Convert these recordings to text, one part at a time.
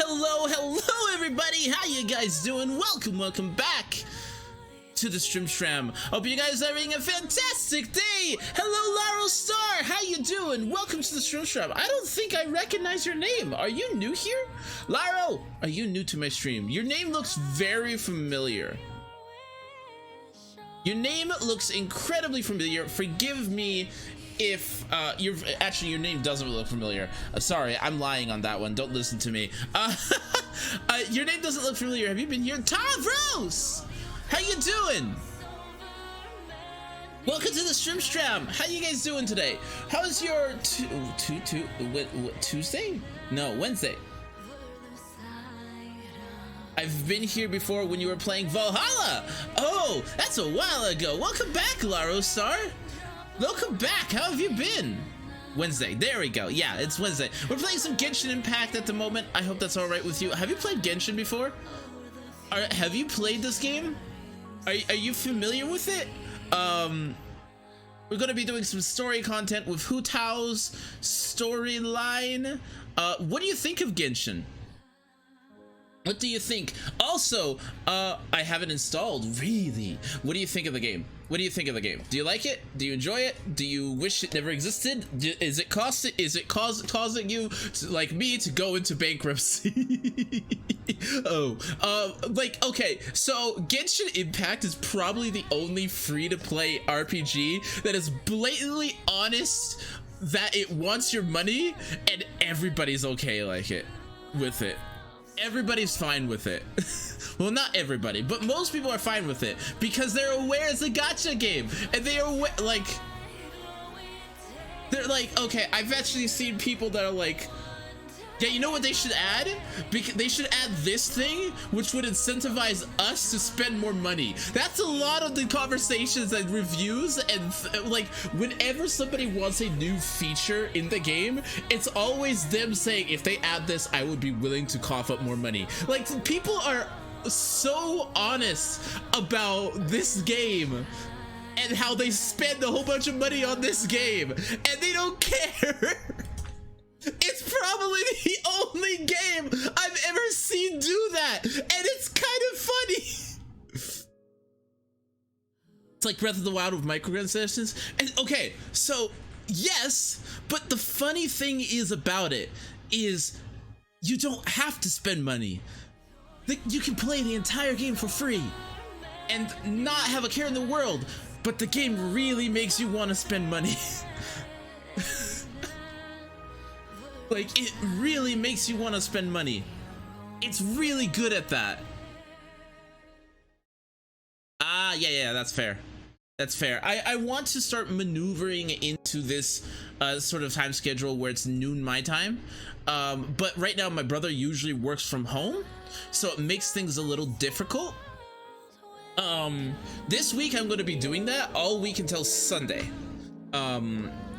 Hello, everybody. How you guys doing? Welcome back to the Stream. Hope you guys are having a fantastic day. Hello, Laro Star. How you doing? Welcome to the Stream. I don't think I recognize your name. Are you new here? Laro, are you new to my stream? Your name looks very familiar. Your name looks incredibly familiar. Forgive me if your name doesn't look familiar. Sorry, I'm lying on that one. Don't listen to me. Your name doesn't look familiar. Have you been here? Tavros, how you doing? Welcome to the Stream. How you guys doing today? How's your Tuesday? No, Wednesday. I've been here before when you were playing Valhalla. Oh, that's a while ago. Welcome back, Laro Star. Welcome back. How have you been? Wednesday. There we go. Yeah, it's Wednesday. We're playing some Genshin Impact at the moment. I hope that's all right with you. Have you played Genshin before? Have you played this game? Are you familiar with it? We're going to be doing some story content with Hu Tao's storyline. What do you think of Genshin? What do you think? Also, I have it installed. Really? What do you think of the game? What do you think of the game? Do you like it? Do you enjoy it? Do you wish it never existed? Is it causing you to, like me, to go into bankruptcy? Okay, so Genshin Impact is probably the only free-to-play RPG that is blatantly honest that it wants your money, and everybody's okay with it. Everybody's fine with it. Well, not everybody, but most people are fine with it because they're aware it's a gacha game, and they are they're like, okay, I've actually seen people that are like, yeah, you know what they should add? They should add this thing, which would incentivize us to spend more money. That's a lot of the conversations and reviews, and like whenever somebody wants a new feature in the game, it's always them saying, if they add this, I would be willing to cough up more money. Like, people are so honest about this game and how they spend a whole bunch of money on this game, and they don't care. It's probably the only game I've ever seen do that, and it's kind of funny. It's like Breath of the Wild with microtransactions. And okay, so yes, but the funny thing is about it is you don't have to spend money. You can play the entire game for free and not have a care in the world, but the game really makes you want to spend money. Like, it really makes you want to spend money. It's really good at that. Yeah, that's fair. That's fair. I want to start maneuvering into this sort of time schedule where it's noon my time. But right now my brother usually works from home, so it makes things a little difficult. This week I'm going to be doing that all week until Sunday.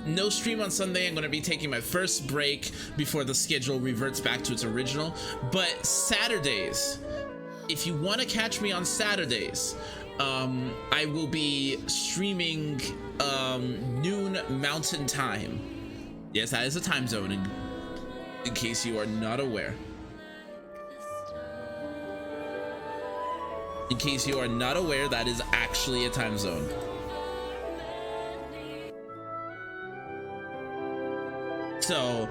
No stream on Sunday. I'm going to be taking my first break before the schedule reverts back to its original. But Saturdays, if you want to catch me on Saturdays, I will be streaming noon Mountain Time. Yes, that is a time zone, in case you are not aware. In case you are not aware, that is actually a time zone. So,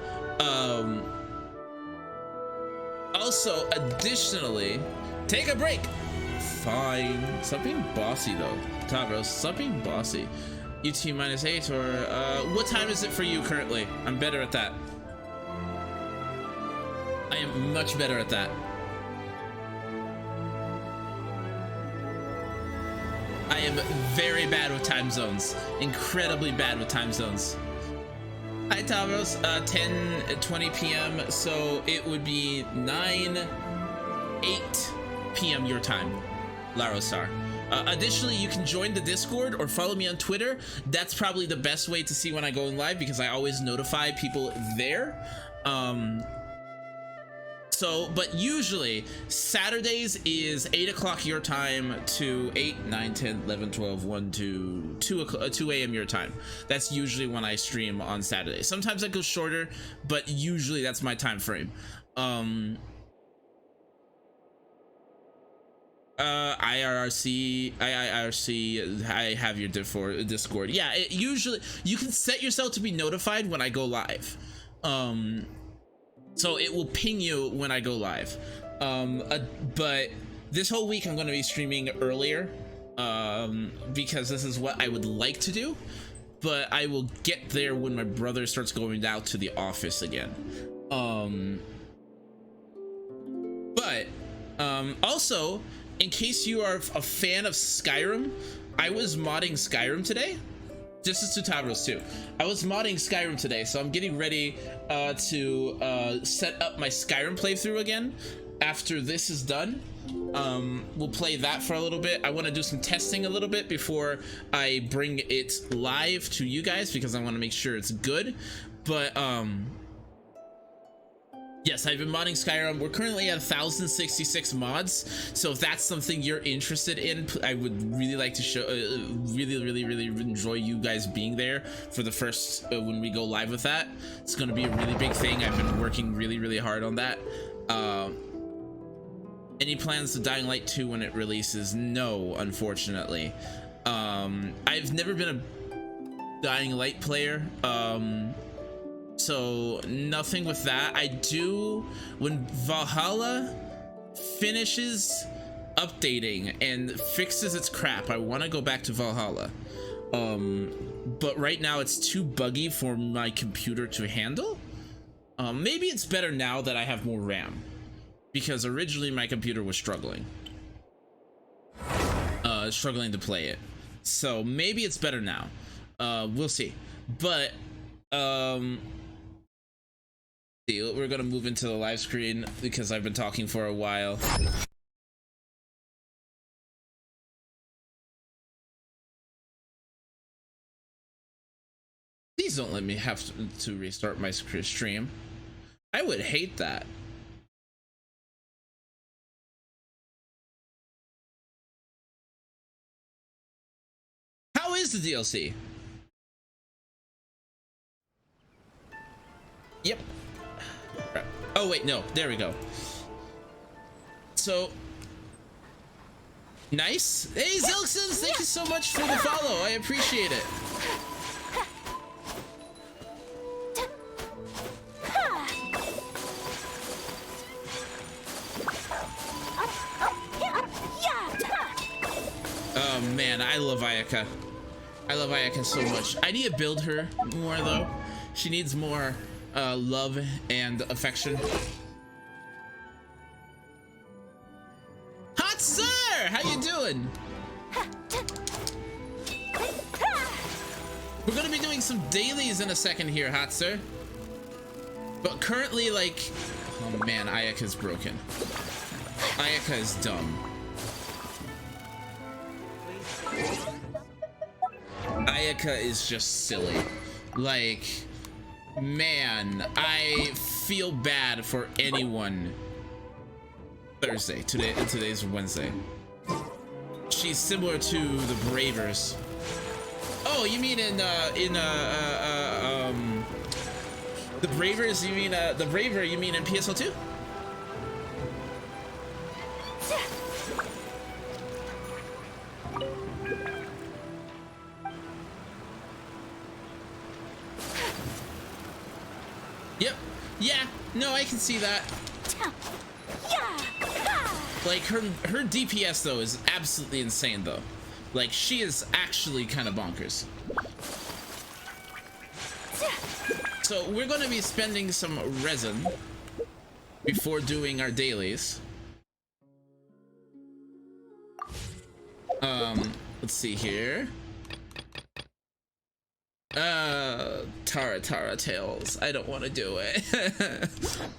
also, additionally, take a break. Fine. Stop being bossy, though. Tavros, stop being bossy. UT -8, or, what time is it for you currently? I'm better at that. I am much better at that. I am very bad with time zones. Incredibly bad with time zones. Hi Tavros, 10:20 p.m. so it would be 8 p.m. your time, Laro Star. Additionally, you can join the Discord or follow me on Twitter. That's probably the best way to see when I go in live because I always notify people there. But usually Saturdays is 8 o'clock your time to 8, 9, 10, 11, 12, 1, 2, 2 a.m. your time. That's usually when I stream on Saturday. Sometimes I go shorter, but usually that's my time frame. IRC, I have your Discord. Yeah, it usually you can set yourself to be notified when I go live. So it will ping you when I go live. But this whole week I'm going to be streaming earlier, because this is what I would like to do. But I will get there when my brother starts going out to the office again. Also, in case you are a fan of Skyrim, I was modding Skyrim today. This is Tutavros too. I was modding Skyrim today, so I'm getting ready to set up my Skyrim playthrough again after this is done. We'll play that for a little bit. I want to do some testing a little bit before I bring it live to you guys, because I want to make sure it's good. But yes, I've been modding Skyrim. We're currently at 1,066 mods, so if that's something you're interested in, I would really like to show, really enjoy you guys being there for the first, when we go live with that. It's going to be a really big thing. I've been working really hard on that. Any plans to Dying Light 2 when it releases? No, unfortunately. I've never been a Dying Light player, so nothing with that. I do, when Valhalla finishes updating and fixes its crap, I want to go back to Valhalla. But right now it's too buggy for my computer to handle. Maybe it's better now that I have more RAM, because originally my computer was struggling to play it. So maybe it's better now. We'll see. But we're gonna move into the live screen because I've been talking for a while. Please don't let me have to restart my stream. I would hate that. How is the DLC? Yep. Oh wait, no, there we go. So nice. Hey Zilxons, thank you so much for the follow. I appreciate it. Oh man, I love Ayaka. I love Ayaka so much. I need to build her more though. She needs more love and affection. Hot sir, how you doing? We're gonna be doing some dailies in a second here, hot sir. But currently, like, oh man, Ayaka's broken. Ayaka is dumb. Ayaka is just silly. Like, man, I feel bad for anyone. Today's Wednesday. She's similar to the Bravers. Oh, you mean in the Bravers? You mean the Braver? You mean in PSO2? Yep. Yeah. No, I can see that. Like her DPS though is absolutely insane though. Like she is actually kind of bonkers. So we're going to be spending some resin before doing our dailies. Let's see here. Tara Tales. I don't want to do it.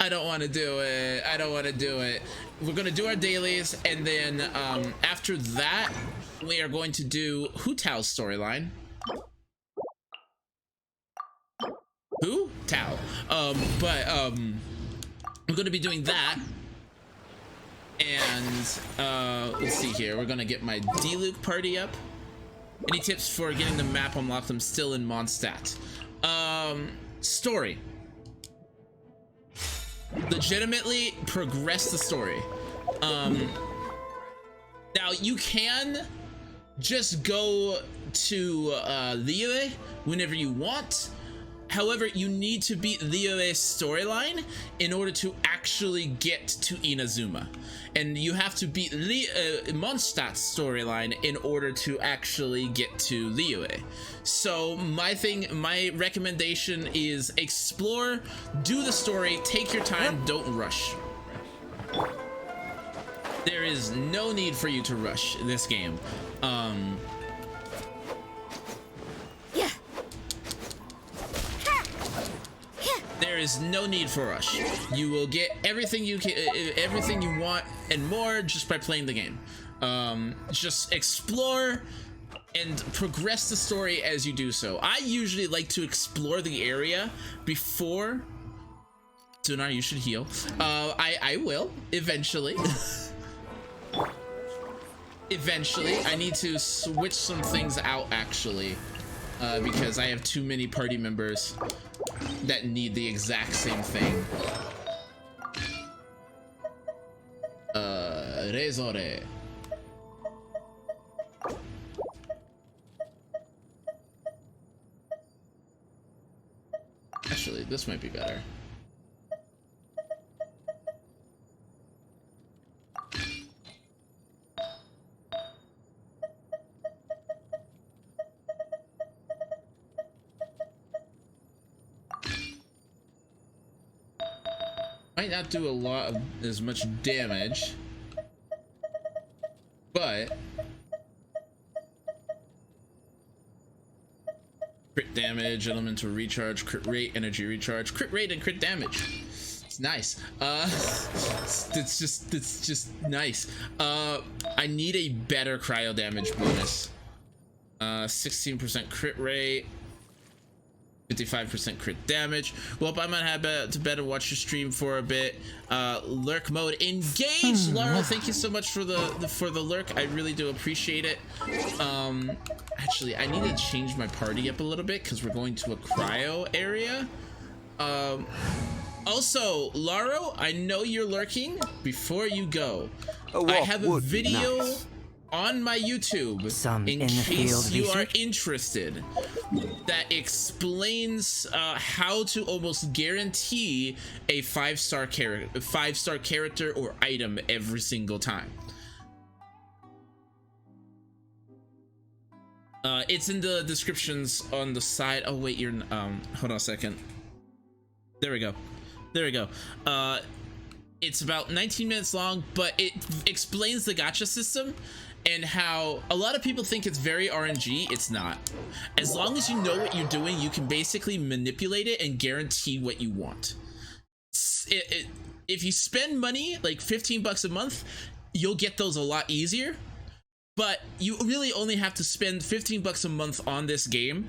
I don't want to do it. We're gonna do our dailies, and then after that we are going to do Hu Tao's storyline. Who? Tao. We're gonna be doing that. And let's see here. We're gonna get my D-Luke party up. Any tips for getting the map unlocked? I'm still in Mondstadt. Story. Legitimately progress the story. Now you can just go to Liyue whenever you want. However, you need to beat Liyue's storyline in order to actually get to Inazuma. And you have to beat Mondstadt's storyline in order to actually get to Liyue. So my recommendation is explore, do the story, take your time, don't rush. There is no need for you to rush this game. There is no need for rush. You will get everything you can, everything you want and more just by playing the game. Just explore and progress the story as you do so. I usually like to explore the area before. So now you should heal. I will eventually. Eventually, I need to switch some things out actually, because I have too many party members that need the exact same thing. Resore. Actually, this might be better. Might not do a lot of as much damage, but crit damage, elemental recharge, crit rate, energy recharge, crit rate, and crit damage. It's nice. It's just nice. I need a better cryo damage bonus. 16% crit rate. 55% crit damage. Well, I might have to better watch your stream for a bit. Lurk mode engaged. Laura, thank you so much for the lurk. I really do appreciate it. Actually, I need to change my party up a little bit because we're going to a cryo area. Also, Laro, I know you're lurking. Before you go, I have a video on my YouTube in case you are interested that explains how to almost guarantee a 5-star character or item every single time. It's in the descriptions on the side. Oh wait, you're hold on a second. There we go. It's about 19 minutes long, but it explains the gacha system and how a lot of people think it's very RNG. It's not. As long as you know what you're doing, you can basically manipulate it and guarantee what you want. If you spend money, like 15 bucks a month, you'll get those a lot easier. But you really only have to spend 15 bucks a month on this game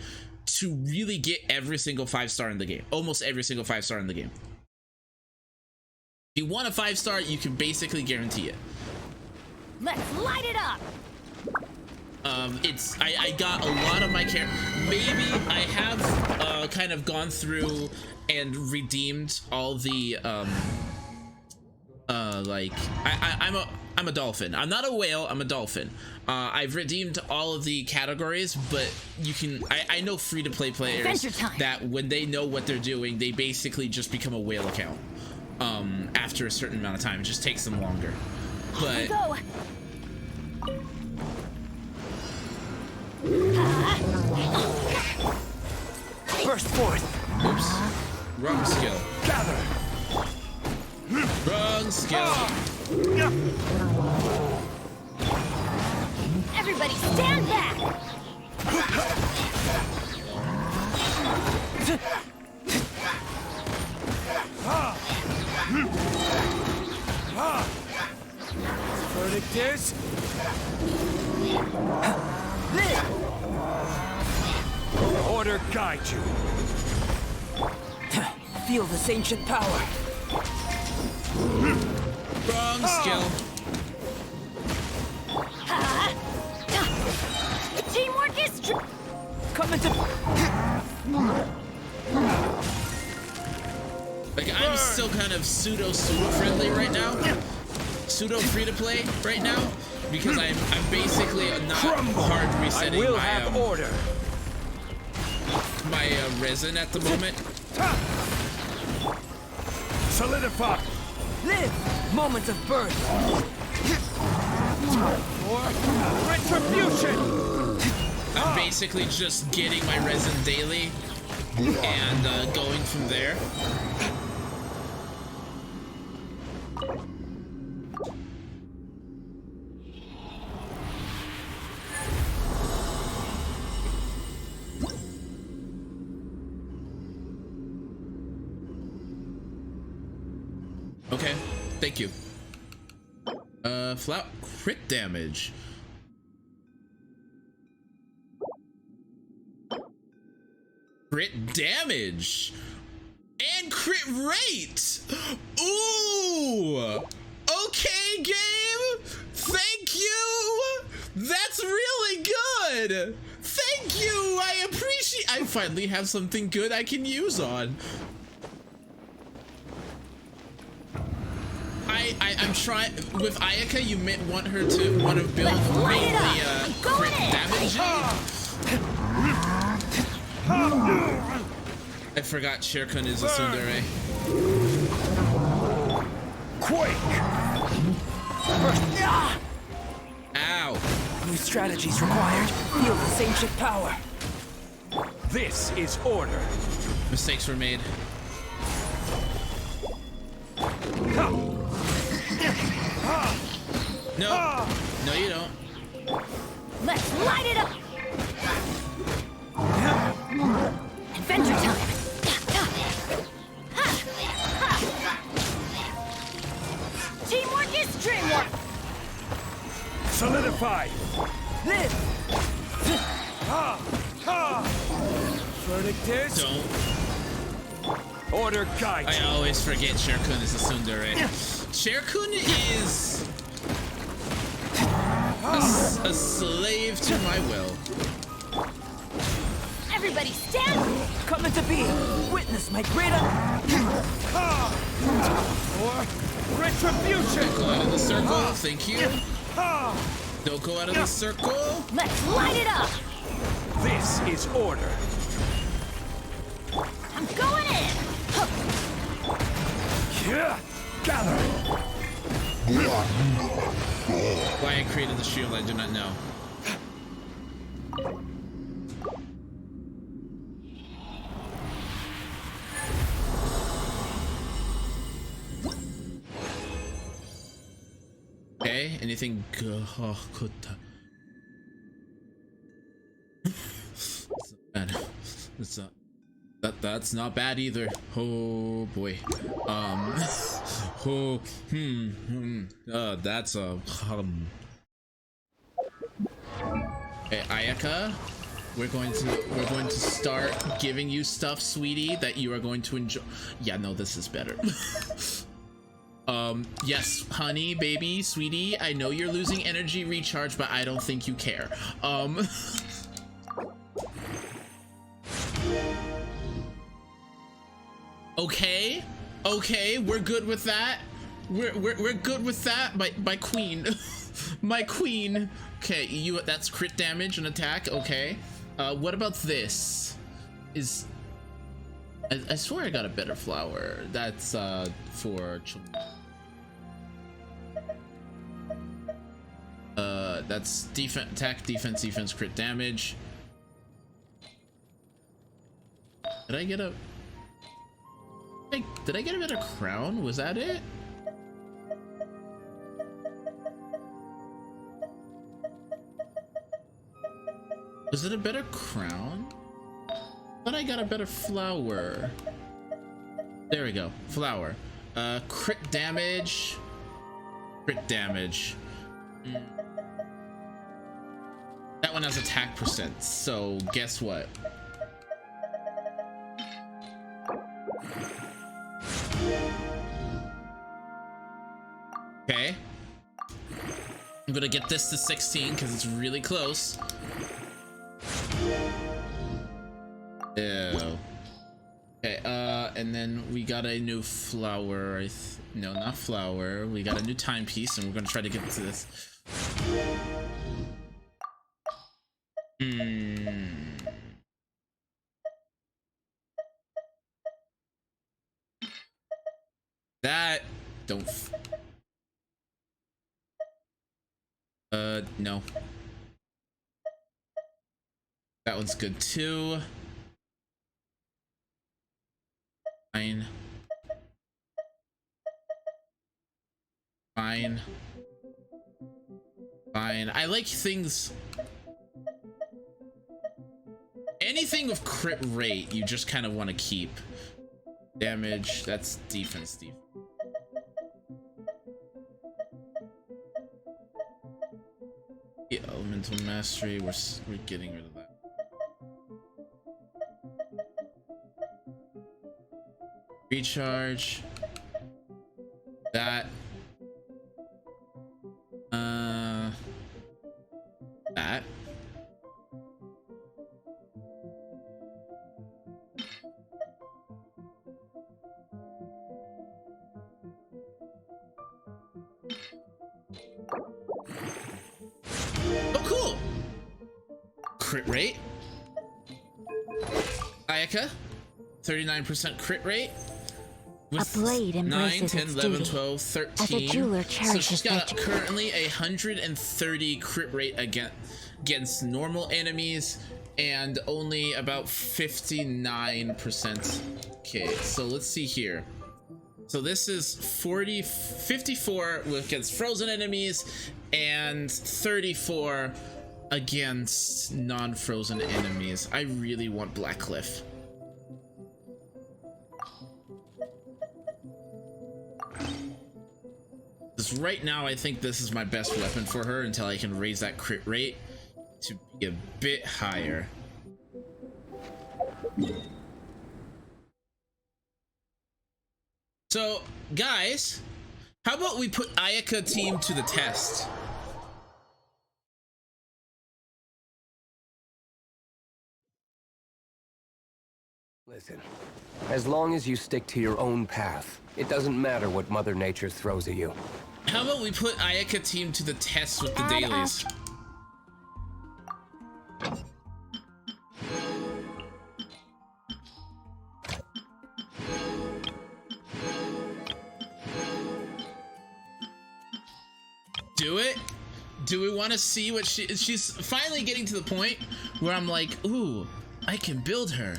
to really get every single 5-star in the game. Almost every single 5-star in the game. If you want a 5-star, you can basically guarantee it. Let's light it up. I got a lot of my maybe I have kind of gone through and redeemed all the like I'm a dolphin. I'm not a whale, I'm a dolphin. I've redeemed all of the categories, but you can I know free-to-play players that when they know what they're doing, they basically just become a whale account. After a certain amount of time. It just takes them longer. But burst forth. Oops. Wrong skill. Gather. Wrong skill. Everybody stand back. Verdict is order guide you. Feel this ancient power. Wrong skill. Teamwork is Come into. Like I'm still kind of pseudo friendly right now. So pseudo free to play right now because I'm basically not hard I resetting will my have order. my resin at the moment. Solidify. Live. Moments of birth. For retribution. I'm basically just getting my resin daily and going from there. Okay, thank you. Flat crit damage. Crit damage and crit rate. Ooh. Okay, game. Thank you. That's really good. Thank you. I appreciate. I finally have something good I can use on. I'm trying with Ayaka. You might want her to build mainly crit damage. I forgot Shirkun is a tsundere. Quake. Ow. New strategies required. Feel this ancient power. This is order. Mistakes were made. No. No, you don't. Let's light it up! Adventure time! Teamwork is dreamwork! Solidify. Live. Verdict is Don't. order guide. I always forget Shirkun is a tsundere. Shirkun is a slave to my will. Everybody stand! Come into being. Witness my great for retribution. Don't go out of the circle. Thank you. Don't go out of the circle. Let's light it up! This is order. I'm going in! Yeah. Gather. Why I created the shield, I do not know. Okay, anything good? It's not bad. That's not bad either. Oh boy. That's a Hey, Ayaka, we're going to start giving you stuff, sweetie, that you are going to enjoy. Yeah, no, this is better. Yes, honey, baby, sweetie, I know you're losing energy recharge, but I don't think you care. Okay, we're good with that. We're good with that. My queen, my queen. Okay, that's crit damage and attack. Okay, what about this? I swear I got a better flower. That's for children. That's defense, attack, defense, crit damage. Did I get a better crown? Was that it? Was it a better crown? But I got a better flower. There we go. Flower. Crit damage. Crit damage. That one has attack percent, so guess what? Okay. I'm gonna get this to 16 because it's really close. Ew. Okay, and then we got a new flower. No, not flower. We got a new timepiece, and we're gonna try to get to this. That don't. No. That one's good too. Fine. Fine. Fine. I like things. Anything with crit rate, you just kind of want to keep. Damage, that's defense. The elemental mastery, we're getting rid of that. Recharge. That. That. Oh, cool! Crit rate. Ayaka, 39% crit rate. A blade embraces 9, 10, its 11, duty. 12, 13. As a jeweler So cherishes she's got virtue. currently 130 crit rate against normal enemies and only about 59%. Okay, so let's see here. So this is 54 against frozen enemies and 34 against non-frozen enemies. I really want Blackcliff. Because right now I think this is my best weapon for her until I can raise that crit rate to be a bit higher. So, guys, how about we put Ayaka team to the test? Listen, as long as you stick to your own path, it doesn't matter what Mother Nature throws at you. How about we put Ayaka team to the test with the Add dailies? Do it? Do we want to see what she's finally getting to the point where I'm like, ooh, I can build her.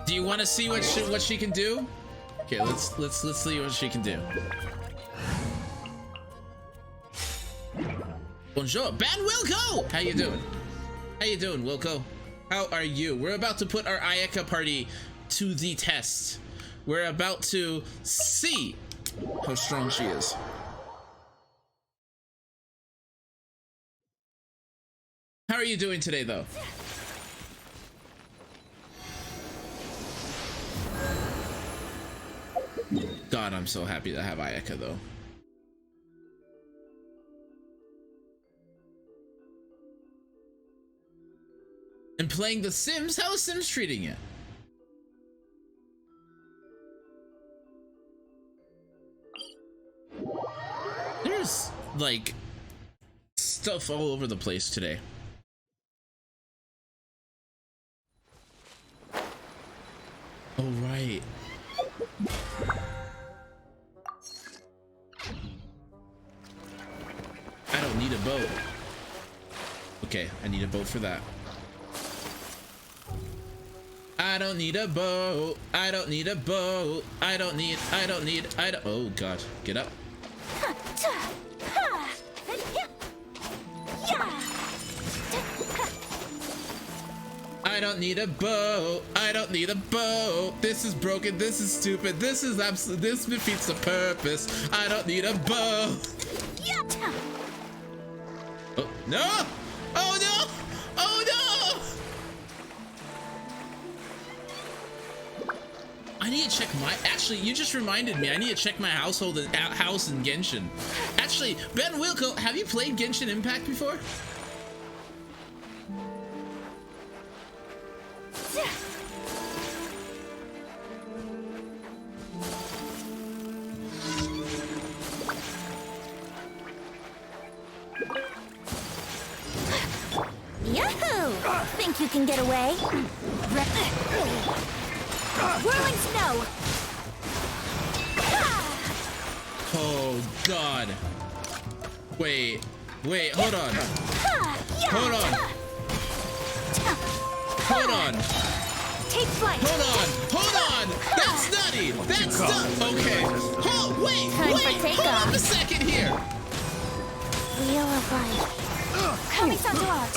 Do you want to see what she can do? Okay, let's see what she can do. Bonjour, Ben Wilco. How you doing? How you doing, Wilco? How are you? We're about to put our Ayaka party to the test. We're about to see how strong she is. How are you doing today, though? God, I'm so happy to have Ayaka, though. And playing The Sims? How is Sims treating you? There's, like, stuff all over the place today. Oh, right. I don't need a boat. Okay, I need a boat for that. I don't need a boat. I don't need a boat. I don't need. Oh God, get up. I don't need a boat. I don't need a boat. This is broken. This is stupid. This is absolute. This defeats the purpose. I don't need a boat. Oh no! Oh no! Oh no! I I need to check my. Actually, you just reminded me. I need to check my house in Genshin. Actually, Ben Wilco, have you played Genshin Impact before? Yahoo! Think you can get away? Whirling snow! Oh God! Wait, hold on. Hold on. Hold on. Take flight. Hold on. That's nutty. That's okay. Wait, hold on a second here. Wheel of life. Coming Santo Art.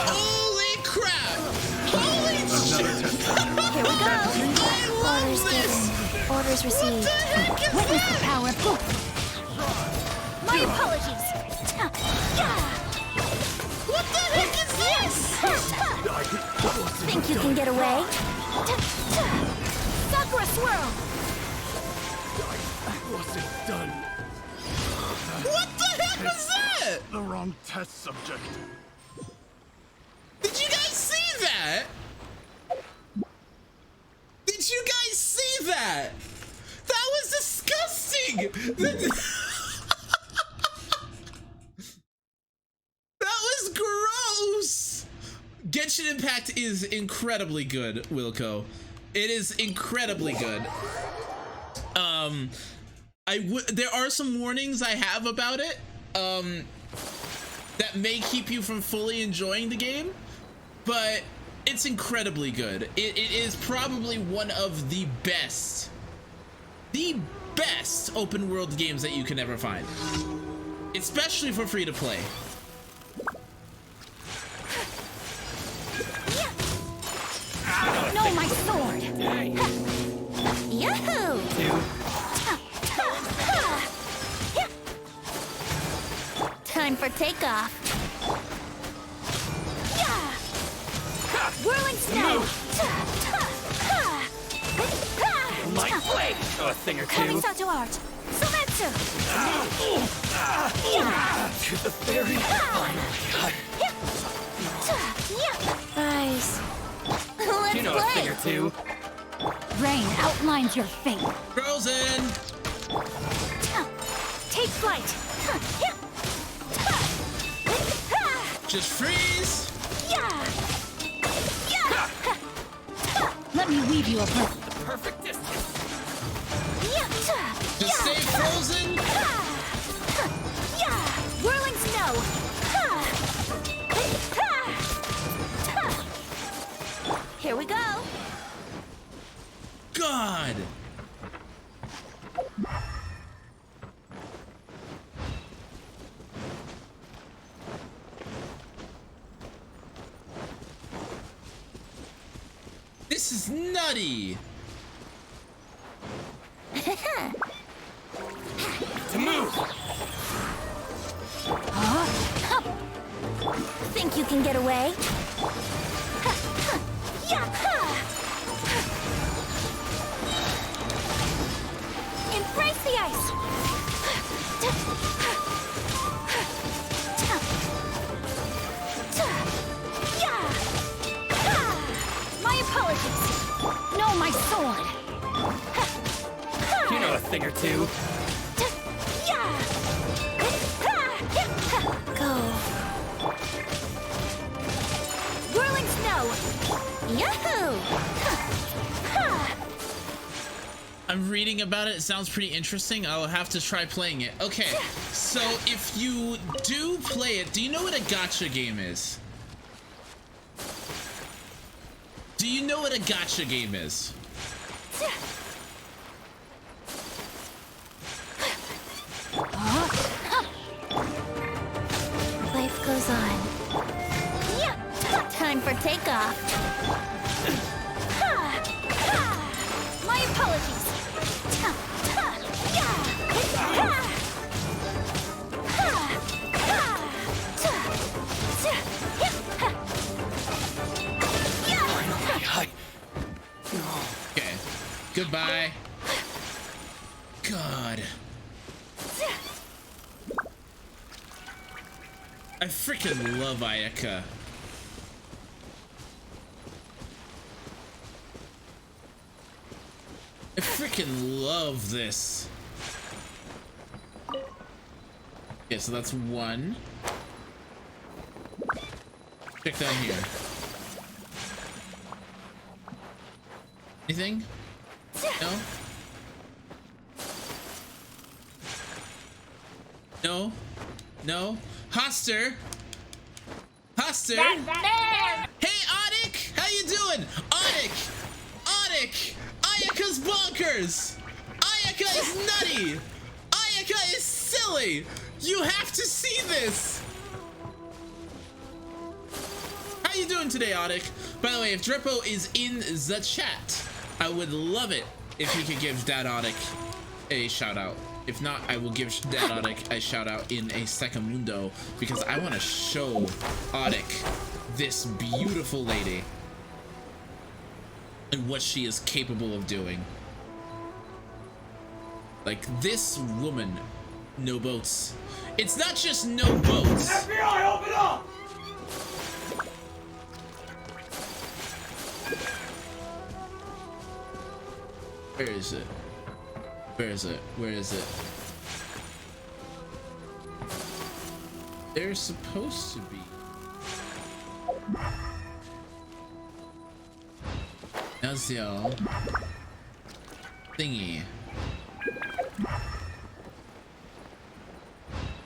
Holy crap! Holy shit! Here we go. I love this. Orders received. Witness the power of God. My apologies. What the heck is this? Think you can get away? Sakura swirl. I wasn't done. What the heck was that? The wrong test subject. Did you guys see that? Did you guys see that? That was disgusting. That was gross. Genshin Impact is incredibly good, Wilco. It is incredibly good. There are some warnings I have about it that may keep you from fully enjoying the game, but it's incredibly good. It is probably one of the best open world games that you can ever find, especially for free to play. No, my sword. Yahoo! Time for takeoff. Whirling snow. Light blade. A thing or Coming two. Santo Art. Sumetsu. To the very Rise. Let's You know a thing or two. Rain outlines your fate. Frozen. Take flight. Just freeze. Let me weave you a perfect. Perfect distance. Just stay frozen. Whirling snow. Here we go. God. This is nutty. To move. Think you can get away? Embrace the ice. My apologies. No, my sword. You know a thing or two. Go. Whirling snow. Yahoo! I'm reading about it. It sounds pretty interesting. I'll have to try playing it. Okay, so if you do play it, do you know what a gacha game is? Do you know what a gacha game is? Life goes on. Time for takeoff. My apologies. Finally, Okay. Goodbye. God. I freaking love Ayaka. I freaking love this. Okay, so that's one. Check down here. Anything? No? No? No? Hoster? Hoster? Hey, Onyx! How you doing? Onyx! Onyx! Ayaka's bonkers! Ayaka is nutty! Ayaka is silly! You have to see this! How you doing today, Onyx? By the way, if Drippo is in the chat, I would love it if you could give Dad Onyx a shout out. If not, I will give Dad Onyx a shout out in a secondo because I want to show Onyx this beautiful lady and what she is capable of doing. Like, this woman, no boats. It's not just no boats. FBI, open up! Where is it? Where is it? Where is it? They're supposed to be. How's y'all? Thingy.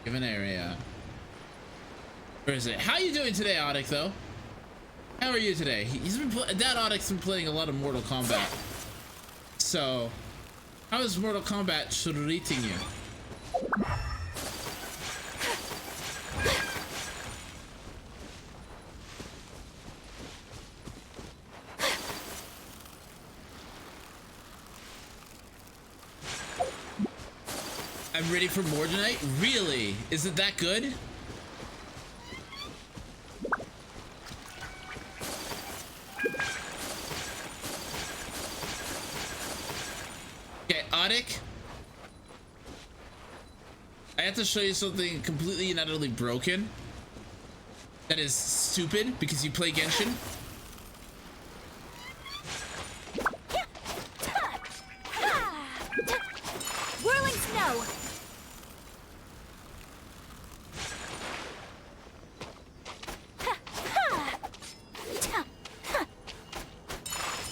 Give an area. Where is it? How you doing today, Onyx, though? How are you today? He's been Dad Onyx been playing a lot of Mortal Kombat. So, how is Mortal Kombat treating you? I'm ready for more tonight? Really? Is it that good? Okay, Onyx. I have to show you something completely and utterly broken. That is stupid because you play Genshin. Whirling snow.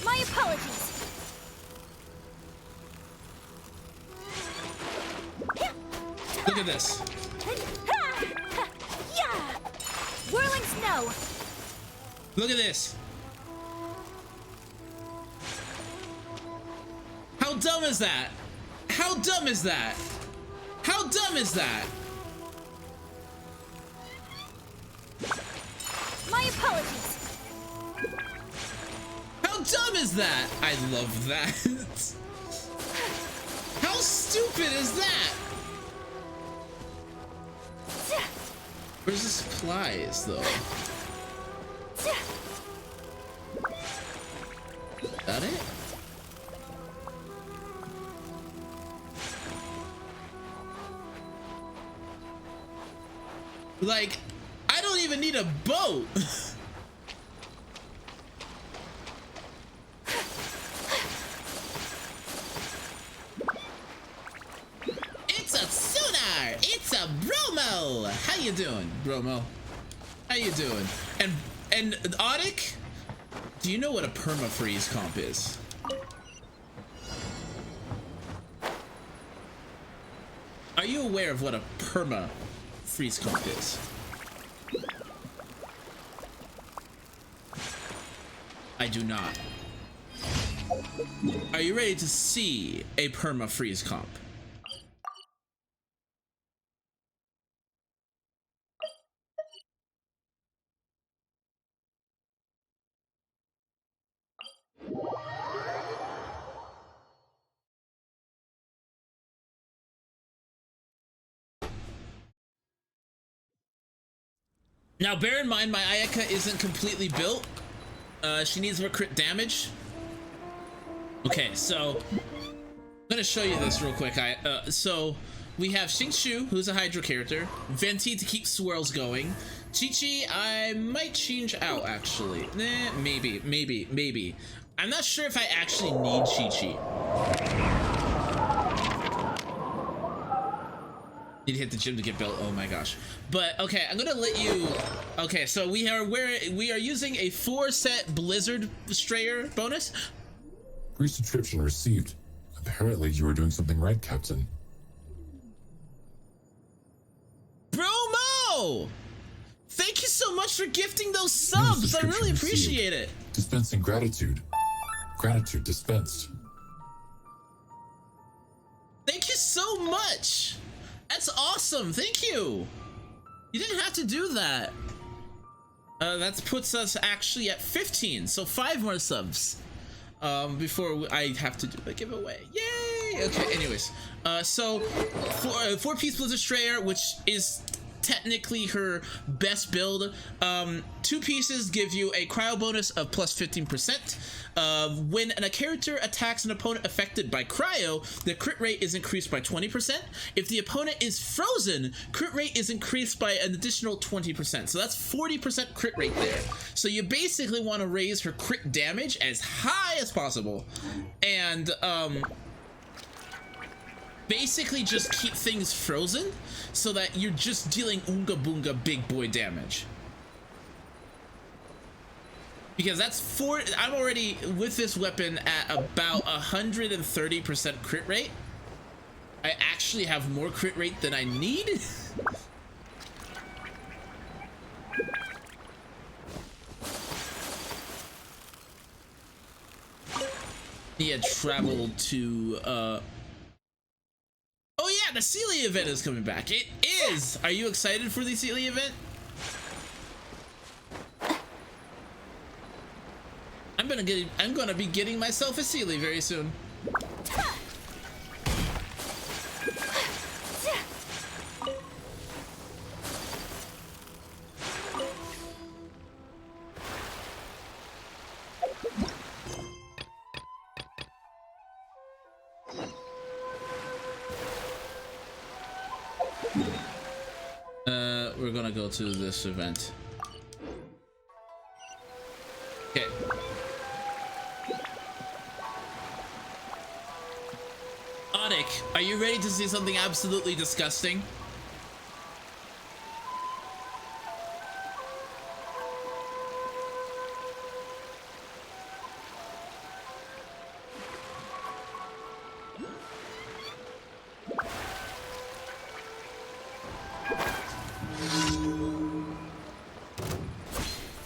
My apologies. Look at this. Yeah. Whirling snow. Look at this. How dumb is that? How dumb is that? How dumb is that? My apologies. How dumb is that? I love that. How stupid is that? Where's the supplies, though? Is that it? Like, I don't even need a boat. It's a sonar. It's a bromo. How you doing, bromo? How you doing? And Onyx, do you know what a perma freeze comp is? Are you aware of what a perma freeze comp is? I do not. Are you ready to see a perma freeze comp? Now, bear in mind, my Ayaka isn't completely built. She needs more crit damage. Okay, so I'm gonna show you this real quick. So we have Xingqiu, who's a Hydro character, Venti to keep swirls going. Chi-Chi, I might change out actually. Maybe. I'm not sure if I actually need Chi-Chi. Need to hit the gym to get built. Oh my gosh. But okay, I'm gonna let you. Okay, so we are using a 4-set Blizzard Strayer bonus. Resubscription received. Apparently you were doing something right, Captain. Bromo! Thank you so much for gifting those subs. I really appreciate it. Dispensing gratitude. Gratitude dispensed. Thank you so much. That's awesome. Thank you. You didn't have to do that. That puts us actually at 15. So 5 more subs. Before I have to do the giveaway. Yay! Okay, anyways. So 4-piece Blizzard Strayer, which is technically her best build. 2 pieces give you a cryo bonus of plus 15%. When a character attacks an opponent affected by cryo, the crit rate is increased by 20%. If the opponent is frozen, crit rate is increased by an additional 20%. So that's 40% crit rate there. So you basically want to raise her crit damage as high as possible. And basically just keep things frozen so that you're just dealing Oonga Boonga big boy damage. Because that's I'm already with this weapon at about 130% crit rate. I actually have more crit rate than I need. He had traveled to oh yeah, the Sealy event is coming back. It is. Are you excited for the Sealy event? I'm gonna be getting myself a Sealy very soon. We're gonna go to this event. Okay. Onic, are you ready to see something absolutely disgusting?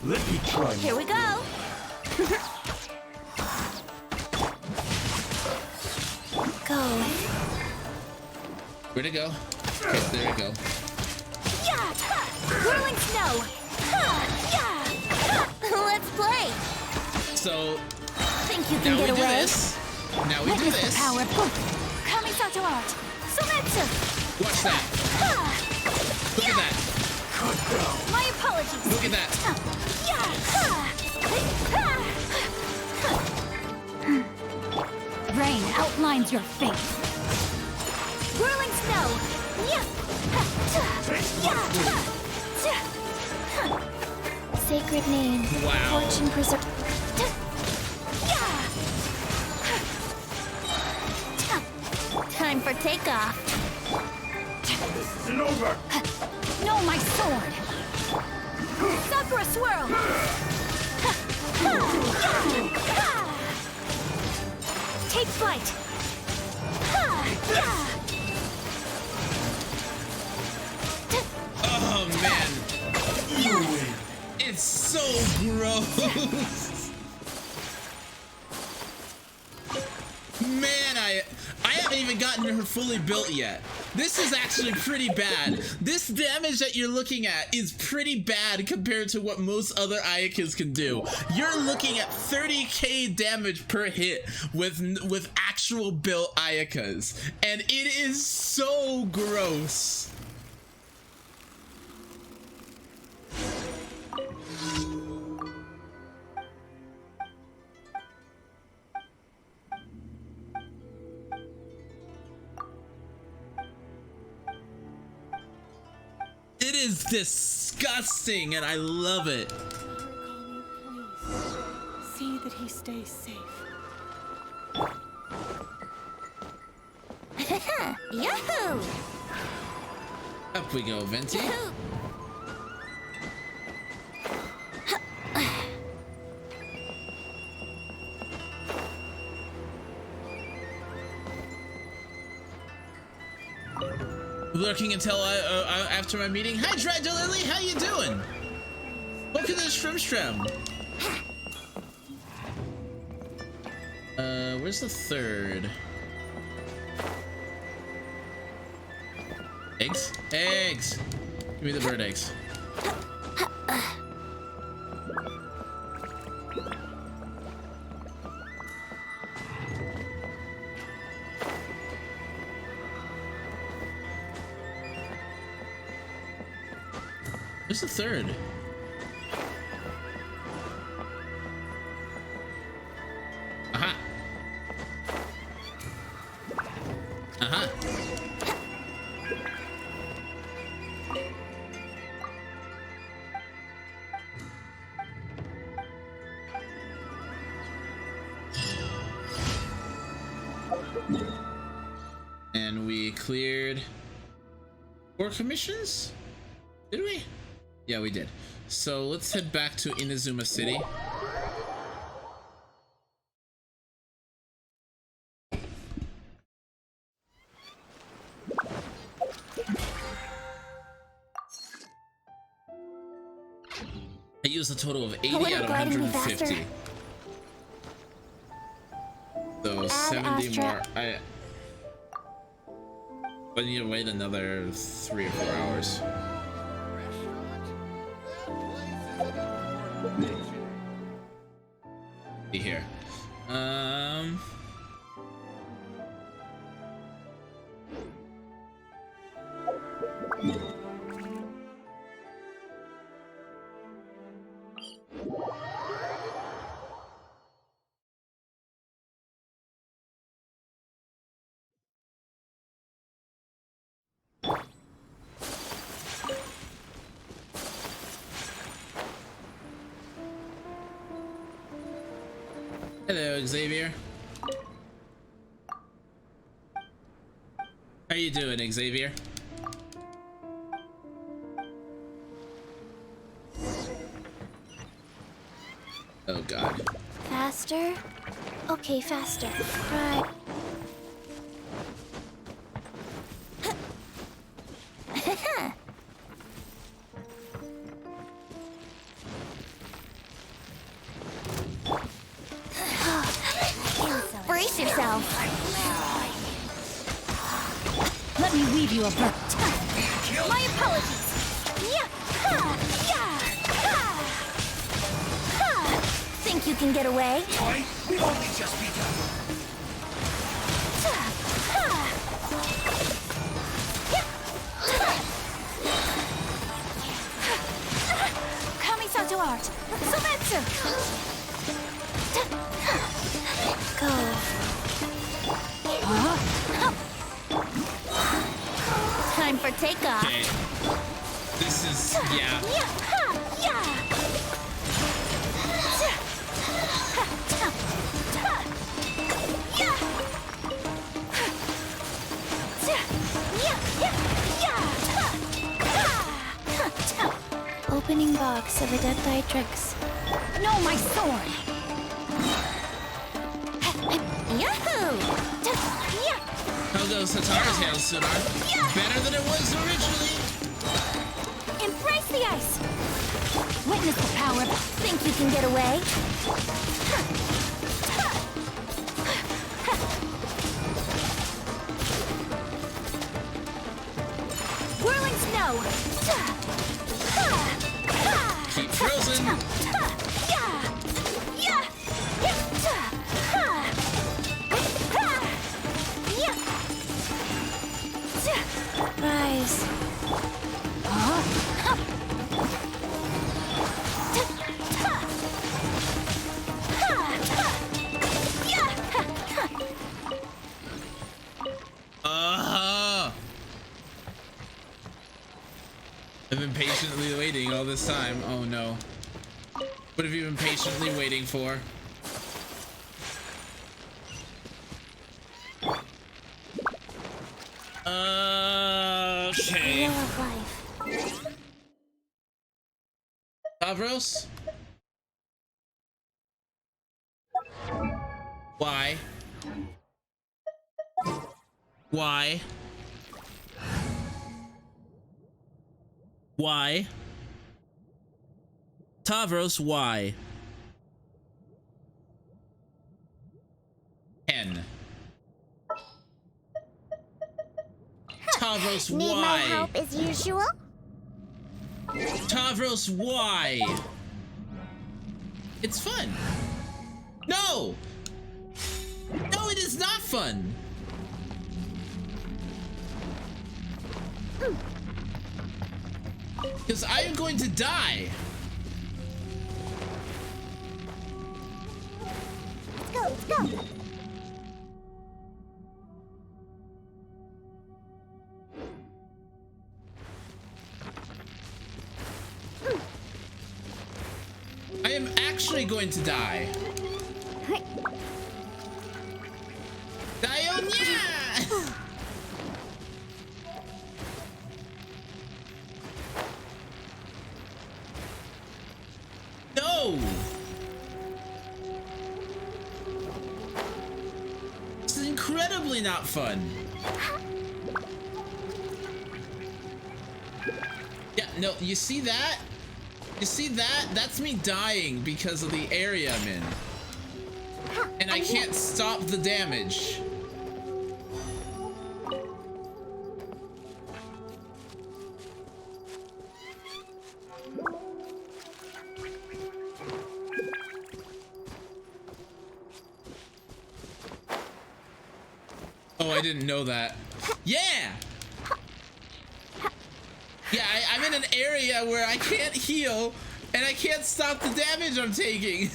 Let me try. Here we go. Go. Where'd it go? Okay, there we go. Yeah! Whirling snow! Yeah! Let's play! So Think you can now we get do away? this. Now we do Witness the this. power of Kamisato art! Sumetsu! Watch that. Look at that. My apologies! Look at that. Rain outlines your face. Whirling snow! Sacred name. Wow. Fortune preserve. Time for takeoff. This isn't over. No, my sword! Sakura swirl! Take flight! Oh man. It's so gross. Man, I haven't even gotten her fully built yet. This is actually pretty bad. This damage that you're looking at is pretty bad compared to what most other Ayakas can do. You're looking at 30k damage per hit with actual built Ayakas, and it is so gross. is disgusting, and I love it. Please see that he stays safe. Yahoo! Up we go, Venti. Lurking until after my meeting. Hi, Dragon Lily, how you doing? Welcome to the Shrimp. Where's the third? Eggs? Eggs! Give me the bird eggs. Where's the third? Aha! Aha! And we cleared 4 commissions? Did we? Yeah, we did. So let's head back to Inazuma City. I used a total of 80 out of 150. So 70 more. I need to wait another 3 or 4 hours. Be here. Hello, Xavier. How you doing, Xavier? Oh God. Faster? Okay, faster. Right. Brace yourself. Let me weave you a bird. My apologies. Yeah. Ha. Yeah. Ha. Ha. Think you can get away? Boy, we've only just begun. Kamisato art. Sometsu. Go. Time for takeoff. Okay. This is yeah. Yeah. Ha. Yeah. Opening box of Adeptitrix. No, my sword. Yahoo! How goes Hatara's hail, Sunar? Better than it was originally. Embrace the ice! Witness the power. Think you can get away? Whirling snow. Keep frozen. Rise. been patiently waiting all this time. Oh no. What have you been patiently waiting for? Okay. Wheel of life. Stavros? Why? Why? Why? Tavros, why? 10. Tavros, Need my why? help as usual? Tavros, why? It's fun. No! No, it is not fun. Because I am going to die. Let's go, let's go. I am actually going to die. Dionia! No! This is incredibly not fun. Yeah, no, you see that? You see that? That's me dying because of the area I'm in. And I can't stop the damage. Oh, I didn't know that. Yeah! Yeah, I'm in an area where I can't heal and I can't stop the damage I'm taking.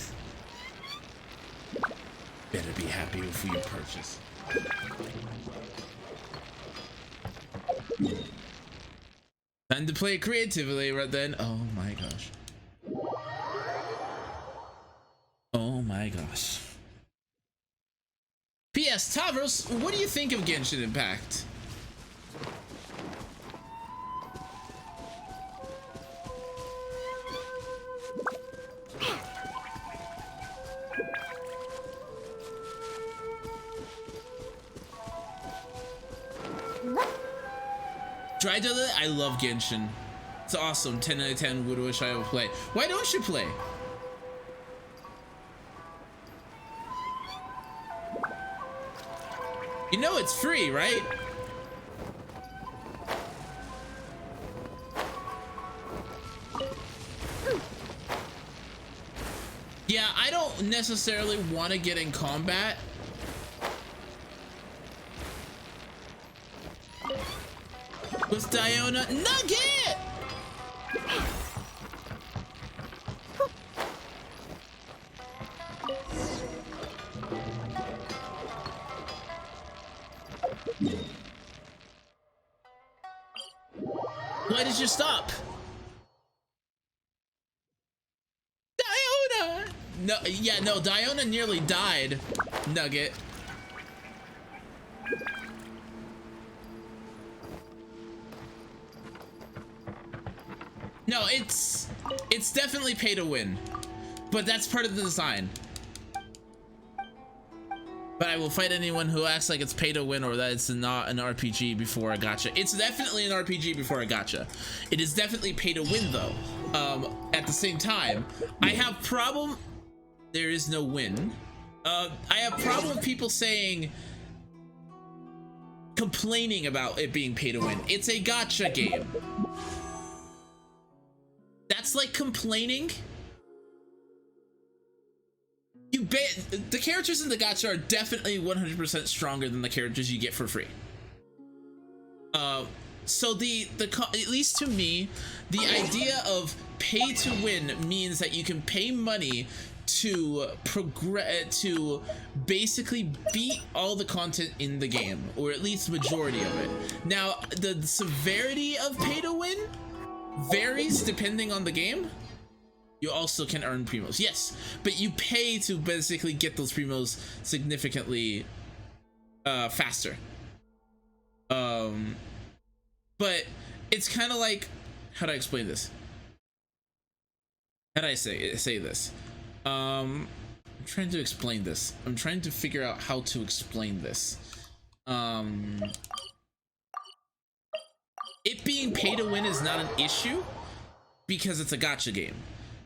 Better be happy with your purchase. Time to play creatively right then. Oh my gosh. Oh my gosh. P.S. Tavros, what do you think of Genshin Impact? Try to it. I love Genshin. It's awesome. 10 out of 10. Would wish I would play. Why don't you play? You know it's free, right? Yeah, I don't necessarily want to get in combat. With Diona Nugget! Why did you stop? Diona! No, yeah, no, Diona nearly died, Nugget. No, it's definitely pay to win, but that's part of the design. But I will fight anyone who acts like it's pay to win or that it's not an RPG before a gacha. It's definitely an RPG before a gacha. It is definitely pay to win though. At the same time, I have problem. There is no win. I have problem with people complaining about it being pay to win. It's a gacha game. That's like complaining. The characters in the gacha are definitely 100% stronger than the characters you get for free. So at least to me, the idea of pay to win means that you can pay money to to basically beat all the content in the game, or at least majority of it. Now, the severity of pay to win varies depending on the game. You also can earn primos, yes, but you pay to basically get those primos significantly faster. But it's kind of like, how do I explain this? How do I say this? I'm trying to explain this. I'm trying to figure out how to explain this. It being pay to win is not an issue because it's a gacha game.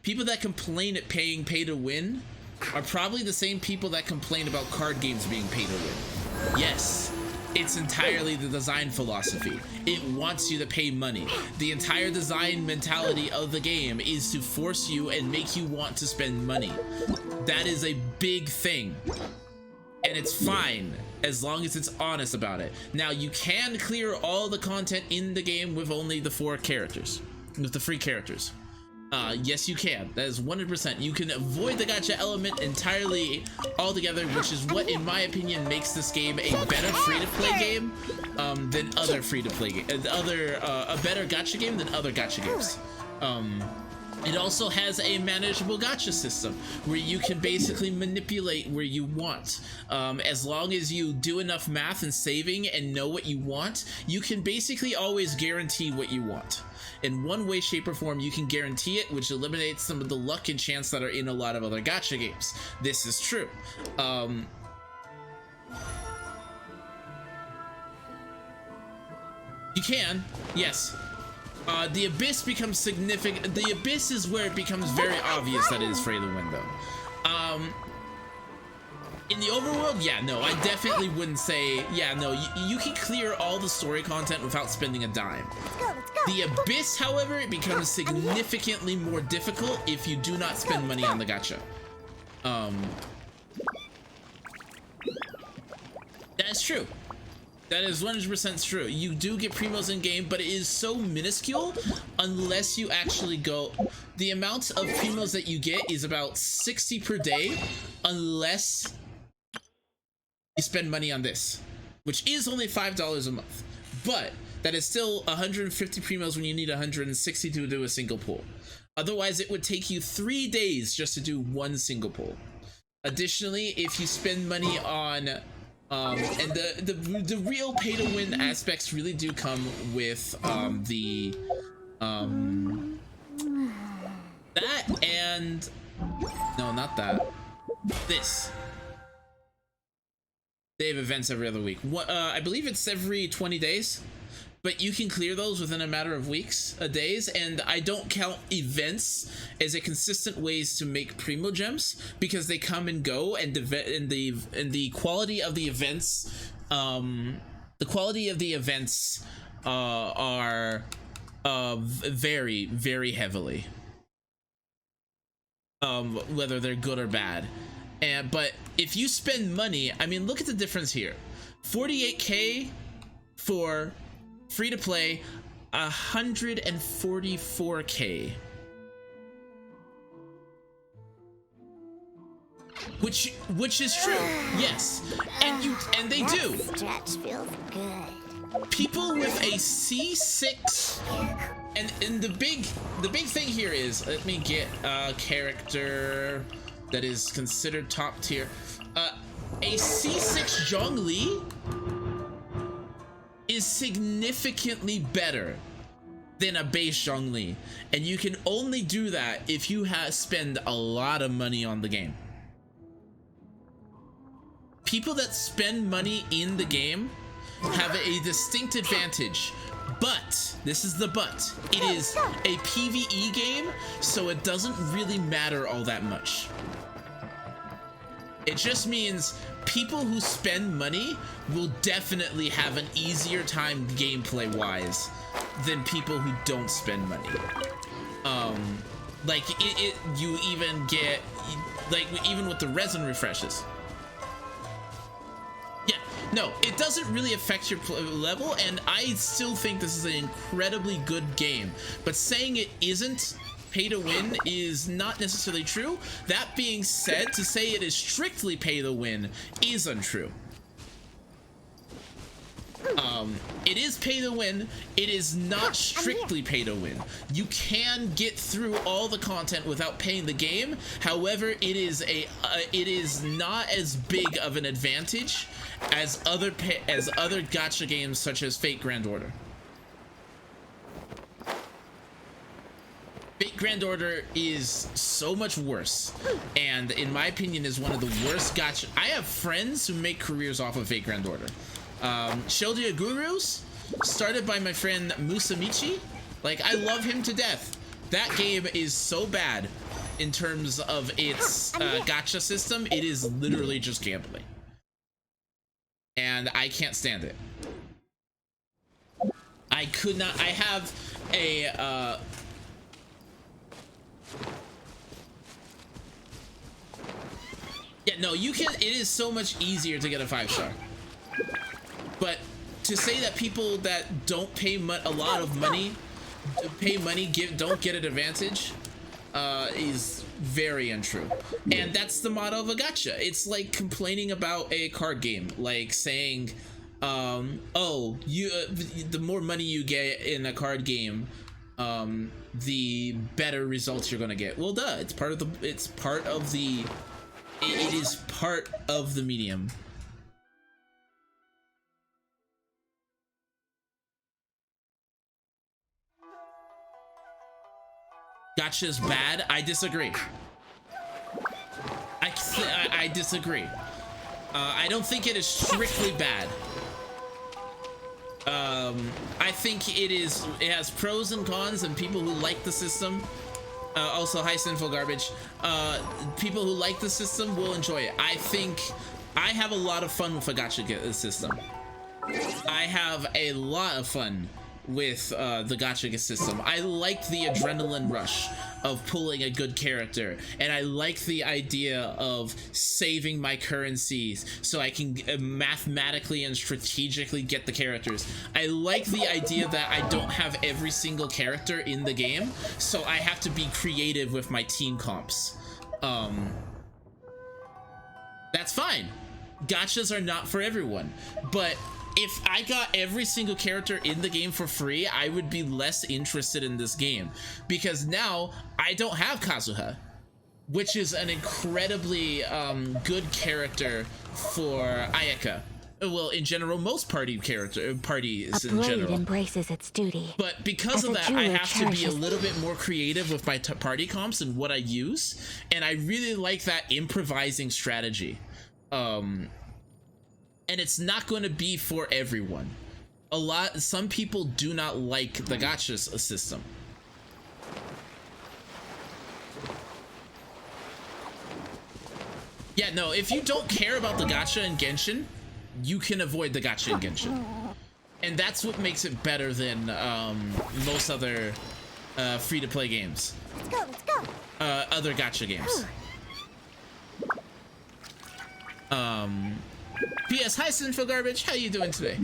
People that complain at paying pay to win are probably the same people that complain about card games being pay to win. Yes, it's entirely the design philosophy. It wants you to pay money. The entire design mentality of the game is to force you and make you want to spend money. That is a big thing. And it's fine as long as it's honest about it. Now, you can clear all the content in the game with only the 4 characters, with the free characters. Yes, you can. That is 100%. You can avoid the gacha element entirely altogether, which is what, in my opinion, makes this game a better free-to-play game than other free-to-play games. A better gacha game than other gacha games. It also has a manageable gacha system where you can basically manipulate where you want. As long as you do enough math and saving and know what you want, you can basically always guarantee what you want. In one way, shape, or form, you can guarantee it, which eliminates some of the luck and chance that are in a lot of other gacha games. This is true. You can, yes. The Abyss becomes significant. The Abyss is where it becomes very obvious that it is free to win, though. In the overworld, yeah, no, I definitely wouldn't say, yeah, no, you can clear all the story content without spending a dime. Let's go. The Abyss, however, it becomes significantly more difficult if you do not spend money on the gacha. That's true. That is 100% true. You do get primos in game, but it is so minuscule unless you actually go. The amount of primos that you get is about 60 per day, unless you spend money on this, which is only $5 a month. But that is still 150 primos when you need 160 to do a single pull. Otherwise, it would take you 3 days just to do one single pull. Additionally, if you spend money on and the real pay to win aspects really do come with that and no, not that. This. They have events every other week. What I believe it's every 20 days, but you can clear those within a matter of weeks, days, and I don't count events as a consistent ways to make primo gems because they come and go, and the quality of the events, are vary very heavily, whether they're good or bad. But if you spend money, I mean, look at the difference here. 48k for free to play, 144k. Which is true, yes. And they do. Stretch feels good. People with a C6, and the big thing here is, let me get a character that is considered top tier. A C6 Zhongli is significantly better than a base Zhongli, and you can only do that if you spend a lot of money on the game. People that spend money in the game have a distinct advantage, but this is the but. It is a PvE game, so it doesn't really matter all that much. It just means people who spend money will definitely have an easier time gameplay wise than people who don't spend money. Like you even get, like, even with the resin refreshes. Yeah, no, it doesn't really affect your level, and I still think this is an incredibly good game, but saying it isn't pay to win is not necessarily true. That being said, to say it is strictly pay to win is untrue. It is pay to win. It is not strictly pay to win. You can get through all the content without paying the game. However, it is not as big of an advantage as other gacha games such as Fate Grand Order. Fate Grand Order is so much worse, and in my opinion is one of the worst gacha. I have friends who make careers off of Fate Grand Order. Shildia Gurus, started by my friend Musamichi. Like, I love him to death. That game is so bad in terms of its gacha system. It is literally just gambling, and I can't stand it. I could not. I have a yeah, no, you can. It is so much easier to get a 5-star. But to say that people that don't pay a lot of money, don't get an advantage, is very untrue. And that's the motto of a gacha. It's like complaining about a card game, like saying, oh, the more money you get in a card game, the better results you're gonna get. Well, duh, it is part of the medium. Gacha's bad? I disagree. I disagree. I don't think it is strictly bad. I think it has pros and cons, and people who like the system, also hi Sinful Garbage, people who like the system will enjoy it. I think I have a lot of fun with a gacha system. I have a lot of fun with the gacha system. I like the adrenaline rush of pulling a good character, and I like the idea of saving my currencies so I can mathematically and strategically get the characters. I like the idea that I don't have every single character in the game, so I have to be creative with my team comps. That's fine. Gachas are not for everyone, but if I got every single character in the game for free, I would be less interested in this game, because now I don't have Kazuha, which is an incredibly good character for Ayaka. Well, in general, most parties in general. Embraces its duty. But because of that, I have to be a little bit more creative with my party comps and what I use, and I really like that improvising strategy. And it's not going to be for everyone. Some people do not like the gacha system. Yeah, no, if you don't care about the gacha in Genshin, you can avoid the gacha in Genshin. And that's what makes it better than most other free-to-play games. Let's go. Other gacha games. P.S. Hi, Sinful Garbage. How you doing today?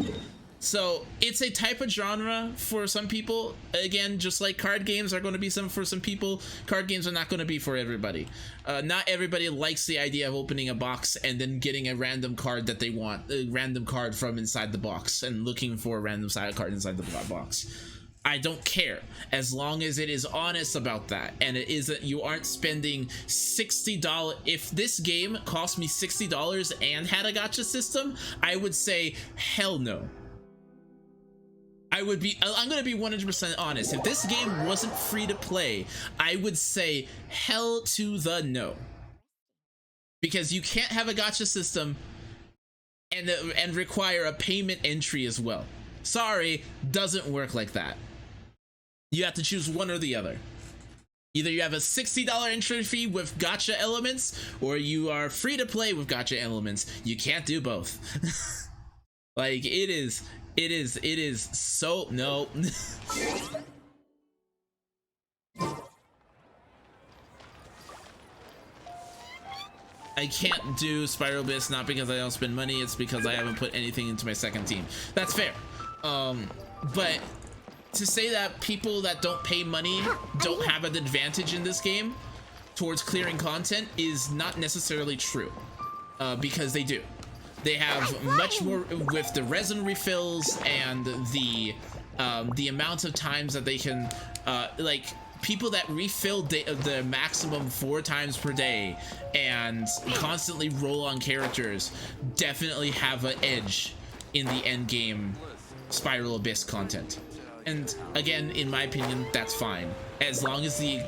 So it's a type of genre for some people. Again, just like card games are going to be for some people, card games are not going to be for everybody. Not everybody likes the idea of opening a box and then getting a random card that they want, a random card from inside the box, and looking for a random card inside the box. I don't care, as long as it is honest about that, and it isn't, you aren't spending $60. If this game cost me $60 and had a gacha system, I would say hell no. I'm gonna be 100% honest. If this game wasn't free to play, I would say hell to the no. Because you can't have a gacha system and require a payment entry as well. Sorry, doesn't work like that. You have to choose one or the other. Either you have a $60 entry fee with gacha elements, or you are free to play with gacha elements. You can't do both. Like, it is so, no. I can't do Spiral Abyss, not because I don't spend money, it's because I haven't put anything into my second team. That's fair. But to say that people that don't pay money don't have an advantage in this game towards clearing content is not necessarily true, because they do. They have much more with the resin refills and the amount of times that they can like people that refill the maximum 4 times per day and constantly roll on characters definitely have an edge in the end game Spiral Abyss content. And again, in my opinion, that's fine as long as the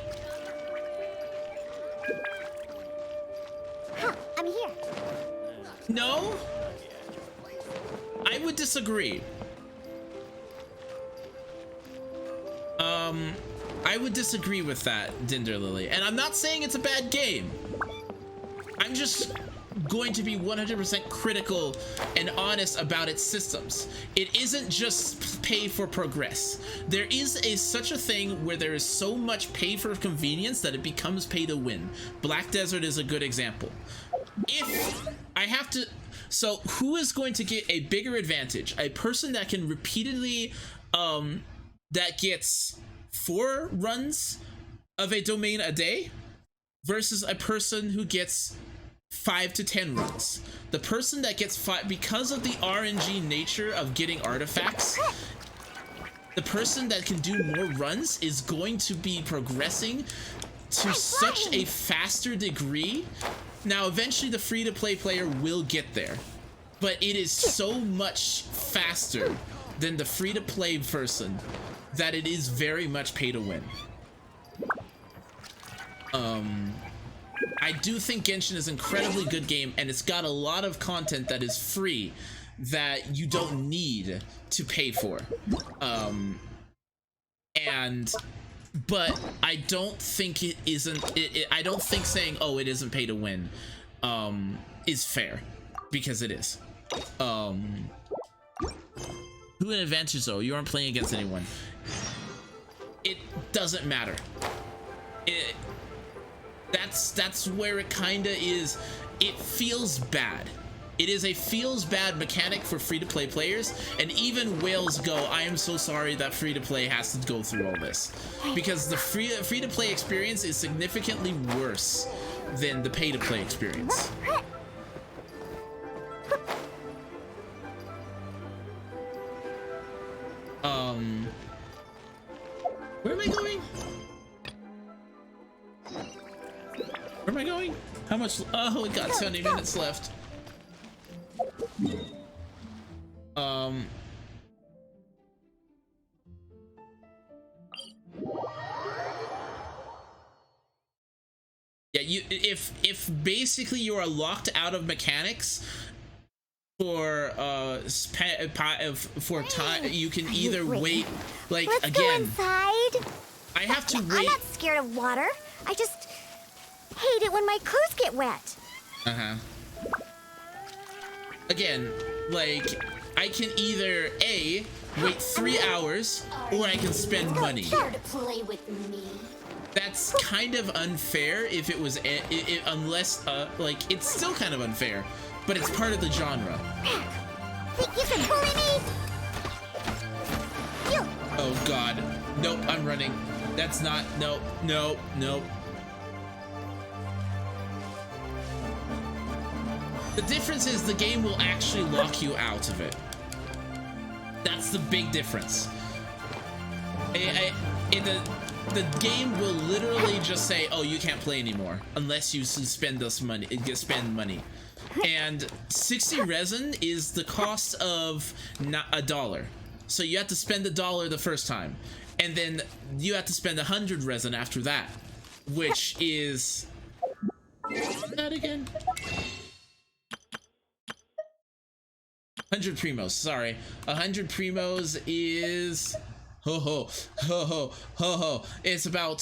I'm here. No, I would disagree. I would disagree with that, Dinder Lily. And I'm not saying it's a bad game. I'm just going to be 100% critical and honest about its systems. It isn't just pay for progress. There is such a thing where there is so much pay for convenience that it becomes pay to win. Black Desert is a good example. If I have to, so who is going to get a bigger advantage? A person that can repeatedly, that gets 4 runs of a domain a day versus a person who gets 5 to 10 runs. The person that gets 5, because of the RNG nature of getting artifacts, the person that can do more runs is going to be progressing to such a faster degree. Now, eventually the free-to-play player will get there, but it is so much faster than the free-to-play person that it is very much pay to win. I do think Genshin is an incredibly good game, and it's got a lot of content that is free that you don't need to pay for. But I don't think it isn't. I don't think saying, "Oh, it isn't pay to win," is fair, because it is. Who an advantage though? You aren't playing against anyone. It doesn't matter. That's where it kinda is. It feels bad. It is a feels bad mechanic for free-to-play players, and even whales go, I am so sorry that free-to-play has to go through all this. Because the free-to-play experience is significantly worse than the pay-to-play experience. Where am I going? Where am I going? How much? Oh, we got 20 minutes left. Yeah, if basically you are locked out of mechanics for time, you can either wait, like, Let's again. go inside. I have to I'm wait. not scared of water. I just hate it when my clothes get wet. Again, like, I can either A, wait 3 hours, or I can spend money. Care to play with me? That's kind of unfair if it was, unless, like, it's still kind of unfair, but it's part of the genre. Think you can bully me? You. Oh God, nope, I'm running. That's not, nope, nope, nope. The difference is the game will actually lock you out of it. That's the big difference. The game will literally just say, "Oh, you can't play anymore unless you spend us money." Spend money, and 60 resin is the cost of $1. So you have to spend $1 the first time, and then you have to spend 100 resin after that, which is that again. 100 primos, sorry. 100 primos is it's about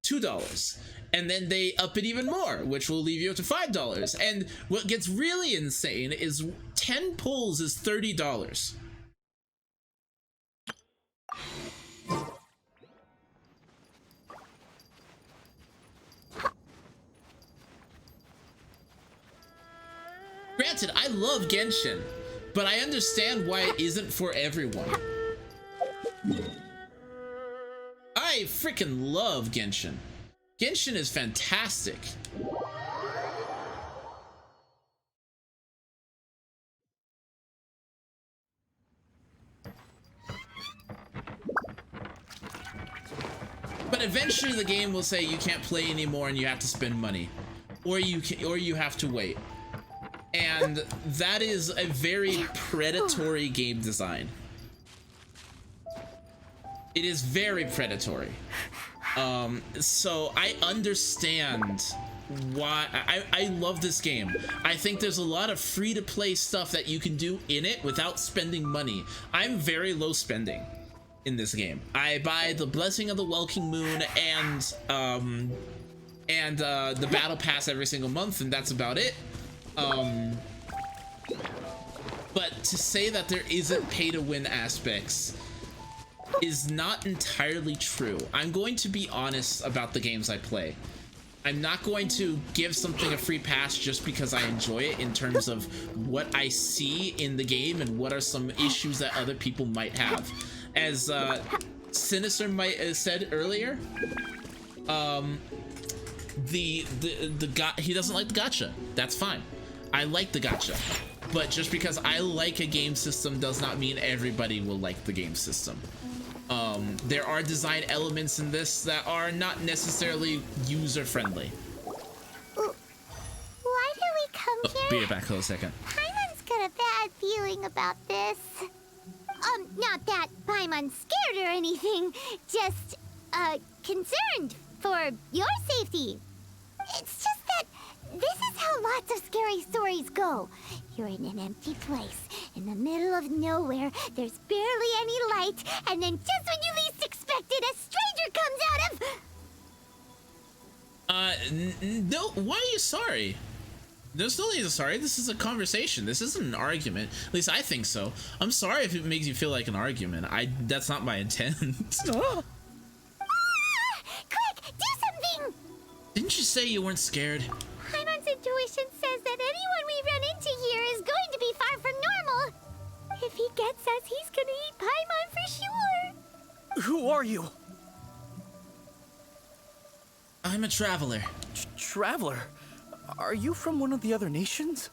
$2. And then they up it even more, which will leave you up to $5. And what gets really insane is 10 pulls is $30. Granted, I love Genshin, but I understand why it isn't for everyone. I freaking love Genshin. Genshin is fantastic. but eventually the game will say you can't play anymore and you have to spend money, or you have to wait. And that is a very predatory game design. It is very predatory. So I understand why. I love this game. I think there's a lot of free-to-play stuff that you can do in it without spending money. I'm very low spending in this game. I buy the Blessing of the Welking Moon and the Battle Pass every single month, and that's about it. But to say that there isn't pay-to-win aspects is not entirely true. I'm going to be honest about the games I play. I'm not going to give something a free pass just because I enjoy it in terms of what I see in the game and what are some issues that other people might have. As Sinister might have said earlier, he doesn't like the gacha. That's fine. I like the gacha. But just because I like a game system does not mean everybody will like the game system. There are design elements in this that are not necessarily user-friendly. Why did we come here? Be right back, hold a second. Paimon's got a bad feeling about this. Not that Paimon's scared or anything, just, concerned for your safety. It's just that this is how lots of scary stories go. You're in an empty place, in the middle of nowhere, there's barely any light, and then just when you least expect it, a stranger comes out of... No, why are you sorry? There's no need to sorry. This is a conversation. This isn't an argument. At least I think so. I'm sorry if it makes you feel like an argument. That's not my intent. Quick, do something! Didn't you say you weren't scared? Paimon's intuition says that anyone we run into here is going to be far from normal. If he gets us, he's gonna eat Paimon for sure. Who are you? I'm a traveler. Traveler? Are you from one of the other nations?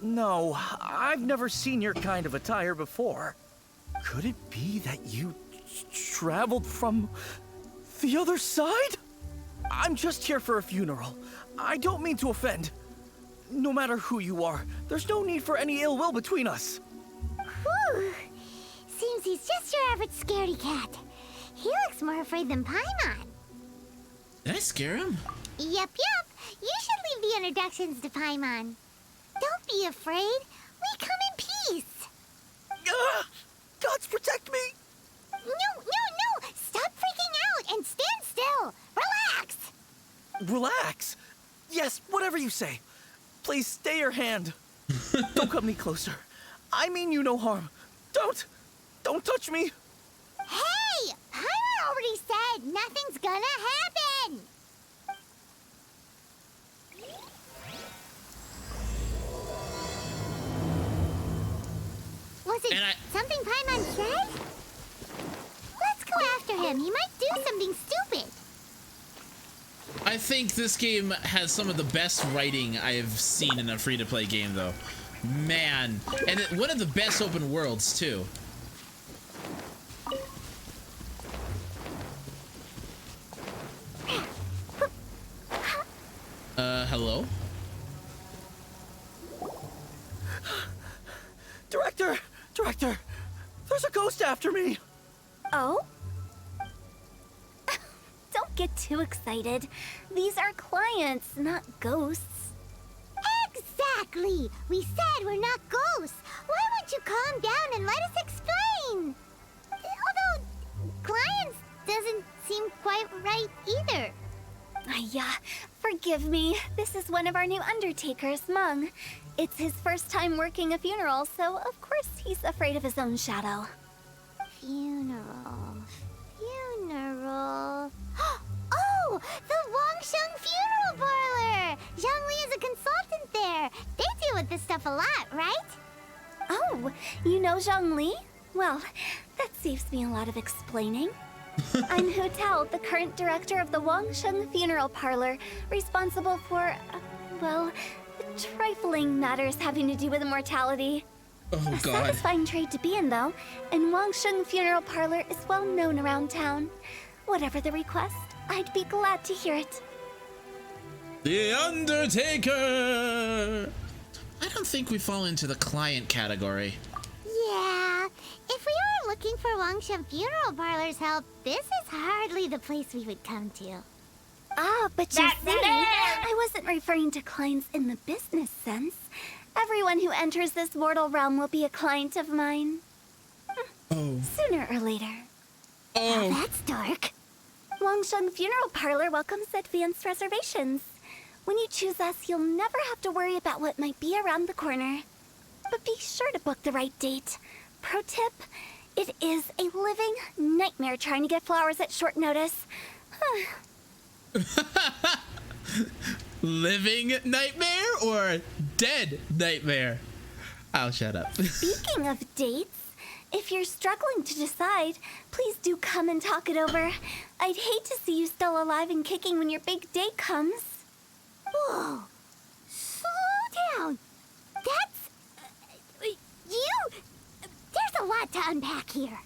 No, I've never seen your kind of attire before. Could it be that you traveled from the other side? I'm just here for a funeral. I don't mean to offend. No matter who you are, there's no need for any ill will between us. Whew. Seems he's just your average scaredy cat. He looks more afraid than Paimon. Did I scare him? Yep. You should leave the introductions to Paimon. Don't be afraid. We come in peace. Gods protect me! No. Stop freaking out and stand still. Relax. Relax. Yes, whatever you say. Please stay your hand. Don't come any closer. I mean you no harm. Don't touch me. Hey, Paimon already said nothing's gonna happen. Was it something Paimon said? Let's go after him. He might do something stupid. I think this game has some of the best writing I have seen in a free-to-play game, though. Man. And one of the best open worlds, too. Hello? Director, there's a ghost after me. Oh? Don't get too excited. These are clients, not ghosts. Exactly. We said we're not ghosts. Why won't you calm down and let us explain? Although, clients doesn't seem quite right either. Yeah, forgive me. This is one of our new undertakers, Mung. It's his first time working a funeral, so of course he's afraid of his own shadow. Funeral. Oh, the Wangsheng Funeral Parlor! Zhongli is a consultant there. They deal with this stuff a lot, right? Oh, you know Zhongli? Well, that saves me a lot of explaining. I'm Hu Tao, the current director of the Wangsheng Funeral Parlor, responsible for, well, trifling matters having to do with immortality. Oh A god. satisfying trade to be in, though, and Wangsheng Funeral Parlor is well known around town. Whatever the request, I'd be glad to hear it. The Undertaker! I don't think we fall into the client category. Yeah, if we were looking for Wangshan Funeral Parlor's help, this is hardly the place we would come to. Ah, but you see, I wasn't referring to clients in the business sense. Everyone who enters this mortal realm will be a client of mine. Oh. Sooner or later. Oh. That's dark. Wangsheng Funeral Parlor welcomes advanced reservations. When you choose us, you'll never have to worry about what might be around the corner. But be sure to book the right date. Pro tip, it is a living nightmare trying to get flowers at short notice. Living nightmare or dead nightmare? I'll shut up. Speaking of dates, if you're struggling to decide, please do come and talk it over. I'd hate to see you still alive and kicking when your big day comes. Whoa. Slow down. That's... There's a lot to unpack here.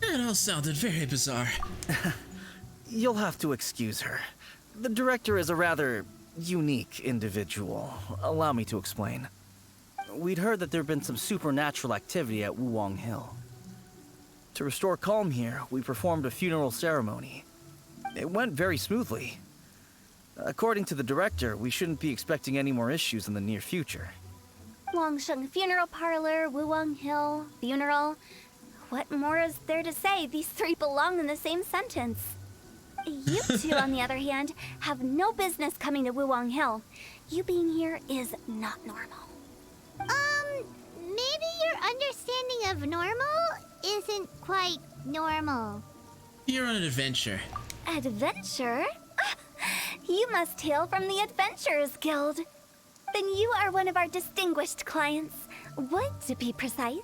That all sounded very bizarre. You'll have to excuse her. The director is a rather unique individual. Allow me to explain. We'd heard that there'd been some supernatural activity at Wuwang Hill. To restore calm here, we performed a funeral ceremony. It went very smoothly. According to the director, we shouldn't be expecting any more issues in the near future. Wangsheng Funeral Parlor, Wuwang Hill, funeral. What more is there to say? These three belong in the same sentence. You two, on the other hand, have no business coming to Wuwang Hill. You being here is not normal. Maybe your understanding of normal isn't quite normal. You're on an adventure. Adventure? You must hail from the Adventurers Guild. Then you are one of our distinguished clients. Wood, to be precise.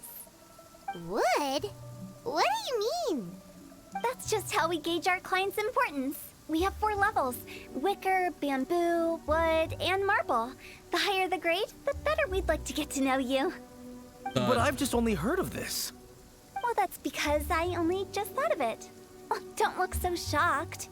Wood? What do you mean? That's just how we gauge our clients' importance. We have 4 levels: wicker, bamboo, wood, and marble. The higher the grade, the better we'd like to get to know you. But I've just only heard of this. Well, that's because I only just thought of it. Oh, don't look so shocked.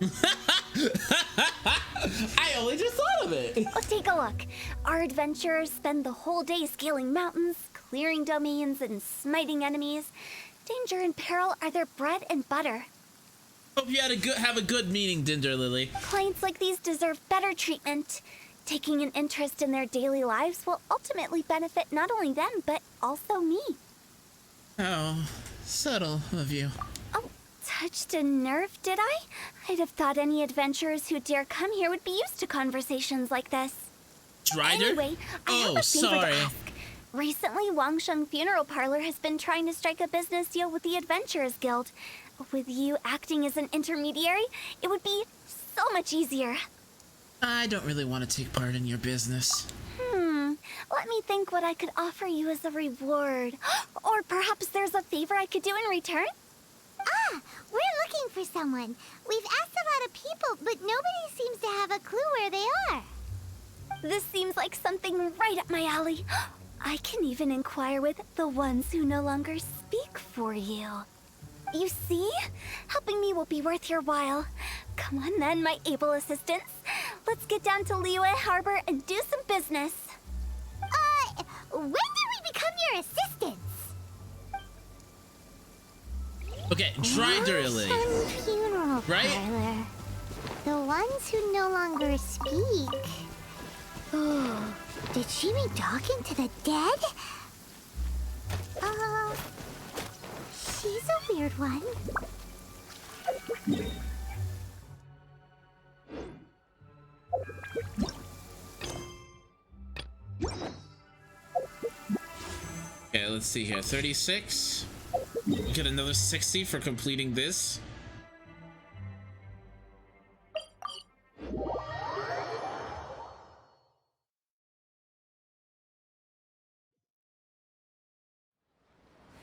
I only just thought of it. Oh, take a look. Our adventurers spend the whole day scaling mountains, clearing domains, and smiting enemies. Danger and peril are their bread and butter. Hope you have a good meeting, Dinder Lily. Clients like these deserve better treatment. Taking an interest in their daily lives will ultimately benefit not only them, but also me. Oh, subtle of you. Oh, touched a nerve, did I? I'd have thought any adventurers who dare come here would be used to conversations like this. Strider? Anyway, I have a favor sorry. to ask. Recently, Wangsheng Funeral Parlor has been trying to strike a business deal with the Adventurers Guild. With you acting as an intermediary, it would be so much easier. I don't really want to take part in your business. Let me think what I could offer you as a reward. Or perhaps there's a favor I could do in return? Ah, we're looking for someone. We've asked a lot of people, but nobody seems to have a clue where they are. This seems like something right up my alley. I can even inquire with the ones who no longer speak for you. You see? Helping me will be worth your while. Come on then, my able assistants. Let's get down to Liyue Harbor and do some business. When did we become your assistants? Okay, Strider Lily. Wangsheng Funeral Right? Parlor. The ones who no longer speak. Oh, did she mean talking to the dead? She's a weird one. Okay, let's see here. 36. We get another 60 for completing this.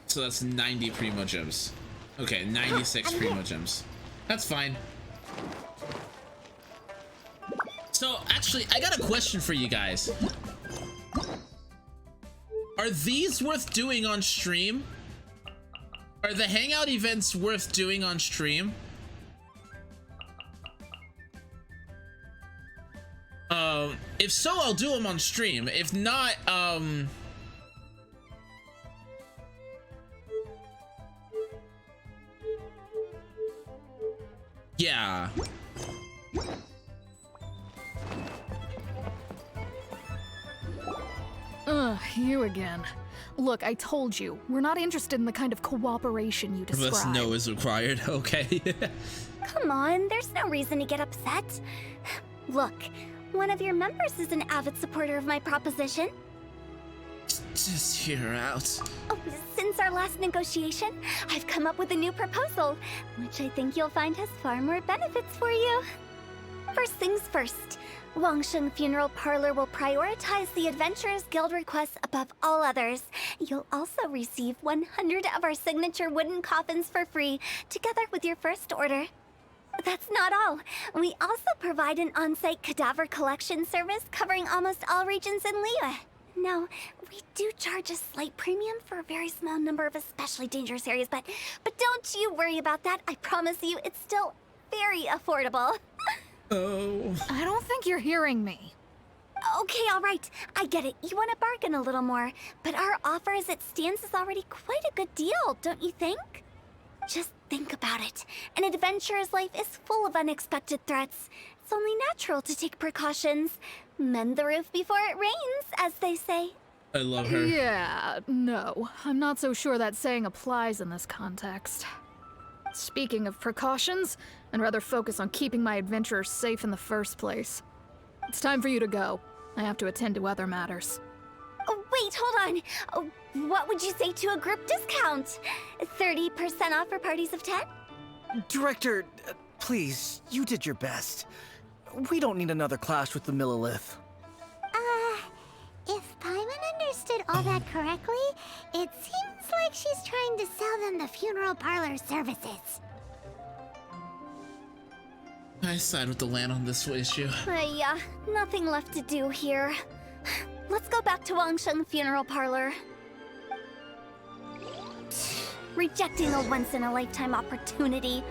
So that's 90 Primo Gems. Okay, 96 Primo Gems. That's fine. So, actually, I got a question for you guys. Are these worth doing on stream? Are the hangout events worth doing on stream? If so, I'll do them on stream. If not, yeah. You again. Look, I told you, we're not interested in the kind of cooperation you describe. Unless no is required, okay. Come on, there's no reason to get upset. Look, one of your members is an avid supporter of my proposition. Just hear her out. Oh, since our last negotiation, I've come up with a new proposal, which I think you'll find has far more benefits for you. First things first, Wangsheng Funeral Parlor will prioritize the Adventurers Guild requests above all others. You'll also receive 100 of our signature wooden coffins for free, together with your first order. That's not all. We also provide an on-site cadaver collection service covering almost all regions in Liyue. Now, we do charge a slight premium for a very small number of especially dangerous areas, but don't you worry about that. I promise you, it's still very affordable. Oh. I don't think you're hearing me. Okay, all right. I get it. You want to bargain a little more, but our offer as it stands is already quite a good deal, don't you think? Just think about it. An adventurer's life is full of unexpected threats. It's only natural to take precautions. Mend the roof before it rains, as they say. I love her. Yeah, no. I'm not so sure that saying applies in this context. Speaking of precautions, I'd rather focus on keeping my adventurers safe in the first place. It's time for you to go. I have to attend to other matters. Oh, wait, hold on. Oh, what would you say to a group discount? 30% off for parties of 10? Director, please, you did your best. We don't need another clash with the Millilith. If Paimon understood all that correctly, it seems like she's trying to sell them the funeral parlor services. I side with the land on this issue. Yeah, nothing left to do here. Let's go back to Wangsheng Funeral Parlor. Rejecting a once-in-a-lifetime opportunity.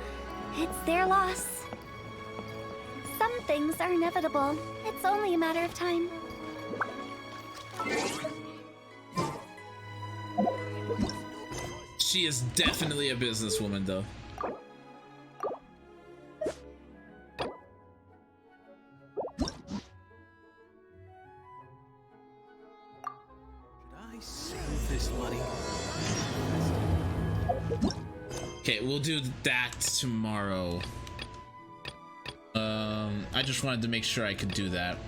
It's their loss. Some things are inevitable. It's only a matter of time. She is definitely a businesswoman, though. Should I save this money? Okay, we'll do that tomorrow. I just wanted to make sure I could do that.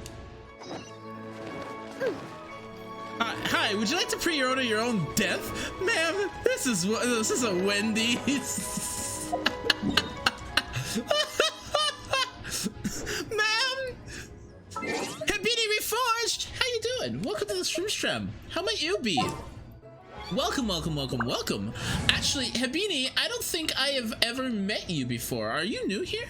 Hi, would you like to pre-order your own death? Ma'am, this is a Wendy's. Ma'am! Habini Reforged! How you doing? Welcome to the stream. How might you be? Welcome, welcome, welcome, welcome. Actually, Habini, I don't think I have ever met you before. Are you new here?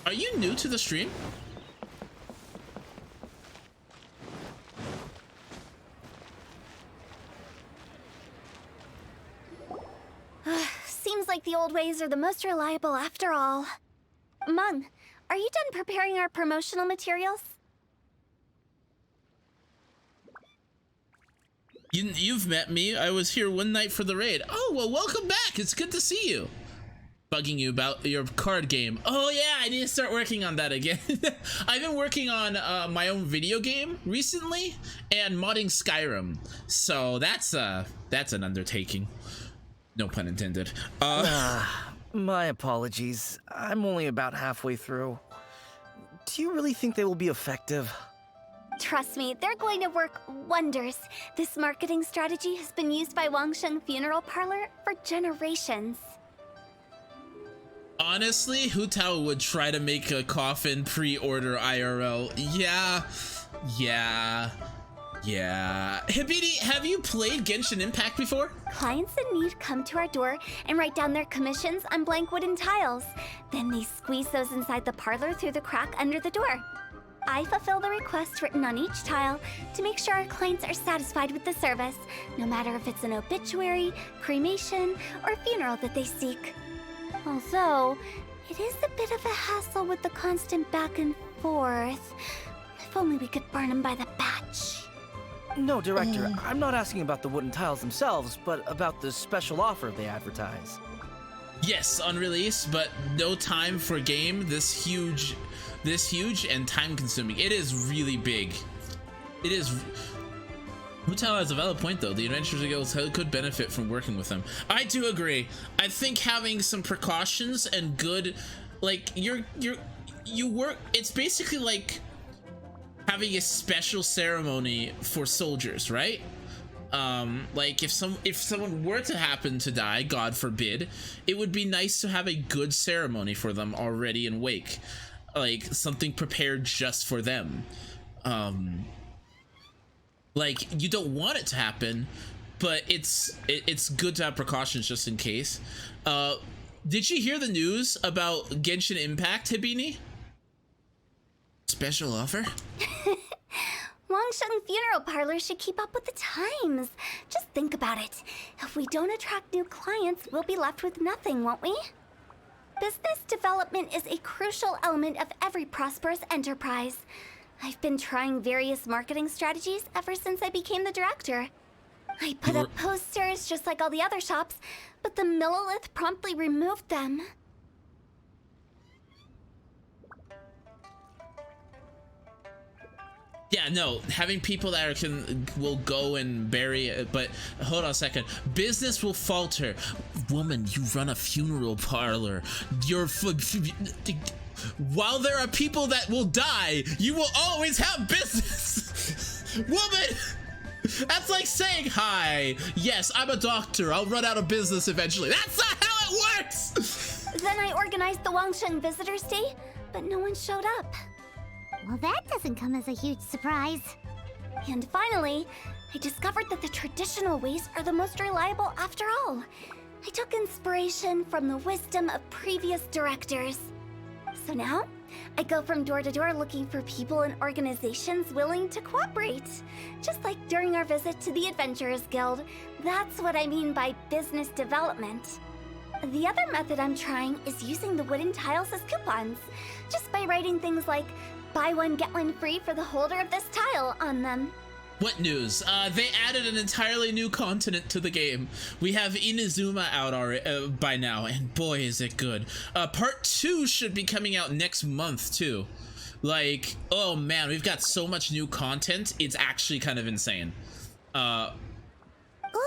Are you new to the stream? Seems like the old ways are the most reliable after all. Mung, are you done preparing our promotional materials? You've met me. I was here one night for the raid. Oh, well, welcome back. It's good to see you. Bugging you about your card game. Oh yeah, I need to start working on that again. I've been working on my own video game recently and modding Skyrim. So that's an undertaking. No pun intended. My apologies. I'm only about halfway through. Do you really think they will be effective? Trust me, they're going to work wonders. This marketing strategy has been used by Wangsheng Funeral Parlor for generations. Honestly, Hu Tao would try to make a coffin pre-order IRL. Yeah. Yeah. Hibini, have you played Genshin Impact before? Clients in need come to our door and write down their commissions on blank wooden tiles. Then they squeeze those inside the parlor through the crack under the door. I fulfill the request written on each tile to make sure our clients are satisfied with the service, no matter if it's an obituary, cremation, or funeral that they seek. Although, it is a bit of a hassle with the constant back and forth. If only we could burn them by the batch. No, Director, I'm not asking about the wooden tiles themselves, but about the special offer they advertise. Yes, on release, but no time for a game this huge and time consuming. It is really big. It is. Mutal has a valid point though. The Adventures Guild could benefit from working with them. I do agree. I think having some precautions and good, like you work. It's basically like having a special ceremony for soldiers, right? Like if someone were to happen to die, God forbid, it would be nice to have a good ceremony for them already in wake, like something prepared just for them. Like you don't want it to happen, but it's good to have precautions just in case. Did you hear the news about Genshin Impact, Hibini? Special offer? Wangsheng Funeral Parlor should keep up with the times. Just think about it. If we don't attract new clients, we'll be left with nothing, won't we? Business development is a crucial element of every prosperous enterprise. I've been trying various marketing strategies ever since I became the director. I put up posters just like all the other shops, but the Millilith promptly removed them. Yeah, no, having people that will go and bury it, but hold on a second. Business will falter. Woman, you run a funeral parlor. While there are people that will die, you will always have business. Woman, that's like saying, hi, yes, I'm a doctor. I'll run out of business eventually. That's not how it works. Then I organized the Wangsheng Visitors Day, but no one showed up. Well, that doesn't come as a huge surprise. And finally, I discovered that the traditional ways are the most reliable after all. I took inspiration from the wisdom of previous directors. So now, I go from door to door looking for people and organizations willing to cooperate. Just like during our visit to the Adventurers Guild. That's what I mean by business development. The other method I'm trying is using the wooden tiles as coupons. Just by writing things like, buy one, get one free for the holder of this tile on them. What news? They added an entirely new continent to the game. We have Inazuma out already, by now, and boy is it good. Part 2 should be coming out next month too. Like, oh man, we've got so much new content, it's actually kind of insane. What do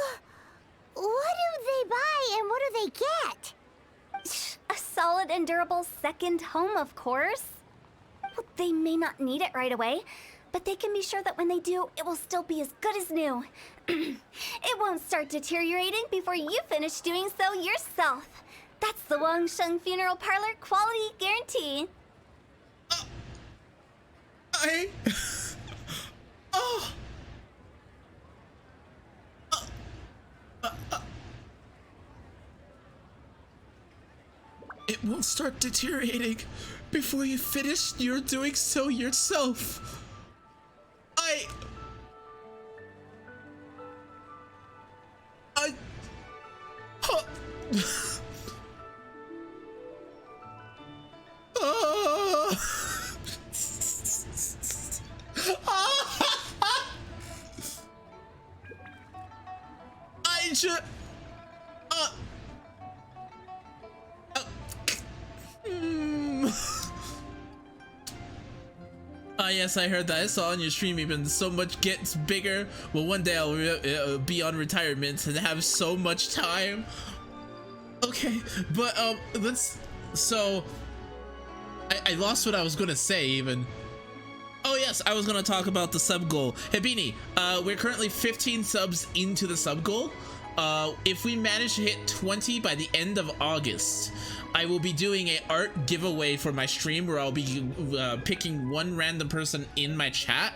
they buy and what do they get? A solid and durable second home, of course. Well, they may not need it right away, but they can be sure that when they do, it will still be as good as new. It won't start deteriorating before you finish doing so yourself. That's the Wangsheng Funeral Parlor quality guarantee. It won't start deteriorating before you finish you're doing so yourself. Yes, I heard that. I saw on your stream even so much gets bigger. Well, one day I'll be on retirement and have so much time. Okay, but so I lost what I was gonna say even. Oh yes, I was gonna talk about the sub goal. Hibini, we're currently 15 subs into the sub goal. if we manage to hit 20 by the end of August, I will be doing a art giveaway for my stream where I'll be picking one random person in my chat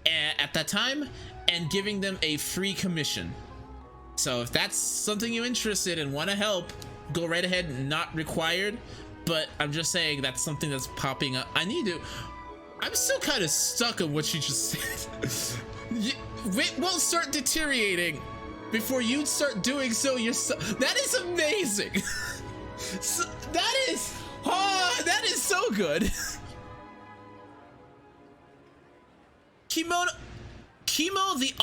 at that time and giving them a free commission. So if that's something you're interested in, want to help, go right ahead. Not required, but I'm just saying that's something that's popping up. I'm still kind of stuck on what you just said. It won't start deteriorating before you start doing so yourself. That is amazing. That is so good. Chemo the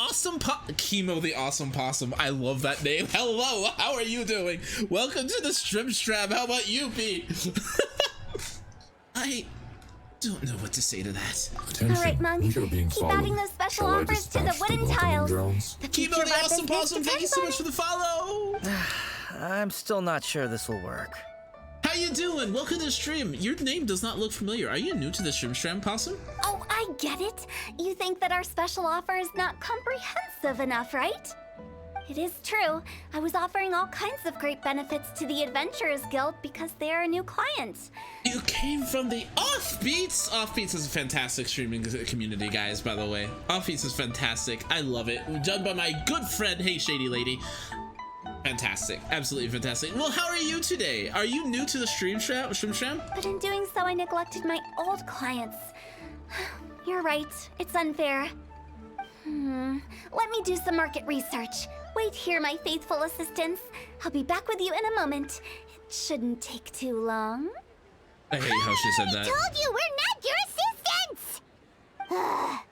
Awesome Possum. I love that name. Hello, how are you doing? Welcome to the Strim Strab. How about you, Pete? I don't know what to say to that. Attention, All right, Monk. we are being Keep followed. adding those special Shall I offers to the dispatch wooden welcoming tiles. drones? The Chemo future of the our Awesome business Possum, thank you so depends much for the follow. I'm still not sure this will work. How you doing? Welcome to the stream. Your name does not look familiar. Are you new to the Strim Strab, Possum? Oh, I get it. You think that our special offer is not comprehensive enough, right? It is true. I was offering all kinds of great benefits to the Adventurers Guild because they are a new client. You came from the Offbeats. Offbeats is a fantastic streaming community, guys, by the way. Offbeats is fantastic. I love it. Done by my good friend, Hey Shady Lady. Fantastic. Absolutely fantastic. Well, how are you today? Are you new to the Strim Strab? But in doing so, I neglected my old clients. You're right. It's unfair. Let me do some market research. Wait here, my faithful assistants. I'll be back with you in a moment. It shouldn't take too long. I hate how she said I that. told you we're not your assistants!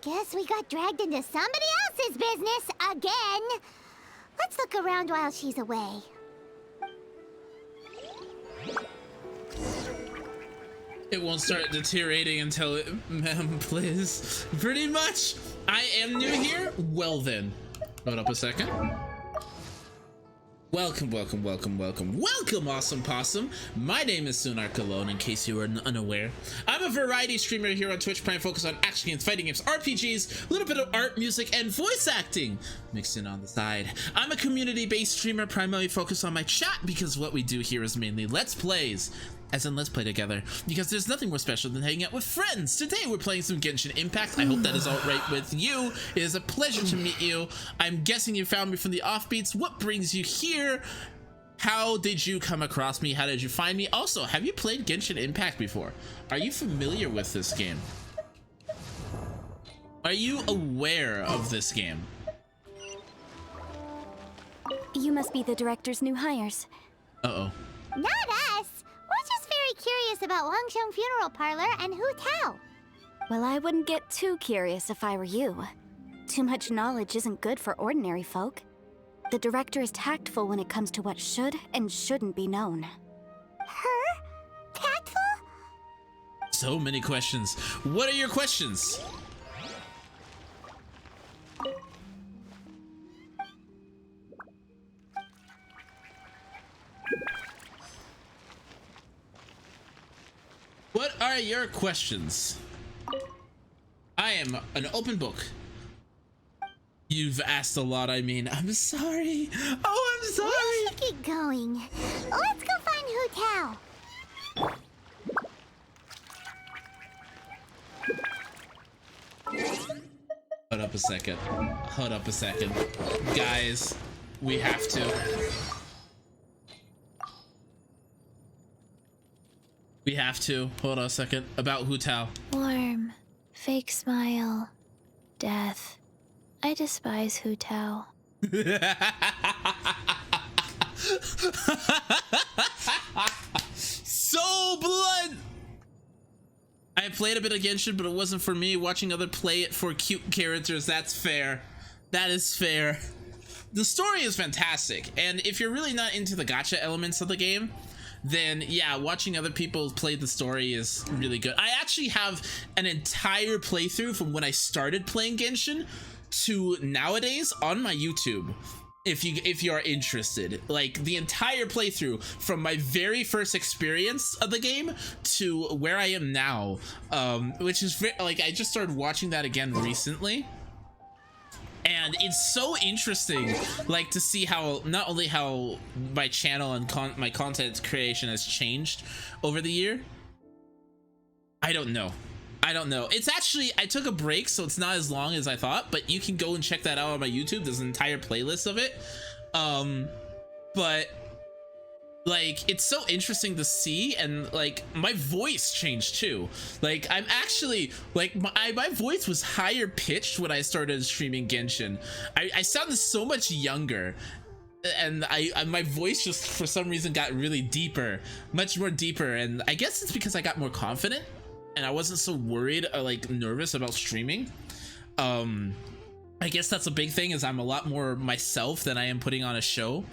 Guess we got dragged into somebody else's business again. Let's look around while she's away. It won't start deteriorating until it, ma'am, please. Pretty much. I am new here. Well then. Hold up a second. Welcome, Awesome Possum. My name is Sunar Cologne, in case you were unaware. I'm a variety streamer here on Twitch, primarily focused on action games, fighting games, RPGs, a little bit of art, music, and voice acting mixed in on the side. I'm a community-based streamer, primarily focused on my chat, because what we do here is mainly Let's Plays. As in, let's play together, because there's nothing more special than hanging out with friends. Today, we're playing some Genshin Impact. I hope that is all right with you. It is a pleasure to meet you. I'm guessing you found me from the Offbeats. What brings you here? How did you come across me? How did you find me? Also, have you played Genshin Impact before? Are you familiar with this game? Are you aware of this game? You must be the director's new hires. Uh-oh. Not us. We're just very curious about Wangsheng Funeral Parlor and Hu Tao. Well, I wouldn't get too curious if I were you. Too much knowledge isn't good for ordinary folk. The director is tactful when it comes to what should and shouldn't be known. Her? Tactful? So many questions. What are your questions? What are your questions? I am an open book. You've asked a lot, I mean. I'm sorry. Oh, I'm sorry. We should get going. Let's go find Hu Tao. Hold up a second. Hold up a second. Guys, we have to. We have to. Hold on a second. About Hu Tao. Warm, fake smile, death. I despise Hu Tao. So blunt! I played a bit of Genshin, but it wasn't for me. Watching other play it for cute characters, that's fair. That is fair. The story is fantastic, and if you're really not into the gacha elements of the game, then yeah, watching other people play the story is really good. I actually have an entire playthrough from when I started playing Genshin to nowadays on my YouTube. If you are interested, like the entire playthrough from my very first experience of the game to where I am now, which is like I just started watching that again recently, And it's so interesting, like, to see how not only how my channel and my content creation has changed over the year. I don't know. It's actually, I took a break, so it's not as long as I thought, but you can go and check that out on my YouTube. There's an entire playlist of it. But like, it's so interesting to see, and like, my voice changed too. Like, I'm actually, like, my voice was higher pitched when I started streaming Genshin. I sounded so much younger, and my voice just for some reason got really deeper, much more deeper, and I guess it's because I got more confident and I wasn't so worried or like nervous about streaming. I guess that's a big thing, is I'm a lot more myself than I am putting on a show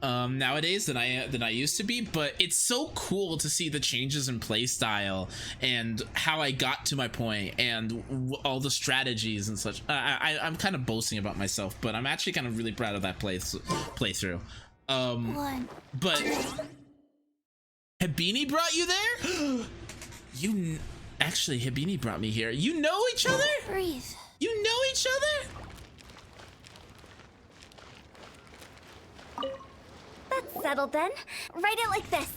nowadays than I used to be. But it's so cool to see the changes in play style and how I got to my point and all the strategies and such. I'm kind of boasting about myself, but I'm actually kind of really proud of that playthrough. But Hibini brought you there? Actually, Hibini brought me here. You know each other? Breathe. You know each other? That's settled then. Write it like this.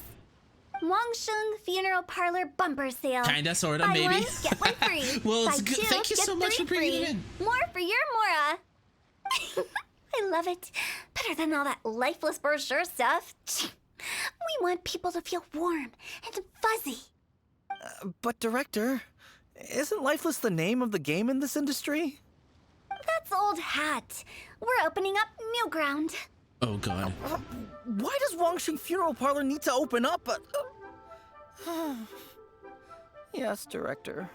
Wangsheng Funeral Parlor bumper sale. Kinda, sorta, Buy maybe. one, get one free. Well, it's Buy good. two, Thank you get so much three for bringing it free. in. More for your Mora. I love it. Better than all that lifeless brochure stuff. We want people to feel warm and fuzzy. But Director, isn't Lifeless the name of the game in this industry? That's old hat. We're opening up new ground. Oh god. Why does Wangsheng Funeral Parlor need to open up? Yes, Director.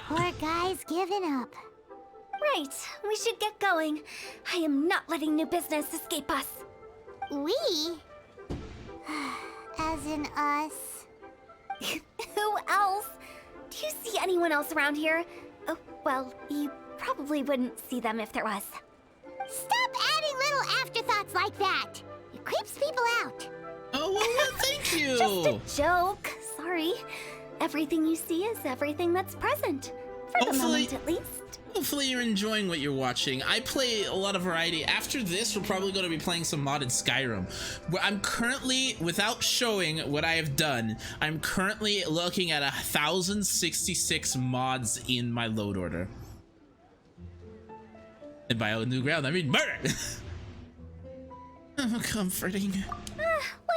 Poor guy's given up. Right, we should get going. I am not letting new business escape us. We? As in us. Who else? Do you see anyone else around here? Oh, well, you probably wouldn't see them if there was. Stop adding little afterthoughts like that. It creeps people out. Oh, well, thank you. Just a joke. Sorry. Everything you see is everything that's present. For the moment, at least. Hopefully you're enjoying what you're watching. I play a lot of variety. After this, we're probably going to be playing some modded Skyrim. Where I'm currently, without showing what I have done, I'm currently looking at 1,066 mods in my load order. And by new ground, I mean murder! Oh, comforting.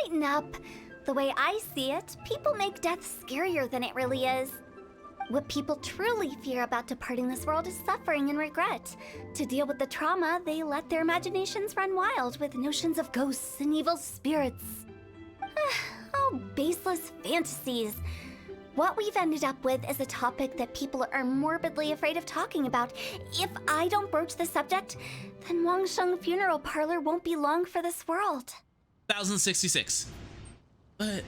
Lighten up. The way I see it, people make death scarier than it really is. What people truly fear about departing this world is suffering and regret. To deal with the trauma, they let their imaginations run wild with notions of ghosts and evil spirits. Oh, baseless fantasies. What we've ended up with is a topic that people are morbidly afraid of talking about. If I don't broach the subject, then Wangsheng Funeral Parlor won't be long for this world. 1,066. But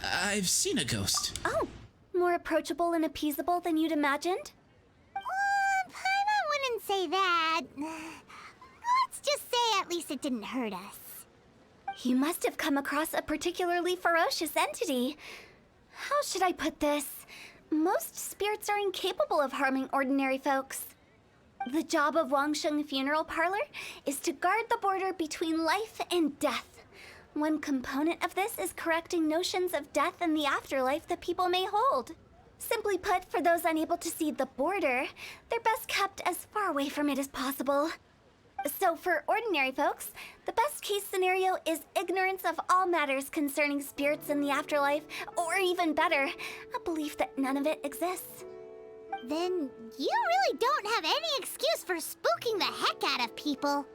I've seen a ghost. Oh, more approachable and appeasable than you'd imagined? Paimon wouldn't say that. Let's just say at least it didn't hurt us. You must have come across a particularly ferocious entity. How should I put this? Most spirits are incapable of harming ordinary folks. The job of Wangsheng Funeral Parlor is to guard the border between life and death. One component of this is correcting notions of death and the afterlife that people may hold. Simply put, for those unable to see the border, they're best kept as far away from it as possible. So for ordinary folks, the best case scenario is ignorance of all matters concerning spirits in the afterlife, or even better, a belief that none of it exists. Then you really don't have any excuse for spooking the heck out of people.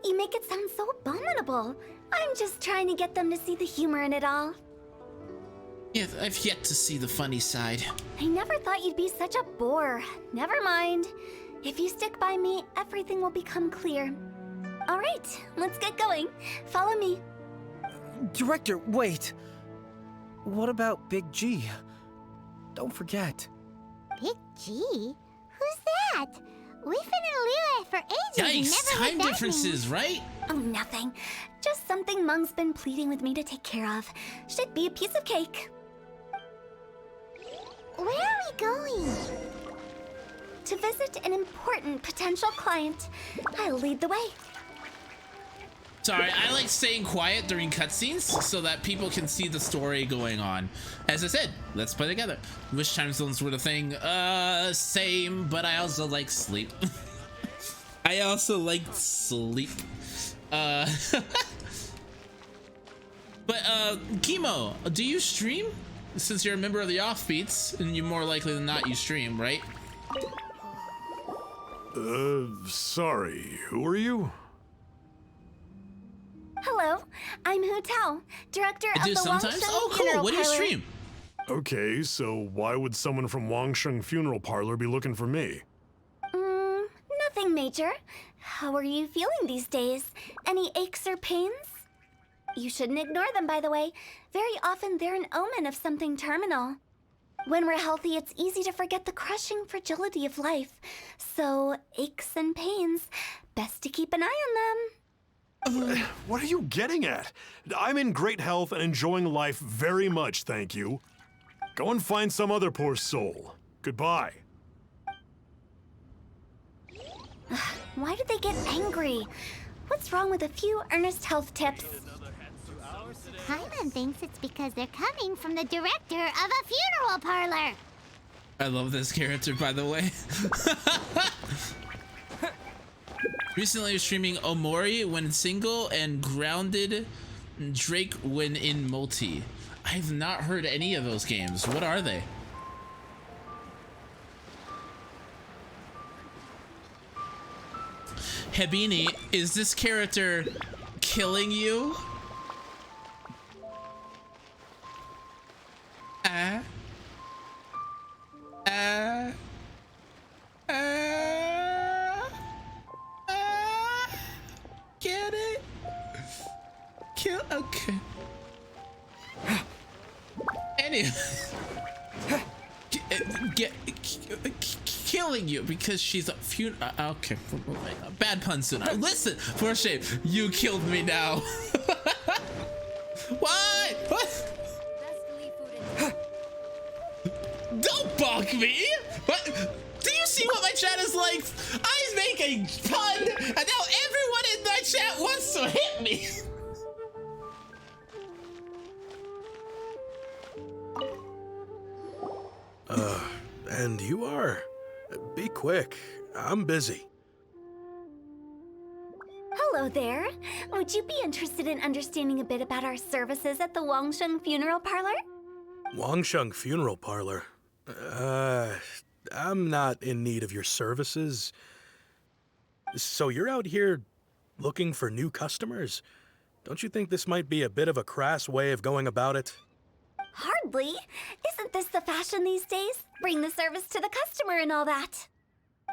You make it sound so abominable. I'm just trying to get them to see the humor in it all. Yeah, I've yet to see the funny side. I never thought you'd be such a bore. Never mind. If you stick by me, everything will become clear. All right, let's get going. Follow me. Director, wait. What about Big G? Don't forget. Big G? Who's that? We've been in Liyue for ages and Yikes, never heard time that differences, right? Oh, nothing. Just something Mung's been pleading with me to take care of. Should be a piece of cake. Where are we going? to visit an important potential client. I'll lead the way. Sorry, I like staying quiet during cutscenes so that people can see the story going on. As I said, let's play together. Wish time zones were the thing. Same, but I also like sleep. I also like sleep. But Chemo, do you stream? Since you're a member of the Offbeats, and you more likely than not you stream, right? Sorry, who are you? Hello, I'm Hu Tao, director I of do the sometimes. Wangsheng Oh, cool. Funeral What do you Parlor. stream? Okay, so why would someone from Wangsheng Funeral Parlor be looking for me? Nothing major. How are you feeling these days? Any aches or pains? You shouldn't ignore them, by the way. Very often they're an omen of something terminal. When we're healthy, it's easy to forget the crushing fragility of life. So, aches and pains, best to keep an eye on them. What are you getting at? I'm in great health and enjoying life very much, thank you. Go and find some other poor soul. Goodbye. Why do they get angry? What's wrong with a few earnest health tips? Paimon thinks it's because they're coming from the director of a funeral parlor. I love this character, by the way. Recently, I was streaming Omori when single and Grounded Drake when in multi. I've not heard any of those games. What are they? Hebini, is this character killing you? Get it? Kill, okay. Anyway, killing you because she's a okay, bad pun soon. Listen, for shame, you killed me now. Why? What? Don't bonk me! What? Do you see what my chat is like? I make a pun, and now everyone in my chat wants to hit me! And you are? Be quick. I'm busy. Hello there. Would you be interested in understanding a bit about our services at the Wangsheng Funeral Parlor? Wangsheng Funeral Parlor? I'm not in need of your services. So you're out here looking for new customers? Don't you think this might be a bit of a crass way of going about it? Hardly. Isn't this the fashion these days? Bring the service to the customer and all that.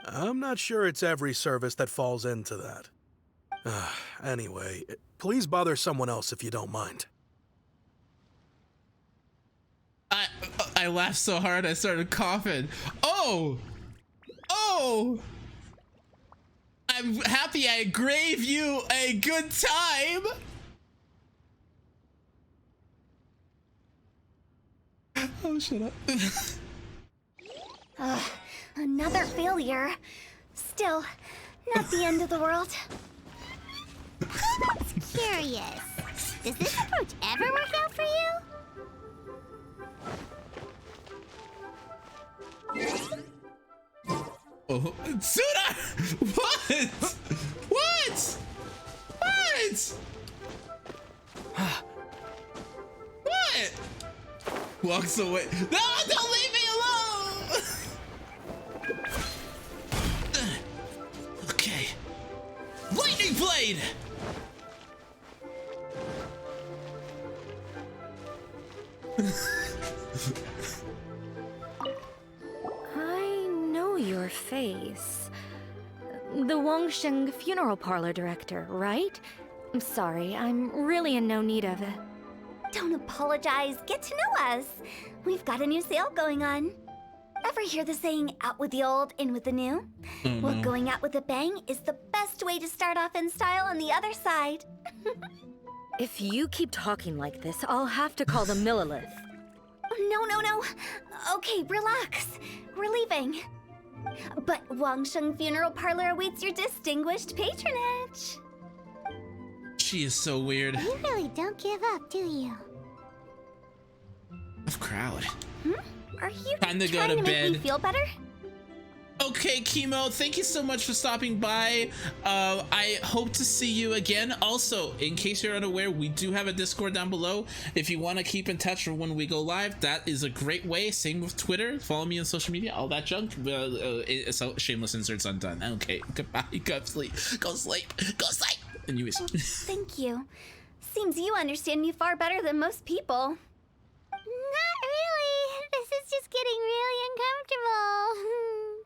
I'm not sure it's every service that falls into that. Anyway, please bother someone else if you don't mind. I laughed so hard I started coughing. Oh! I'm happy I gave you a good time! Oh, shut up. Another failure. Still, not the end of the world. Curious. Does this approach ever work out for you? Oh, Suna! What? What? What? What? Walks away. No, don't leave me alone! Okay. Lightning blade! I know your face. The Wangsheng Funeral Parlor director, right? I'm sorry, I'm really in no need of it. Don't apologize. Get to know us. We've got a new sale going on. Ever hear the saying, out with the old, in with the new? Well, going out with a bang is the best way to start off in style on the other side. If you keep talking like this, I'll have to call the Millilith. No. Okay, relax. We're leaving. But Wangsheng Funeral Parlor awaits your distinguished patronage. She is so weird. You really don't give up, do you? Of crowd. Are you Time to go to make me bed. feel better? Okay, Chemo, thank you so much for stopping by. I hope to see you again. Also, in case you're unaware, we do have a Discord down below. If you want to keep in touch for when we go live, that is a great way. Same with Twitter. Follow me on social media, all that junk. So shameless inserts undone. Okay, goodbye. Go sleep. Go sleep. Go sleep. Anyways. Thank you. Seems you understand me far better than most people. Not really. This is just getting really uncomfortable.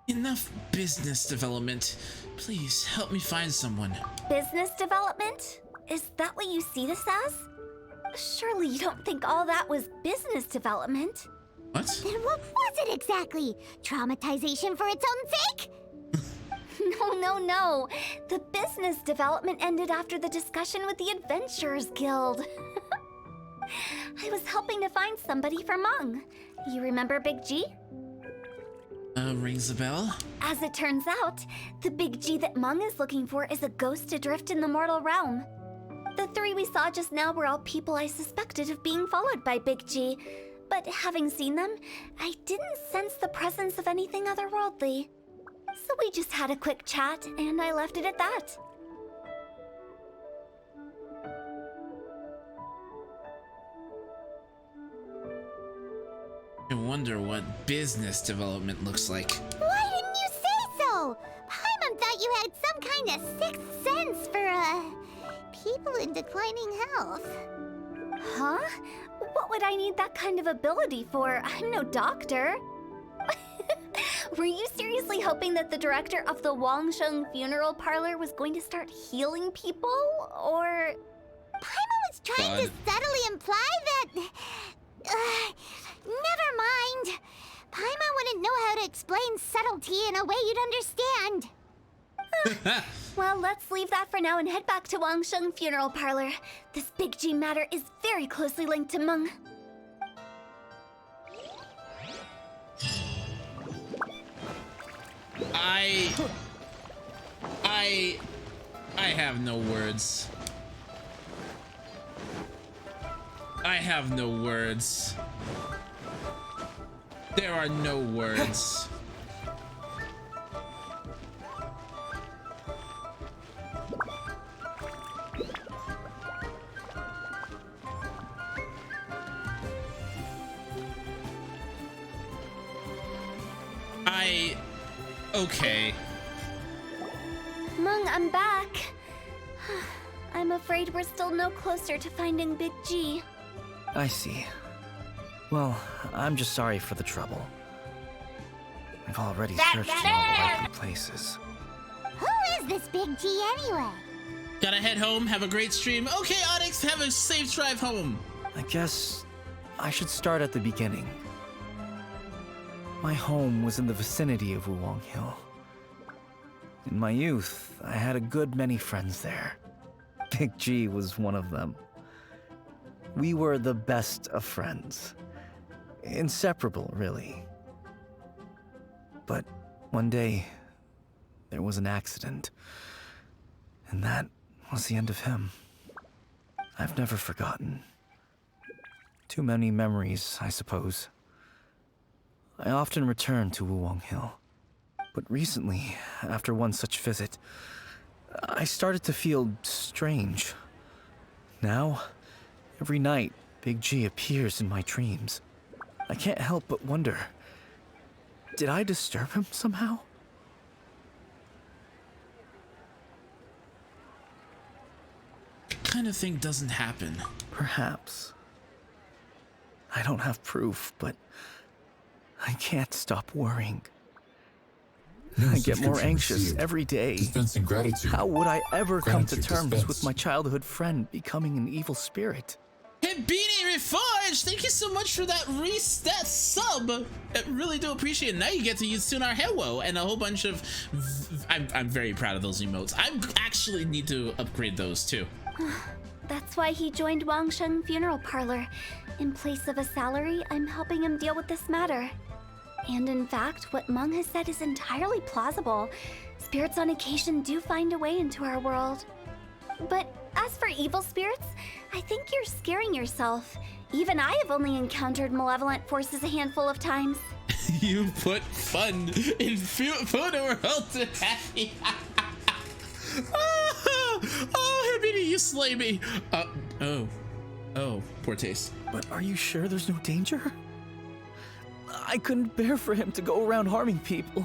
Enough business development. Please help me find someone. Business development? Is that what you see this as? Surely you don't think all that was business development. What? Then what was it exactly? Traumatization for its own sake? No. The business development ended after the discussion with the Adventurers Guild. I was helping to find somebody for Mung. You remember Big G? Rings a bell. As it turns out, the Big G that Mung is looking for is a ghost adrift in the mortal realm. The three we saw just now were all people I suspected of being followed by Big G, but having seen them, I didn't sense the presence of anything otherworldly. So we just had a quick chat, and I left it at that. I wonder what business development looks like. Why didn't you say so? Paimon thought you had some kind of sixth sense for, people in declining health. Huh? What would I need that kind of ability for? I'm no doctor. Were you seriously hoping that the director of the Wangsheng Funeral Parlor was going to start healing people, or...? Paimon was trying to subtly imply that... never mind. Paimon wouldn't know how to explain subtlety in a way you'd understand. Well, let's leave that for now and head back to Wangsheng Funeral Parlor. This Big G matter is very closely linked to Mung. I have no words. I have no words. There are no words. Okay. Mung, I'm back. I'm afraid we're still no closer to finding Big G. I see. Well, I'm just sorry for the trouble. I've already searched in all the likely places. Who is this Big G anyway? Gotta head home, have a great stream. Okay, Onyx, have a safe drive home. I guess I should start at the beginning. My home was in the vicinity of Wuwang Hill. In my youth, I had a good many friends there. Big G was one of them. We were the best of friends. Inseparable, really. But one day, there was an accident. And that was the end of him. I've never forgotten. Too many memories, I suppose. I often return to Wuwang Hill. But recently, after one such visit, I started to feel strange. Now, every night, Big G appears in my dreams. I can't help but wonder, did I disturb him somehow? That kind of thing doesn't happen. Perhaps. I don't have proof, but I can't stop worrying. I get more anxious every day. Dispensing gratitude. How would I ever come to Gratitude terms dispensed. with my childhood friend becoming an evil spirit? Hey, Beanie Reforged, thank you so much for that sub. I really do appreciate it. Now you get to use Sunar Hello and a whole bunch of... I'm very proud of those emotes. I actually need to upgrade those too. That's why he joined Wangsheng Funeral Parlor. In place of a salary, I'm helping him deal with this matter. And in fact, what Meng has said is entirely plausible. Spirits on occasion do find a way into our world. But as for evil spirits, I think you're scaring yourself. Even I have only encountered malevolent forces a handful of times. You put fun in Photo World to happy. Oh, Habini, you slay me. Oh, poor taste. But are you sure there's no danger? I couldn't bear for him to go around harming people.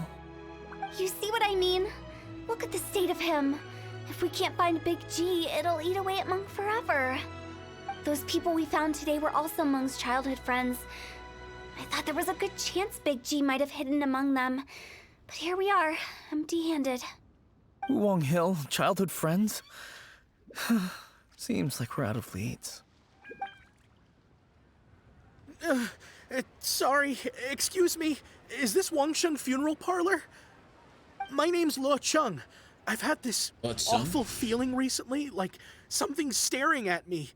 You see what I mean? Look at the state of him. If we can't find Big G, it'll eat away at Meng forever. Those people we found today were also Meng's childhood friends. I thought there was a good chance Big G might have hidden among them. But here we are, empty-handed. Wulong Hill, childhood friends? Seems like we're out of leads. Sorry, excuse me. Is this Wangsheng Funeral Parlor? My name's Luo Chung. I've had this awful feeling recently, like something's staring at me.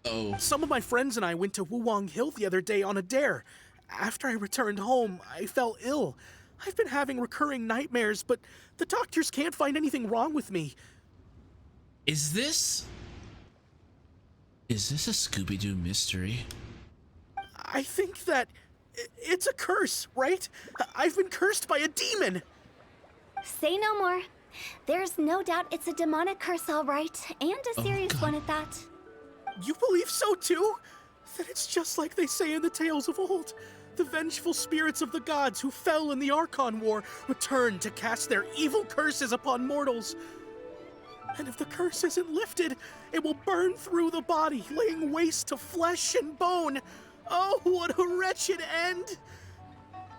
Oh. Some of my friends and I went to Wulong Hill the other day on a dare. After I returned home, I fell ill. I've been having recurring nightmares, but the doctors can't find anything wrong with me. Is this a Scooby-Doo mystery? I think that it's a curse, right? I've been cursed by a demon. Say no more. There's no doubt it's a demonic curse, all right, and a serious one at that. You believe so too? Then it's just like they say in the tales of old. The vengeful spirits of the gods who fell in the Archon War return to cast their evil curses upon mortals. And if the curse isn't lifted, it will burn through the body, laying waste to flesh and bone. Oh, what a wretched end!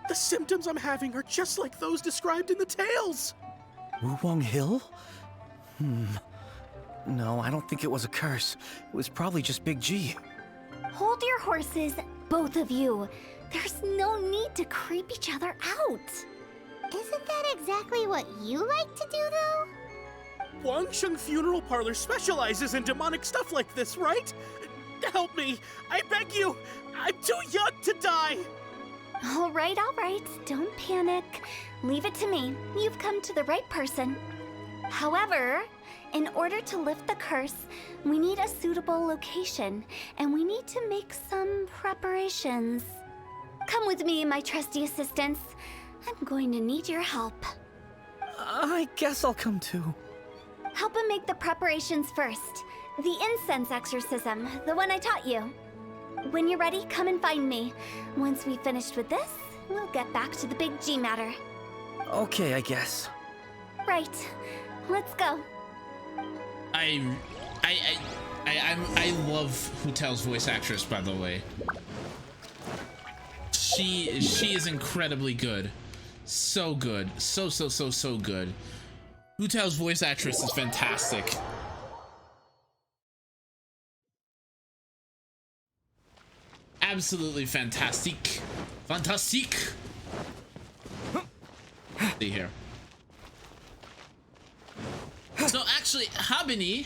The symptoms I'm having are just like those described in the tales. Wulong Hill? No, I don't think it was a curse. It was probably just Big G. Hold your horses, both of you. There's no need to creep each other out. Isn't that exactly what you like to do, though? Wangsheng Funeral Parlor specializes in demonic stuff like this, right? Help me! I beg you! I'm too young to die! All right. Don't panic. Leave it to me. You've come to the right person. However, in order to lift the curse, we need a suitable location, and we need to make some preparations. Come with me, my trusty assistants. I'm going to need your help. I guess I'll come too. Help him make the preparations first. The incense exorcism, the one I taught you. When you're ready, come and find me. Once we've finished with this, we'll get back to the Big G matter. Okay, I guess. Right. Let's go. I love Hutel's voice actress, by the way. She is incredibly good. So good. So good. Hutel's voice actress is fantastic. Absolutely fantastic. Fantastic. See here. So actually, Habini,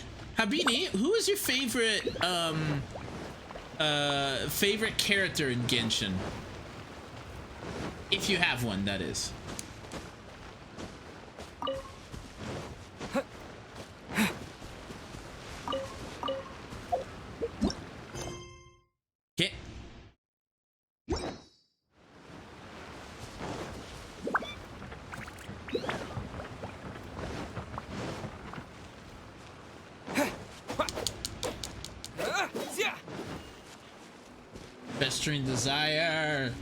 who is your favorite favorite character in Genshin? If you have one, that is. Okay. Festering desire.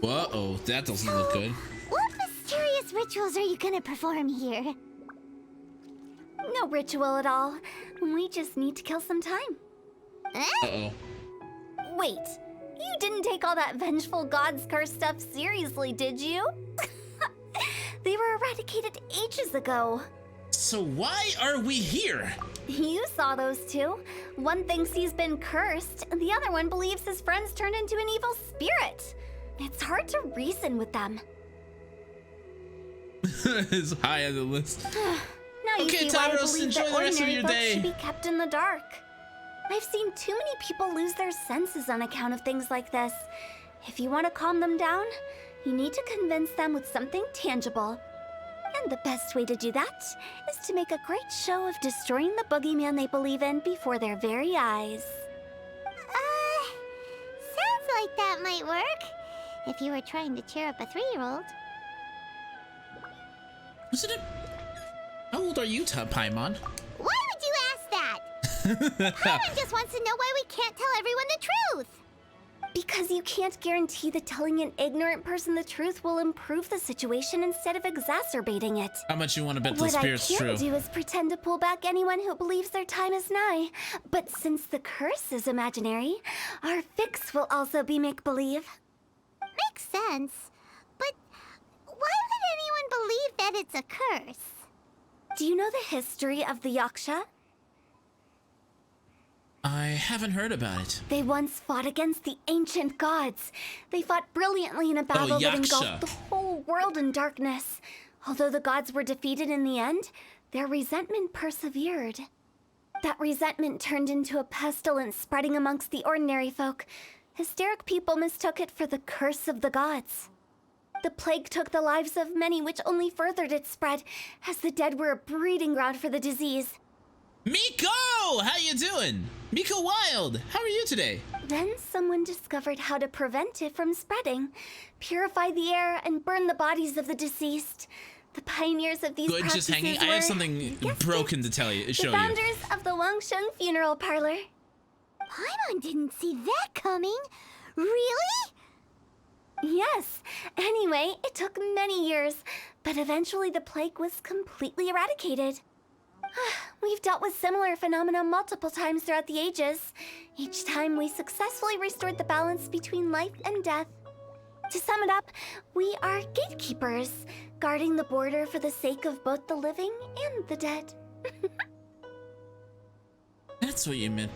Uh-oh, that doesn't look good. What mysterious rituals are you gonna perform here? No ritual at all. We just need to kill some time. Uh-oh. Wait, you didn't take all that vengeful God's curse stuff seriously, did you? They were eradicated ages ago. So why are we here? You saw those two. One thinks he's been cursed, and the other one believes his friends turned into an evil spirit. It's hard to reason with them. It's high on the list. Now you Okay, see why I Tavros, believe enjoy that the rest of ordinary your folks day. should be kept in the dark. I've seen too many people lose their senses on account of things like this. If you want to calm them down, you need to convince them with something tangible. And the best way to do that is to make a great show of destroying the boogeyman they believe in before their very eyes. Sounds like that might work. If you were trying to cheer up a 3-year-old. Wasn't it? How old are you, Paimon? Why would you ask that? Paimon just wants to know why we can't tell everyone the truth. Because you can't guarantee that telling an ignorant person the truth will improve the situation instead of exacerbating it. How much you want to bet the What I spirit's true? can't do is pretend to pull back anyone who believes their time is nigh. But since the curse is imaginary, our fix will also be make-believe. Makes sense. But why would anyone believe that it's a curse? Do you know the history of the Yaksha? I haven't heard about it. They once fought against the ancient gods. They fought brilliantly in a battle that engulfed the whole world in darkness. Although the gods were defeated in the end, their resentment persevered. That resentment turned into a pestilence spreading amongst the ordinary folk. Hysteric people mistook it for the curse of the gods. The plague took the lives of many, which only furthered its spread, as the dead were a breeding ground for the disease. Miko! How you doing? Miko Wild, how are you today? Then someone discovered how to prevent it from spreading, purify the air, and burn the bodies of the deceased. The pioneers of these practices Just hanging. I have something broken to tell you. the Show you. founders of the Wangsheng Funeral Parlor. Paimon didn't see that coming. Really? Yes. Anyway, it took many years, but eventually the plague was completely eradicated. We've dealt with similar phenomena multiple times throughout the ages. Each time we successfully restored the balance between life and death. To sum it up, we are gatekeepers, guarding the border for the sake of both the living and the dead. That's what you meant.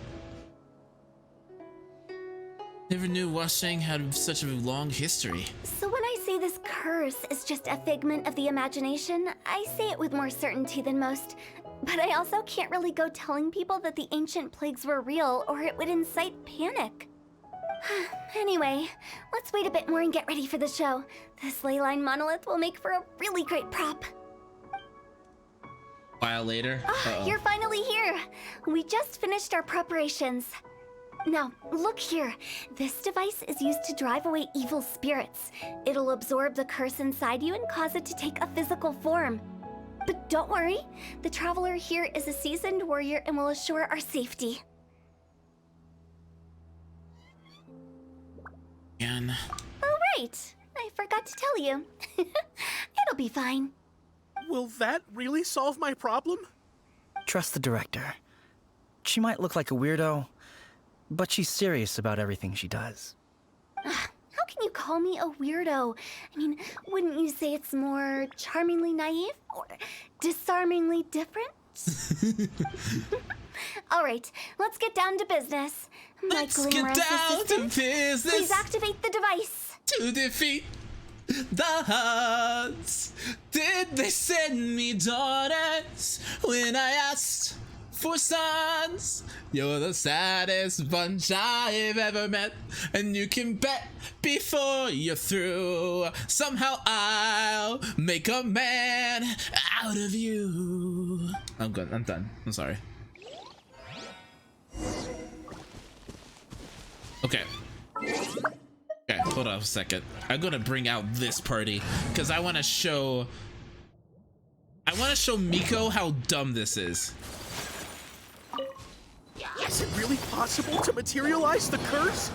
Never knew Washeng had such a long history. So when I say this curse is just a figment of the imagination, I say it with more certainty than most. But I also can't really go telling people that the ancient plagues were real, or it would incite panic. Anyway, let's wait a bit more and get ready for the show. This ley line monolith will make for a really great prop. While later. You're finally here. We just finished our preparations. Now, look here. This device is used to drive away evil spirits. It'll absorb the curse inside you and cause it to take a physical form. But don't worry, the traveler here is a seasoned warrior and will assure our safety. Again. Oh, right. I forgot to tell you. It'll be fine. Will that really solve my problem? Trust the director. She might look like a weirdo, but she's serious about everything she does. How can you call me a weirdo? I mean, wouldn't you say it's more charmingly naive or disarmingly different? All right, let's get down to business. Let's get down to business. Please activate the device. To defeat the Huns. Did they send me daughters when I asked for sons? You're the saddest bunch I've ever met, and you can bet before you're through, somehow I'll make a man out of you. I'm good. I'm done. I'm sorry. Okay. Okay, hold on a second. I'm gonna bring out this party because I want to show Miko how dumb this is. Is it really possible to materialize the curse?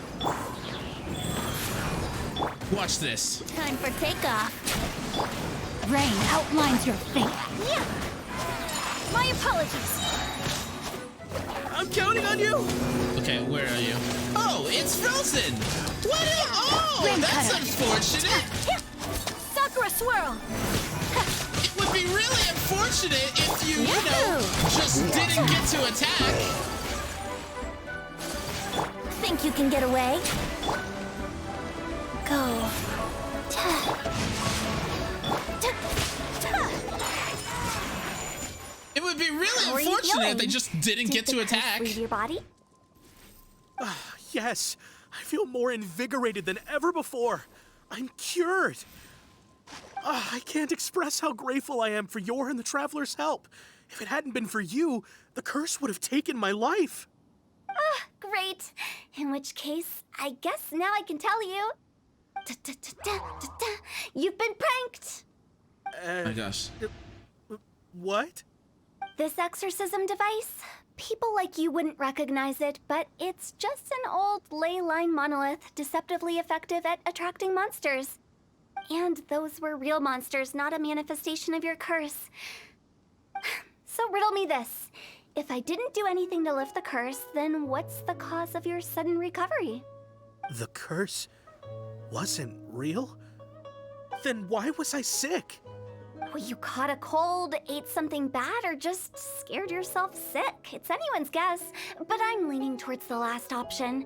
Watch this. Time for takeoff. Rain outlines your fate. Yeah. My apologies. I'm counting on you. Okay, where are you? Oh, it's frozen. What? Oh, Rain that's cutter. unfortunate. Sakura swirl. It would be really unfortunate if you know, just didn't get to attack. Think you can get away? Go. It would be really unfortunate if they just didn't get to attack. Leave your body? Yes, I feel more invigorated than ever before. I'm cured. I can't express how grateful I am for your and the Traveler's help. If it hadn't been for you, the curse would have taken my life. Great. In which case, I guess now I can tell you. You've been pranked. Oh my gosh. What? This exorcism device, people like you wouldn't recognize it, but it's just an old ley line monolith deceptively effective at attracting monsters. And those were real monsters, not a manifestation of your curse. So riddle me this. If I didn't do anything to lift the curse, then what's the cause of your sudden recovery? The curse wasn't real? Then why was I sick? Well, you caught a cold, ate something bad, or just scared yourself sick. It's anyone's guess, but I'm leaning towards the last option.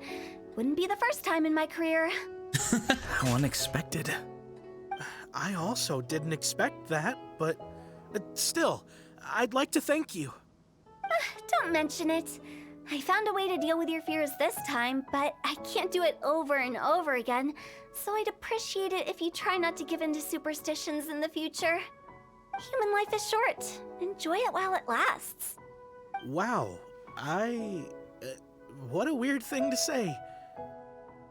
Wouldn't be the first time in my career. How unexpected. I also didn't expect that, but still, I'd like to thank you. Don't mention it. I found a way to deal with your fears this time, but I can't do it over and over again, so I'd appreciate it if you try not to give in to superstitions in the future. Human life is short. Enjoy it while it lasts. Wow, what a weird thing to say.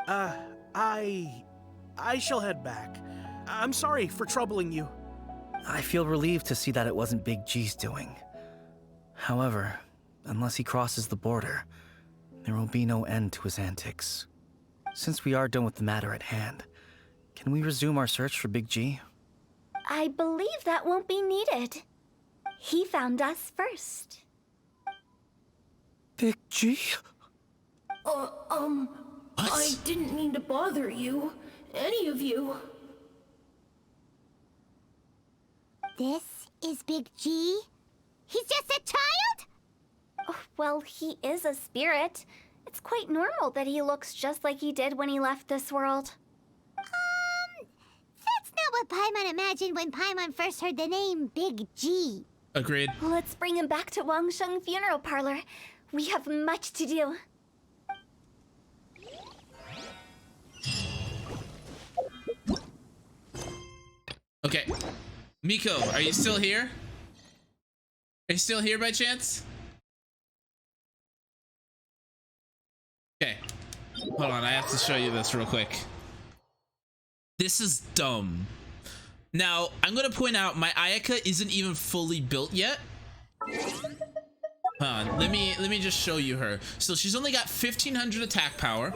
I shall head back. I'm sorry for troubling you. I feel relieved to see that it wasn't Big G's doing. However, unless he crosses the border, there will be no end to his antics. Since we are done with the matter at hand, can we resume our search for Big G? I believe that won't be needed. He found us first. Big G? I didn't mean to bother you. Any of you. This is Big G? He's just a child? Oh, well, he is a spirit. It's quite normal that he looks just like he did when he left this world. That's not what Paimon imagined when Paimon first heard the name Big G. Agreed. Let's bring him back to Wangsheng Funeral Parlor. We have much to do. Okay. Miko, are you still here? Are you still here by chance? Okay. Hold on, I have to show you this real quick. This is dumb. Now, I'm gonna point out my Ayaka isn't even fully built yet. Hold on, let me just show you her. So she's only got 1500 attack power.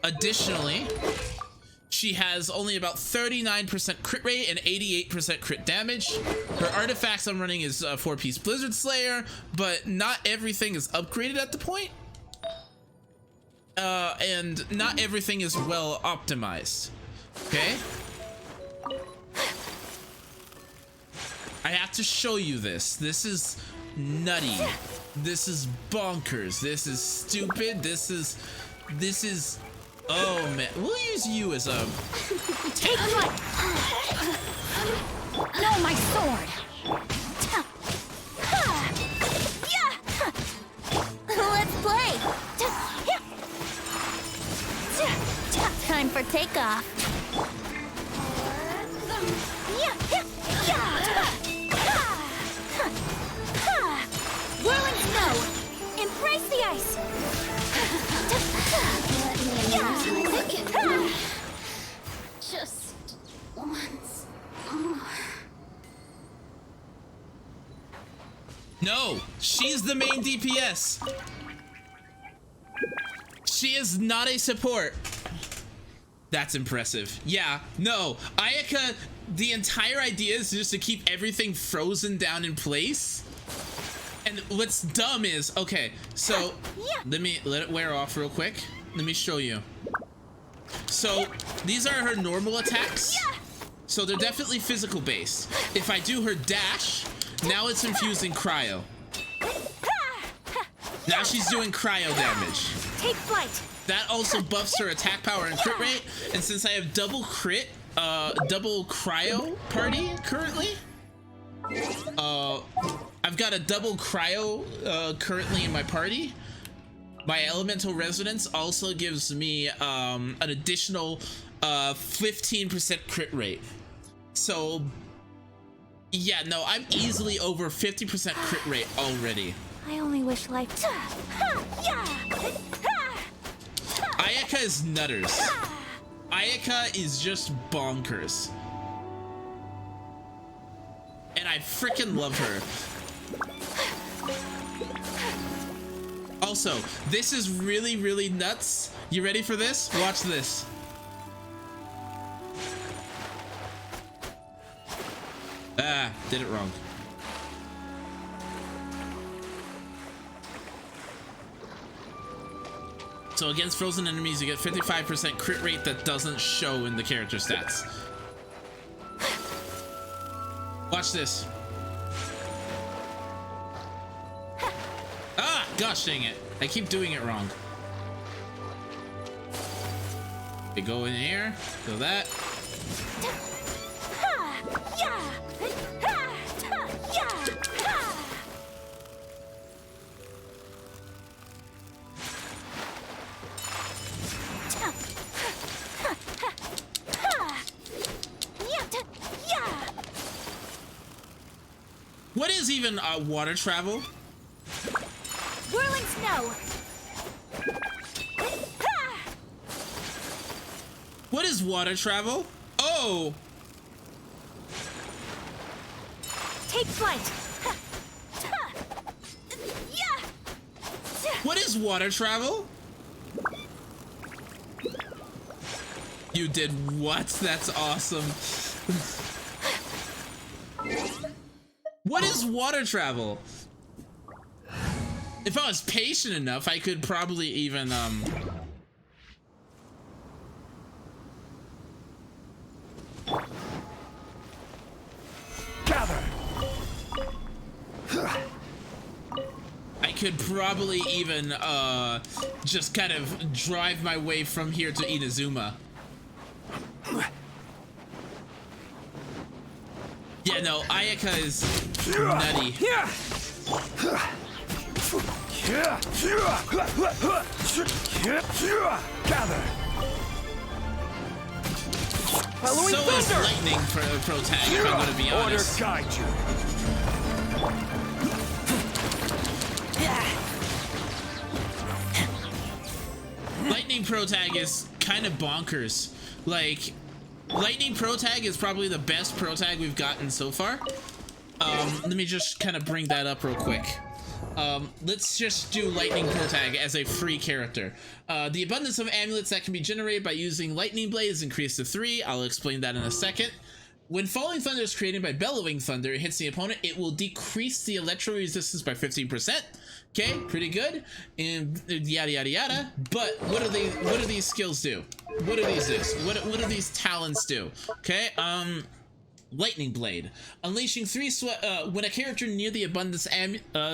Additionally, she has only about 39% crit rate and 88% crit damage. Her artifacts I'm running is 4-piece Blizzard Slayer, but not everything is upgraded at the point. And not everything is well optimized. Okay? I have to show you this. This is nutty. This is bonkers. This is stupid. This is oh man. We'll use you as a Take flight! No, my sword! Let's play! Time for takeoff. Whirling snow! Embrace the ice! Just once more. No, she's the main DPS. She is not a support. That's impressive. Yeah, no, Ayaka, the entire idea is just to keep everything frozen down in place. And what's dumb is, okay, so let it wear off real quick. Let me show you. So these are her normal attacks. So they're definitely physical based. If I do her dash, now it's infusing cryo. Now she's doing cryo damage. Take flight! That also buffs her attack power and crit rate. And since I have double crit, double cryo party currently, I've got a double cryo currently in my party. My elemental resonance also gives me an additional 15% crit rate. So yeah, no, I'm easily over 50% crit rate already. I only wish life. Ayaka is nutters. Ayaka is just bonkers. And I freaking love her. Also, this is really, really nuts. You ready for this? Watch this. Ah, did it wrong. So against frozen enemies, you get 55% crit rate that doesn't show in the character stats. Watch this. Ah, gosh dang it. I keep doing it wrong. Okay, go in here, go that. What is even water travel? Whirling snow. What is water travel? Oh! Take flight. What is water travel? You did what? That's awesome. What is water travel? If I was patient enough, I could probably even gather. I could probably even just kind of drive my way from here to Inazuma. Yeah, no, Ayaka is nutty. Gather. So is Lightning pro tag, if I'm gonna be honest. Order guide you. Lightning pro tag is kind of bonkers. Like, Lightning pro tag is probably the best pro tag we've gotten so far. Let me just kind of bring that up real quick. Let's just do Lightning pro tag as a free character. The abundance of amulets that can be generated by using Lightning Blade is increased to 3. I'll explain that in a second. When Falling Thunder is created by Bellowing Thunder, it hits the opponent, it will decrease the electro resistance by 15%. Okay, pretty good. And yada yada yada. But what do these skills do? What do these do? What do these talents do? Okay, Lightning Blade. Unleashing when a character near the abundance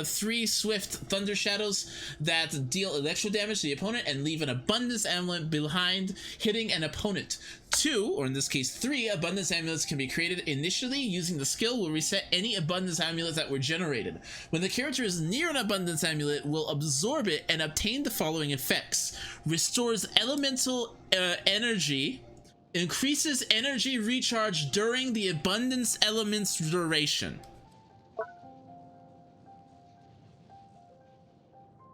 3 swift thunder shadows that deal electro damage to the opponent and leave an abundance amulet behind, hitting an opponent. 2, or in this case 3, abundance amulets can be created initially. Using the skill will reset any abundance amulets that were generated. When the character is near an abundance amulet, will absorb it and obtain the following effects. Restores elemental energy. Increases energy recharge during the abundance element's duration.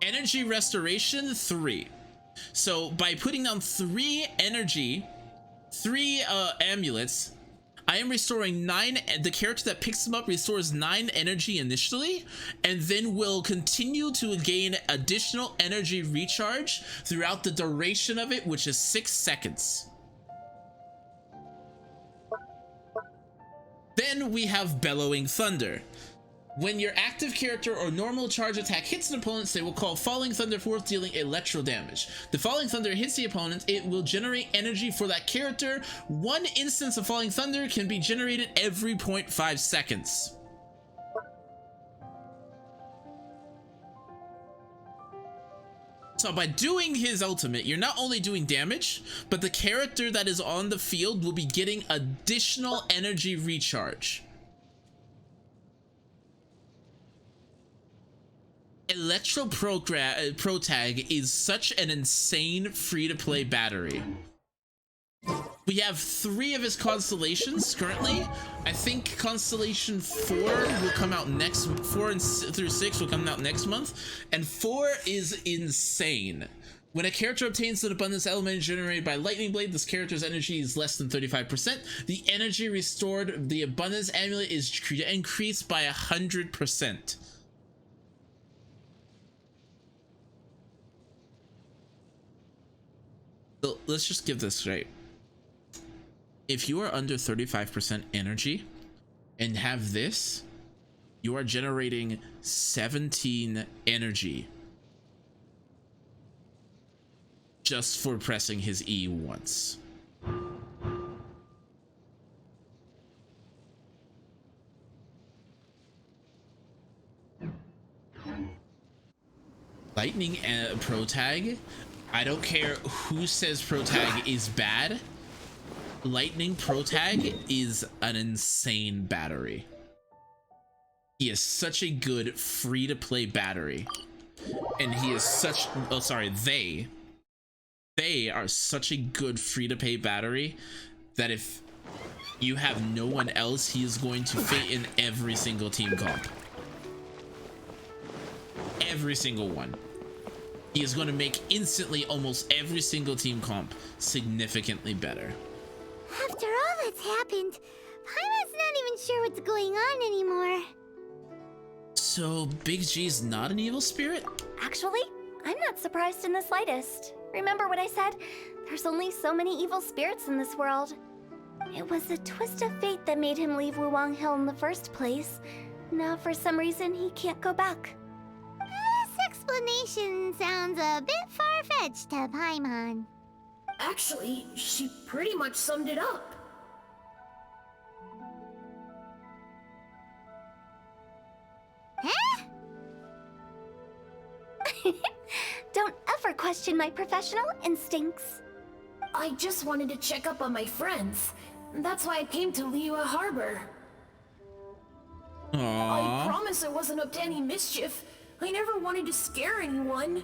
Energy restoration 3. So by putting down 3 amulets, I am restoring 9. The character that picks them up restores 9 energy initially, and then will continue to gain additional energy recharge throughout the duration of it, which is 6 seconds. Then we have Bellowing Thunder. When your active character or normal charge attack hits an opponent, they will call Falling Thunder forth, dealing electro damage. The Falling Thunder hits the opponent, it will generate energy for that character. 1 instance of Falling Thunder can be generated every 0.5 seconds. So by doing his ultimate, you're not only doing damage, but the character that is on the field will be getting additional energy recharge. Electro Protag is such an insane free-to-play battery. We have 3 of his constellations currently. I think Constellation 4 will come out next. 4 through 6 will come out next month, and 4 is insane. When a character obtains an abundance element generated by Lightning Blade, this character's energy is less than 35%. The energy restored, the abundance amulet is increased by 100%. So let's just give this straight. If you are under 35% energy and have this, you are generating 17 energy just for pressing his E once. Lightning Protag, I don't care who says Protag is bad. Lightning Protag is an insane battery. He is such a good free-to-play battery. And he is such... Oh, sorry, they are such a good free-to-play battery that if you have no one else, he is going to fit in every single team comp. Every single one. He is going to make instantly almost every single team comp significantly better. After all that's happened, Paimon's not even sure what's going on anymore. So, Big G's not an evil spirit? Actually, I'm not surprised in the slightest. Remember what I said? There's only so many evil spirits in this world. It was a twist of fate that made him leave Wuwang Hill in the first place. Now, for some reason, he can't go back. This explanation sounds a bit far-fetched to Paimon. Actually, she pretty much summed it up. Huh? Don't ever question my professional instincts. I just wanted to check up on my friends. That's why I came to Liyue Harbor. Aww. I promise I wasn't up to any mischief. I never wanted to scare anyone.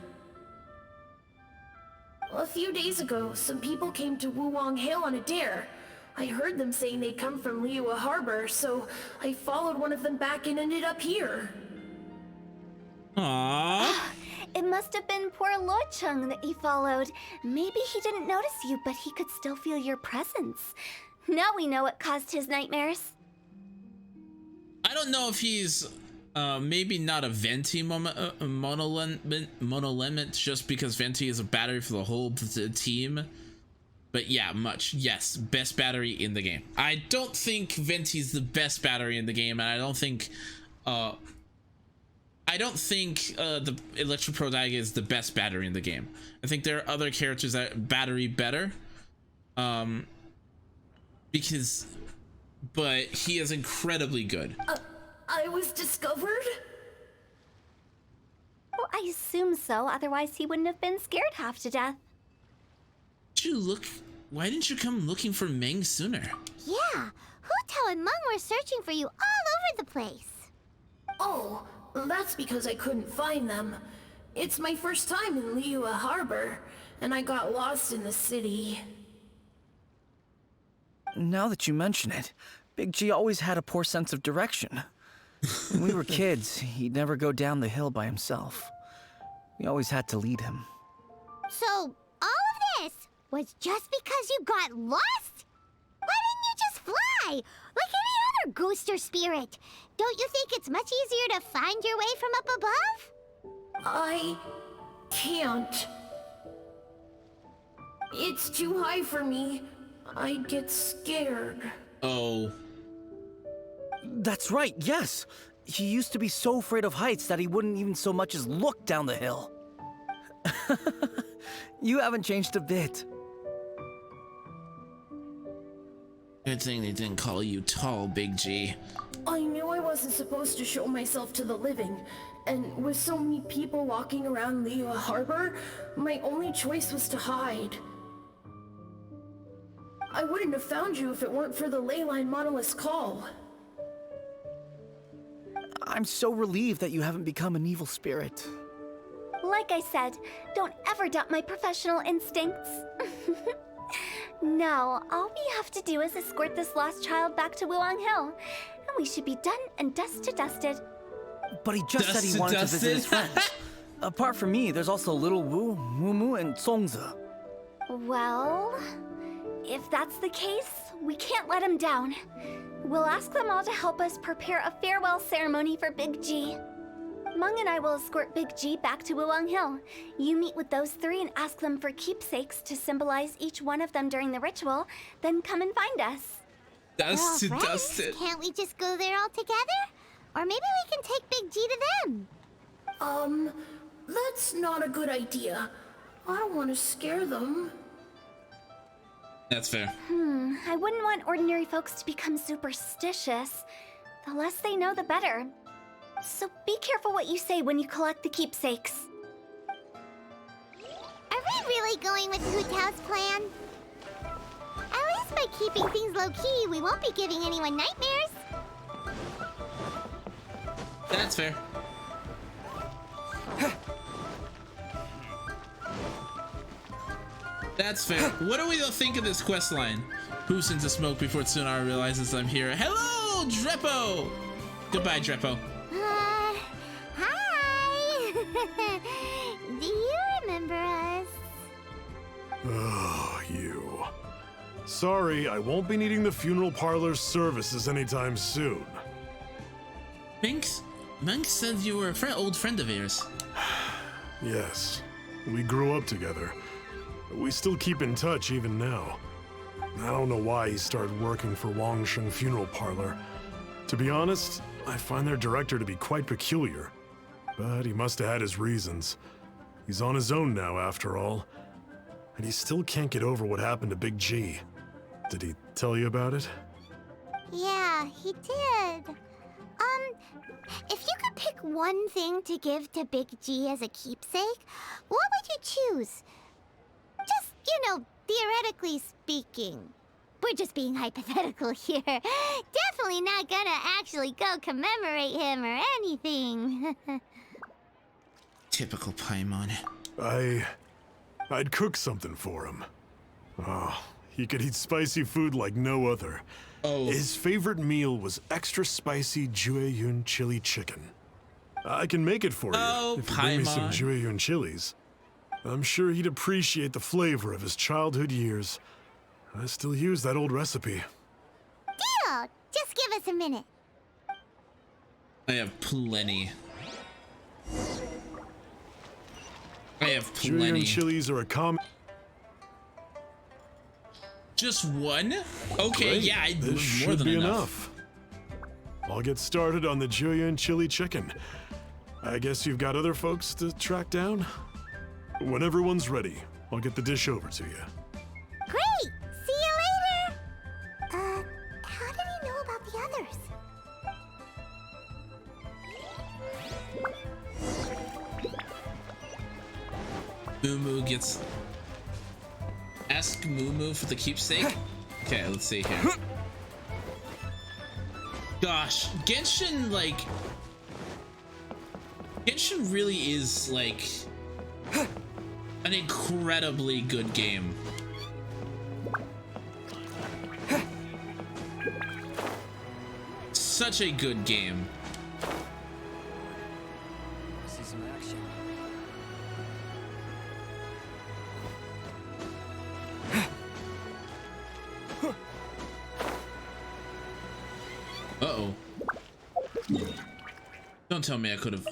A few days ago, some people came to Wuwang Hill on a dare. I heard them saying they'd come from Liyue Harbor, so I followed one of them back and ended up here. Aww. It must have been poor Luocheng that you followed. Maybe he didn't notice you, but he could still feel your presence. Now we know what caused his nightmares. I don't know if he's maybe not a Venti monolemon just because Venti is a battery for the whole team. But yeah, yes, best battery in the game. I don't think Venti's the best battery in the game, and I don't think the Electro Protag is the best battery in the game. I think there are other characters that battery better. But he is incredibly good. I was discovered? Well, I assume so, otherwise he wouldn't have been scared half to death. Why didn't you come looking for Meng sooner? Yeah, Hu Tao and Meng were searching for you all over the place. Oh, that's because I couldn't find them. It's my first time in Liyue Harbor, and I got lost in the city. Now that you mention it, Big G always had a poor sense of direction. When we were kids, he'd never go down the hill by himself. We always had to lead him. So, all of this was just because you got lost? Why didn't you just fly? Like any other ghost or spirit? Don't you think it's much easier to find your way from up above? I can't. It's too high for me. I'd get scared. Oh. That's right, yes! He used to be so afraid of heights that he wouldn't even so much as look down the hill. You haven't changed a bit. Good thing they didn't call you tall, Big G. I knew I wasn't supposed to show myself to the living, and with so many people walking around Liyue Harbor, my only choice was to hide. I wouldn't have found you if it weren't for the Leyline Monolith's call. I'm so relieved that you haven't become an evil spirit. Like I said, don't ever doubt my professional instincts. Now, all we have to do is escort this lost child back to Wuang Hill, and we should be done and dust to dusted. But he just said he wanted to visit his friends. Apart from me, there's also Little Wu, Mumu, and Songzi. Well, if that's the case, we can't let him down. We'll ask them all to help us prepare a farewell ceremony for Big G. Mung and I will escort Big G back to Wuang Hill. You meet with those three and ask them for keepsakes to symbolize each one of them during the ritual, then come and find us. Dust to dusted. Can't we just go there all together? Or maybe we can take Big G to them. That's not a good idea. I don't want to scare them. That's fair. I wouldn't want ordinary folks to become superstitious. The less they know, the better. So be careful what you say when you collect the keepsakes. Are we really going with Hu Tao's plan? At least by keeping things low-key, we won't be giving anyone nightmares. That's fair. That's fair. What do we think of this quest line? Who sends the smoke before Tsunara realizes I'm here? Hello, Dreppo! Goodbye, Dreppo. Hi! Do you remember us? Oh, you. Sorry, I won't be needing the funeral parlor's services anytime soon. Monk said you were an old friend of yours. Yes, we grew up together. We still keep in touch even now. I don't know why he started working for Wangsheng Funeral Parlor. To be honest, I find their director to be quite peculiar. But he must have had his reasons. He's on his own now, after all. And he still can't get over what happened to Big G. Did he tell you about it? Yeah, he did. If you could pick one thing to give to Big G as a keepsake, what would you choose? Just, theoretically speaking. We're just being hypothetical here. Definitely not gonna actually go commemorate him or anything. Typical Paimon. I'd cook something for him. Oh, he could eat spicy food like no other. Oh. His favorite meal was extra spicy Jueyun chili chicken. I can make it for you if you bring me some Jueyun chilies. I'm sure he'd appreciate the flavor of his childhood years. I still use that old recipe. Deal! Just give us a minute. I have plenty. Jueyun chilies are a common. Just one? Okay, Great. yeah, This more should than be enough. I'll get started on the Jueyun chili chicken. I guess you've got other folks to track down? When everyone's ready, I'll get the dish over to you. Great! See you later! How did he know about the others? Mumu gets... Ask Mumu for the keepsake? Okay, let's see here. Gosh, Genshin, Genshin really is, an incredibly good game. Such a good game. See some action. Uh-oh. Don't tell me I could have.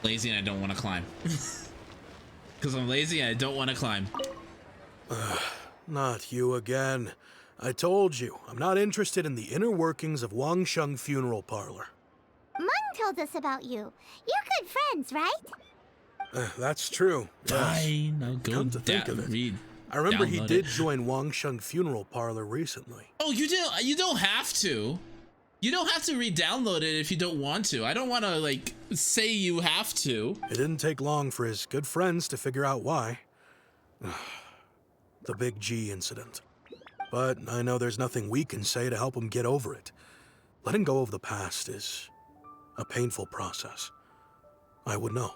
Lazy and I don't want to climb. Because I'm lazy and I don't want to climb. Not you again. I told you, I'm not interested in the inner workings of Wangsheng Funeral Parlor. Mung told us about you. You're good friends, right? That's true. Yes. Fine, I'll go Come to think of it, read. I remember he download did it. join Wangsheng Funeral Parlor recently. Oh, you did. You don't have to. You don't have to re-download it if you don't want to. I don't want to say you have to. It didn't take long for his good friends to figure out why. The Big G incident. But I know there's nothing we can say to help him get over it. Letting go of the past is a painful process. I would know.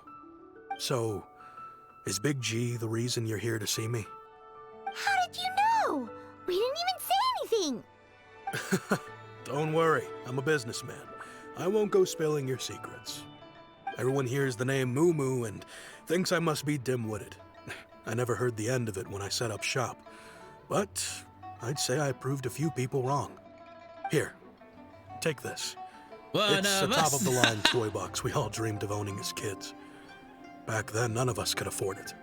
So, is Big G the reason you're here to see me? How did you know? We didn't even say anything. Don't worry, I'm a businessman. I won't go spilling your secrets. Everyone hears the name Moo Moo and thinks I must be dim-witted. I never heard the end of it when I set up shop. But I'd say I proved a few people wrong. Here, take this. It's a top-of-the-line toy box we all dreamed of owning as kids. Back then, none of us could afford it.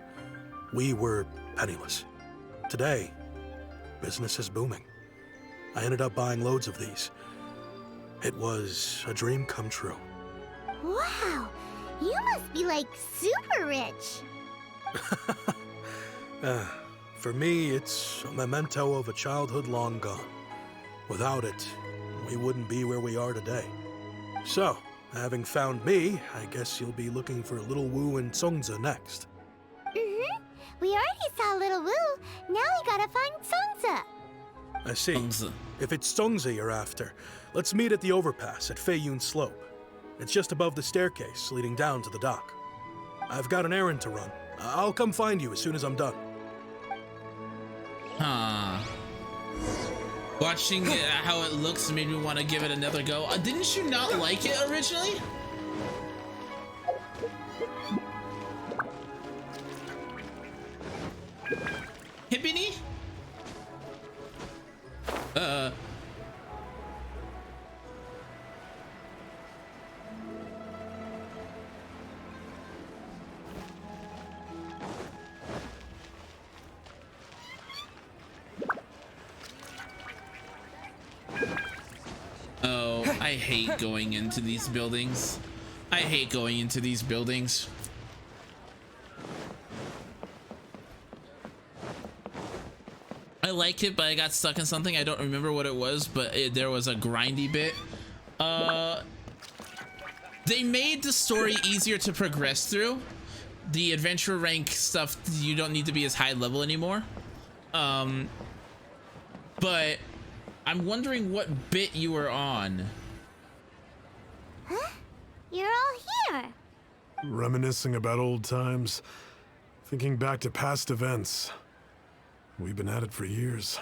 We were penniless. Today, business is booming. I ended up buying loads of these. It was a dream come true. Wow, you must be like super rich. For me, it's a memento of a childhood long gone. Without it, we wouldn't be where we are today. So, having found me, I guess you'll be looking for Little Wu and Songza next. Mm-hmm. We already saw Little Wu. Now we gotta find Songza. I see. Songza. If it's Songza you're after, let's meet at the overpass at Feiyun Slope. It's just above the staircase leading down to the dock. I've got an errand to run. I'll come find you as soon as I'm done. Huh. Watching how it looks made me want to give it another go. Didn't you not like it originally? Hippity? Oh, I hate going into these buildings. I hate going into these buildings. I liked it, but I got stuck in something. I don't remember what it was, but there was a grindy bit. They made the story easier to progress through. The adventure rank stuff, you don't need to be as high level anymore. But I'm wondering what bit you were on. Huh? You're all here. Reminiscing about old times, thinking back to past events. We've been at it for years.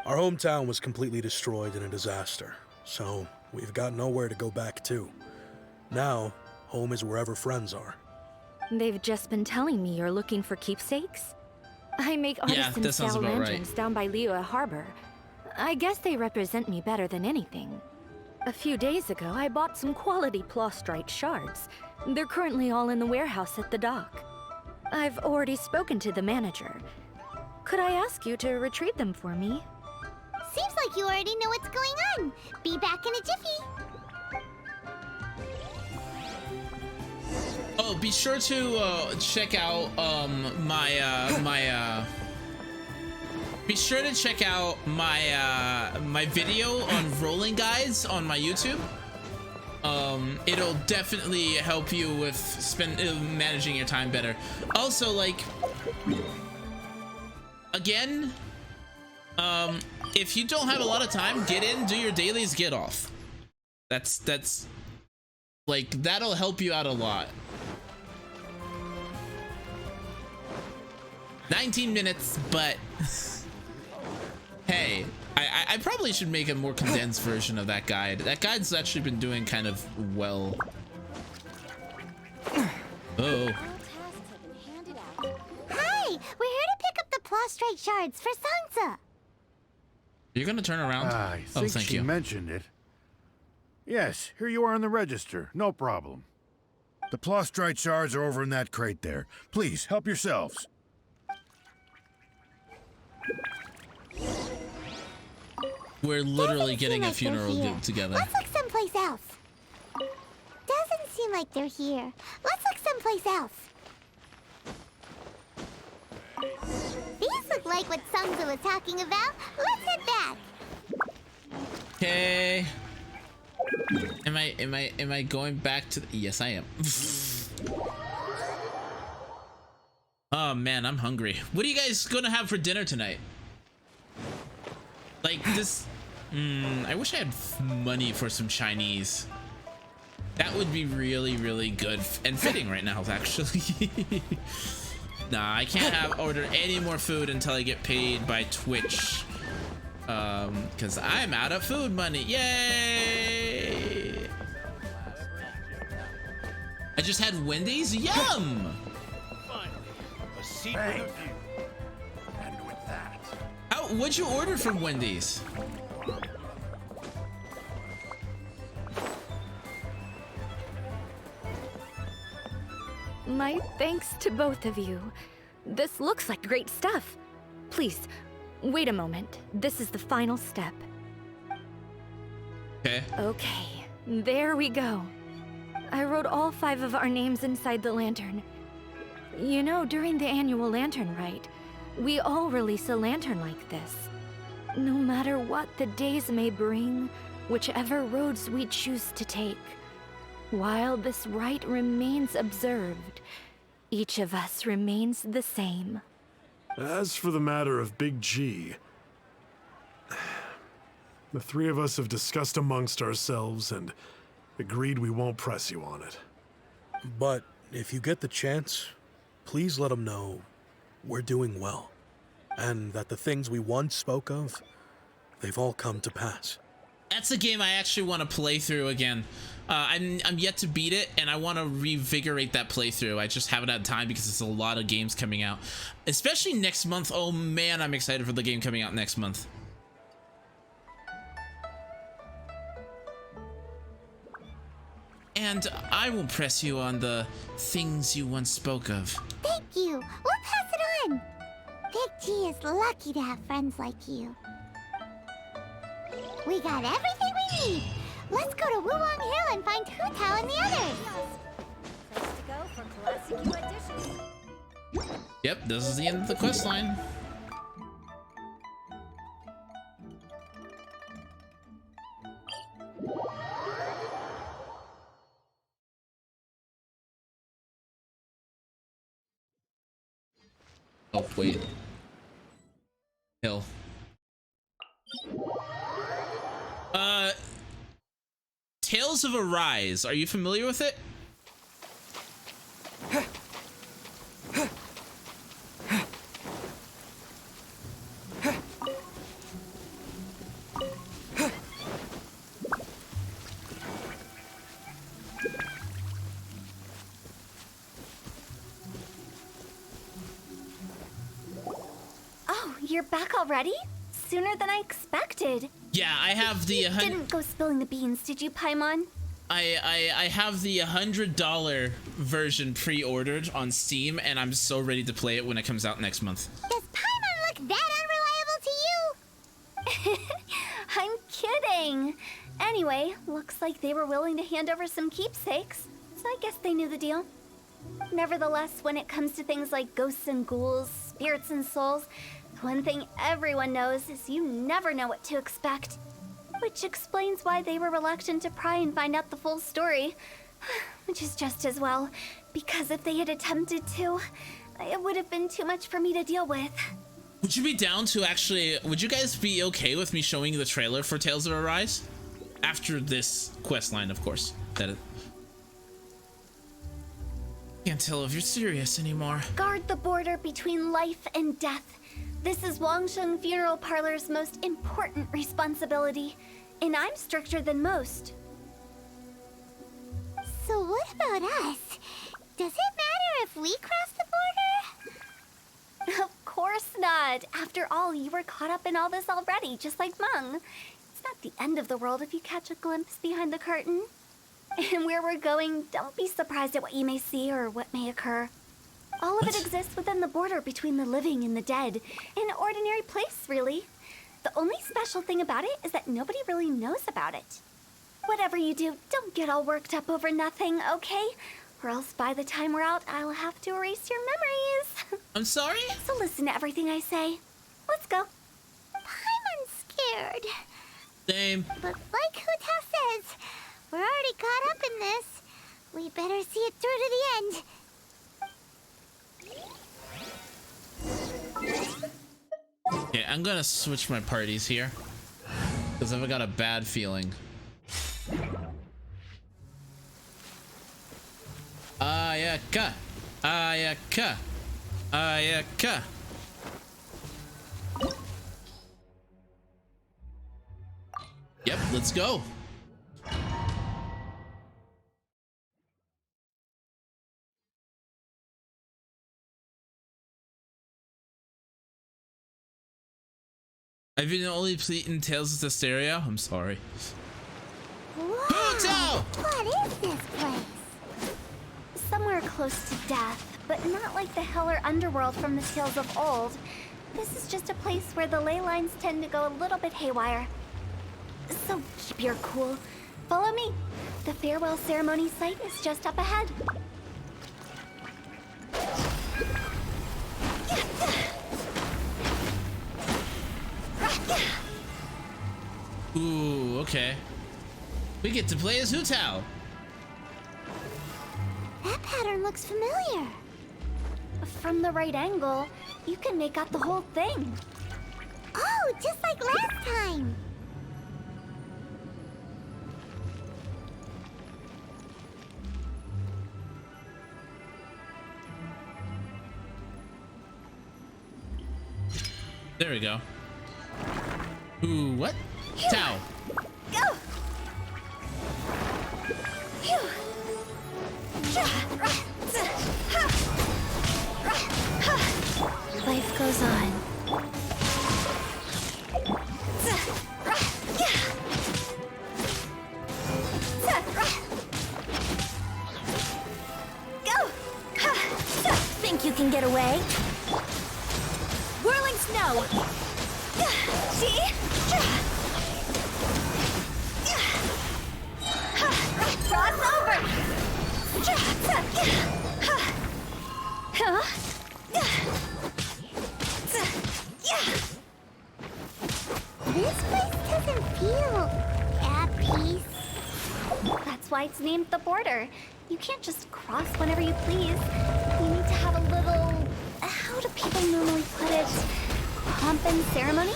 Our hometown was completely destroyed in a disaster, so we've got nowhere to go back to. Now, home is wherever friends are. They've just been telling me you're looking for keepsakes. I make artisan-style lanterns down by Liyue Harbor. I guess they represent me better than anything. A few days ago, I bought some quality plastrite shards. They're currently all in the warehouse at the dock. I've already spoken to the manager. Could I ask you to retrieve them for me? Seems like you already know what's going on. Be back in a jiffy. Oh, be sure to check out be sure to check out my video on rolling guides on my YouTube. It'll definitely help you with managing your time better. Also, like, again, if you don't have a lot of time, get in, do your dailies, get off. That's like, that'll help you out a lot. 19 minutes, but hey, I probably should make a more condensed version of that guide. That guide's actually been doing kind of well. Oh. Hi, we're here to pick up the plastrite shards for Sansa. You're gonna turn around? I think thank she you. mentioned it. Yes, here you are on the register. No problem. The plastrite shards are over in that crate there. Please, help yourselves. We're literally getting a funeral together. Let's look someplace else. Doesn't seem like they're here. Let's look someplace else. These look like what Sungza was talking about. Let's head back. Okay. Am I going back to the... Yes, I am. Oh man, I'm hungry. What are you guys gonna have for dinner tonight? Like this... I wish I had money for some Chinese. That would be really, really good and fitting right now, actually. Nah, I can't order any more food until I get paid by Twitch. Because I'm out of food money. Yay! I just had Wendy's. Yum! A secret of you. And with that. What'd you order from Wendy's? My thanks to both of you. This looks like great stuff. Please, wait a moment. This is the final step. Okay. Okay, there we go. I wrote all 5 of our names inside the lantern. You know, during the annual lantern rite, we all release a lantern like this. No matter what the days may bring, whichever roads we choose to take, while this rite remains observed, each of us remains the same. As for the matter of Big G, the 3 of us have discussed amongst ourselves and agreed we won't press you on it. But if you get the chance, please let them know we're doing well, and that the things we once spoke of, they've all come to pass. That's a game I actually want to play through again. I'm yet to beat it, and I want to revigorate that playthrough. I just haven't had time because there's a lot of games coming out, especially next month. Oh man, I'm excited for the game coming out next month. And I will press you on the things you once spoke of. Thank you. We'll pass it on. Big G is lucky to have friends like you. We got everything we need. Let's go to Wulong Hill and find Hu Tao and the others. Place to go for classic U editions. Yep, this is the end of the quest line. Oh, wait. Hill. Tales of Arise. Are you familiar with it? Oh, you're back already? Sooner than I expected. Yeah, I have the... You didn't go spilling the beans, did you, Paimon? I have the $100 version pre-ordered on Steam, and I'm so ready to play it when it comes out next month. Does Paimon look that unreliable to you? I'm kidding. Anyway, looks like they were willing to hand over some keepsakes, so I guess they knew the deal. Nevertheless, when it comes to things like ghosts and ghouls, spirits and souls, one thing everyone knows is you never know what to expect. Which explains why they were reluctant to pry and find out the full story. Which is just as well, because if they had attempted to, it would have been too much for me to deal with. Would you be down to actually... Would you guys be okay with me showing you the trailer for Tales of Arise? After this quest line, of course. Can't tell if you're serious anymore. Guard the border between life and death. This is Wangsheng Funeral Parlor's most important responsibility, and I'm stricter than most. So what about us? Does it matter if we cross the border? Of course not. After all, you were caught up in all this already, just like Meng. It's not the end of the world if you catch a glimpse behind the curtain. And where we're going, don't be surprised at what you may see or what may occur. All of it exists within the border between the living and the dead. An ordinary place, really. The only special thing about it is that nobody really knows about it. Whatever you do, don't get all worked up over nothing, okay? Or else by the time we're out, I'll have to erase your memories. I'm sorry? So listen to everything I say. Let's go. I'm scared. Same. But like Hu Tao says, we're already caught up in this. We better see it through to the end. Okay, I'm gonna switch my parties here. Because I've got a bad feeling. Ayaka. Ayaka. Ayaka. Yep, let's go. I've been only pleading Tales of Hysteria. I'm sorry. Whoa! What is this place? Somewhere close to death, but not like the hell or underworld from the tales of old. This is just a place where the ley lines tend to go a little bit haywire. So keep your cool. Follow me. The farewell ceremony site is just up ahead. Ooh, okay. We get to play as Hu Tao. That pattern looks familiar. From the right angle, you can make out the whole thing. Oh, just like last time. There we go. Ooh, what? Tao. Go! Life goes on. Go! Think you can get away? Whirling snow! See? Cross over! This place doesn't feel at peace. That's why it's named the border. You can't just cross whenever you please. You need to have a little... How do people normally put it? Pomp and ceremony?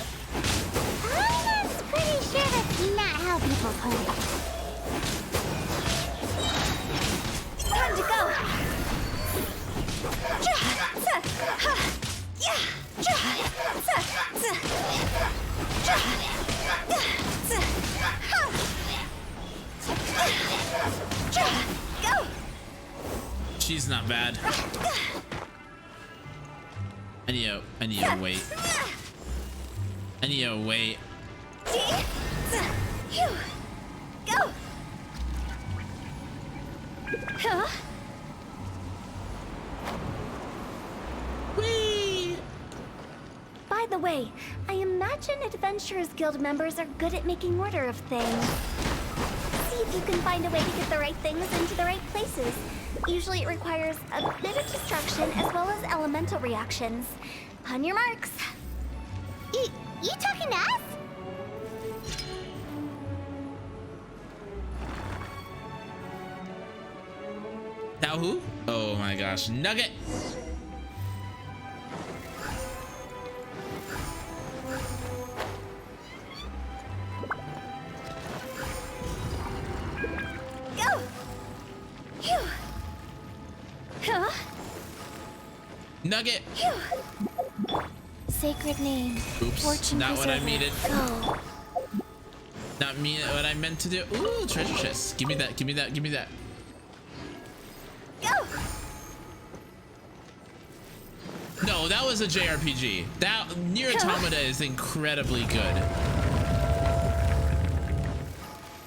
I'm pretty sure that's not how people put it. Time to go! Go! She's not bad. I need to wait. I need to wait. Go! Whee! By the way, I imagine Adventurers Guild members are good at making order of things. See if you can find a way to get the right things into the right places. Usually it requires a bit of destruction as well as elemental reactions. On your marks. You talking to us? Now who? Oh my gosh, Nugget! Go! Phew! Huh? Nugget! Phew! Sacred name. Oops, Fortune not what I preserver. needed. Go. Not me. What I meant to do. Ooh, treasure chest. Give me that. Give me that. Give me that. Go! No, that was a JRPG. That Nier Automata is incredibly good.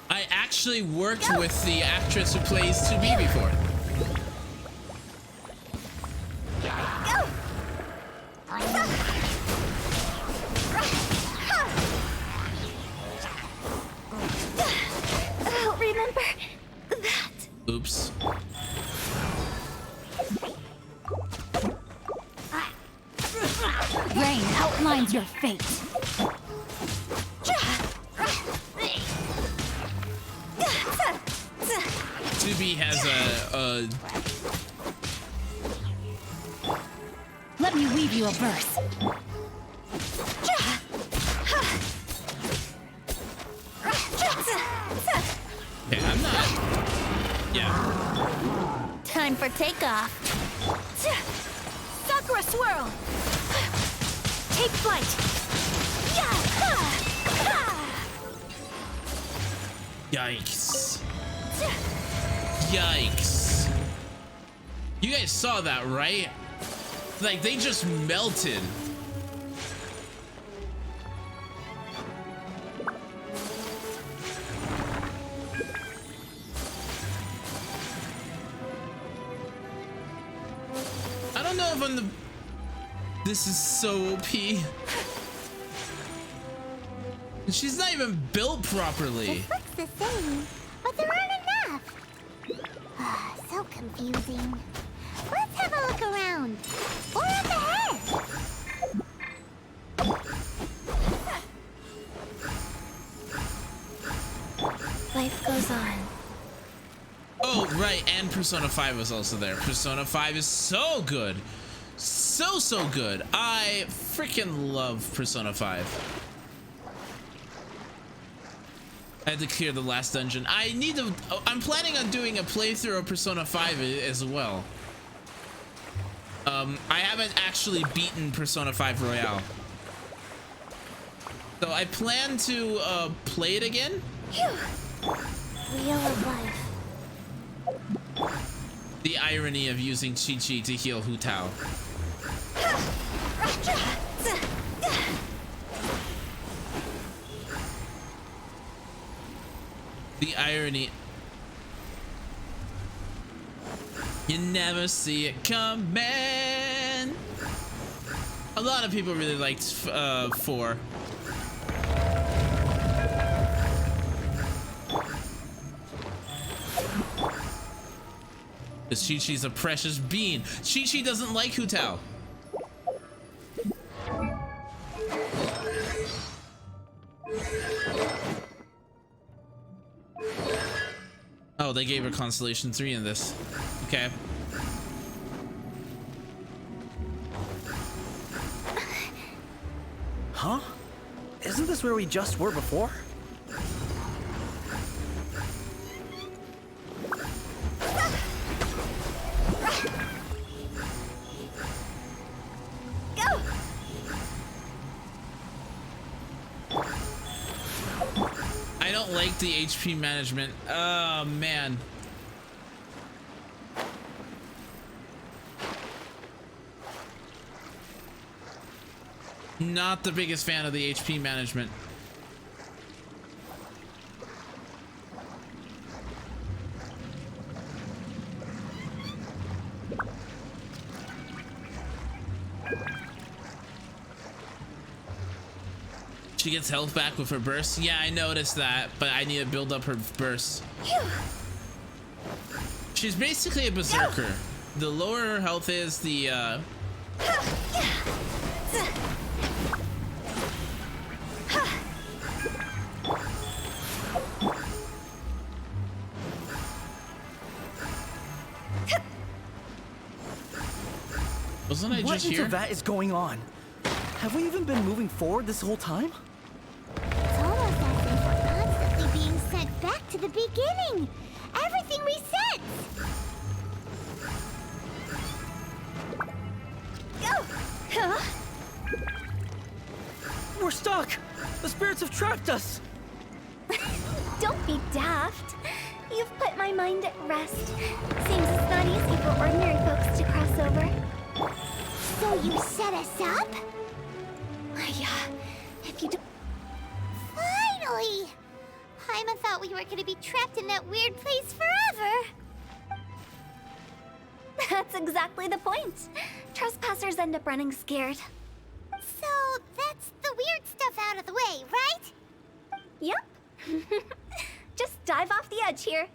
I actually worked with the actress who plays 2B before. I'll remember that. Oops. Rain outlines your fate. 2B has a Let me weave you a verse. Okay, I'm not. Yeah. Time for takeoff. Sakura swirl. Take flight. Yikes. Yikes. You guys saw that, right? Like, they just melted. I don't know if I'm the... This is so OP. She's not even built properly. This looks the same, but there aren't enough. So confusing. Let's have a look around. Or up ahead. Life goes on. Oh, right, and Persona 5 was also there. Persona 5 is so good. So good. I freaking love Persona 5. I had to clear the last dungeon. I'm planning on doing a playthrough of Persona 5 as well. I haven't actually beaten Persona 5 Royale. So I plan to play it again. Wheel of life. The irony of using Chi-Chi to heal Hu Tao. The irony. You never see it coming. A lot of people really liked 4. Because Chi-Chi's a precious being. Chi-Chi doesn't like Hu Tao. Oh, they gave her Constellation 3 in this. Okay. Huh? Isn't this where we just were before? Go! I don't like the HP management. Oh, man. Not the biggest fan of the HP management. She gets health back with her burst. Yeah, I noticed that, but I need to build up her burst. She's basically a berserker. The lower her health is, the wasn't I just here? What that is going on? Have we even been moving forward this whole time? It's almost as if we're constantly being sent back to the beginning. Everything resets. Go! Huh? We're stuck! The spirits have trapped us! Don't be daft. You've put my mind at rest. Seems it's not easy for ordinary folks to cross over. So you set us up? Yeah, if you do... Finally! Paimon thought we were gonna be trapped in that weird place forever. That's exactly the point. Trespassers end up running scared. So that's the weird stuff out of the way, right? Yep. Just dive off the edge here.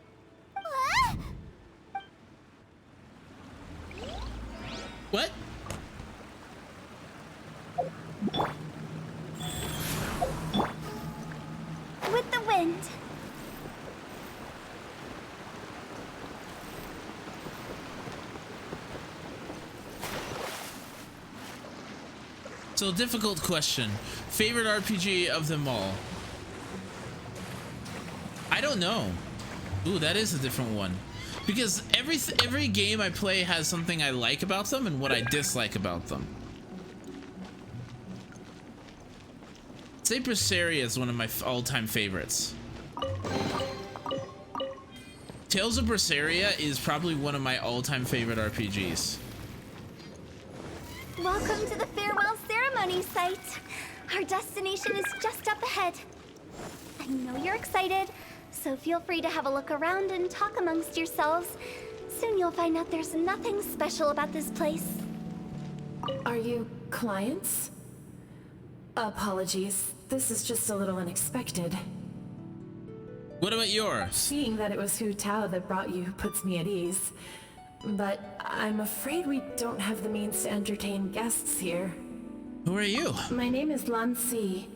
What? With the wind. So, difficult question. Favorite RPG of them all? I don't know. Ooh, that is a different one. because every game I play has something I like about them and what I dislike about them. Say Berseria is one of my all-time favorites. Tales of Berseria is probably one of my all-time favorite RPGs. Welcome to the farewell ceremony site. Our destination is just up ahead. I know you're excited, so feel free to have a look around and talk amongst yourselves. Soon you'll find out there's nothing special about this place. Are you clients? Apologies. This is just a little unexpected. What about yours? Seeing that it was Hu Tao that brought you puts me at ease. But I'm afraid we don't have the means to entertain guests here. Who are you? My name is Lan Si.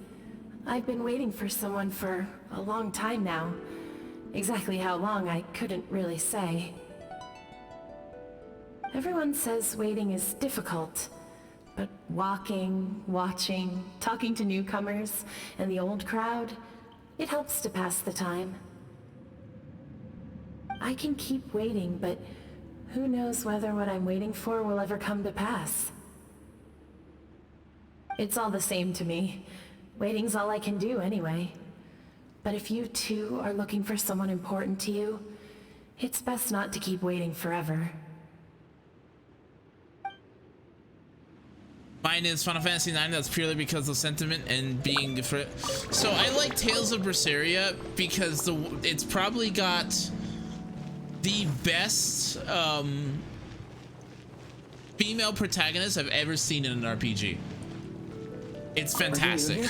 I've been waiting for someone for a long time now. Exactly how long, I couldn't really say. Everyone says waiting is difficult, but walking, watching, talking to newcomers, and the old crowd, it helps to pass the time. I can keep waiting, but who knows whether what I'm waiting for will ever come to pass. It's all the same to me. Waiting's all I can do anyway. But if you too are looking for someone important to you, it's best not to keep waiting forever. Mine is Final Fantasy IX. That's purely because of sentiment and being different. So I like Tales of Berseria because it's probably got the best female protagonist I've ever seen in an RPG. It's fantastic.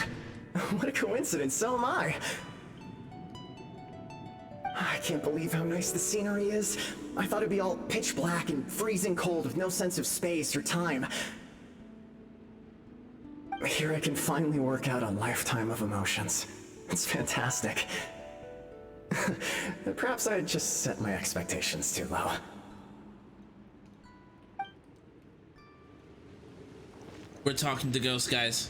What a coincidence, so am I. I can't believe how nice the scenery is. I thought it'd be all pitch black and freezing cold with no sense of space or time. Here I can finally work out a lifetime of emotions. It's fantastic. Perhaps I just set my expectations too low. We're talking to ghosts, guys.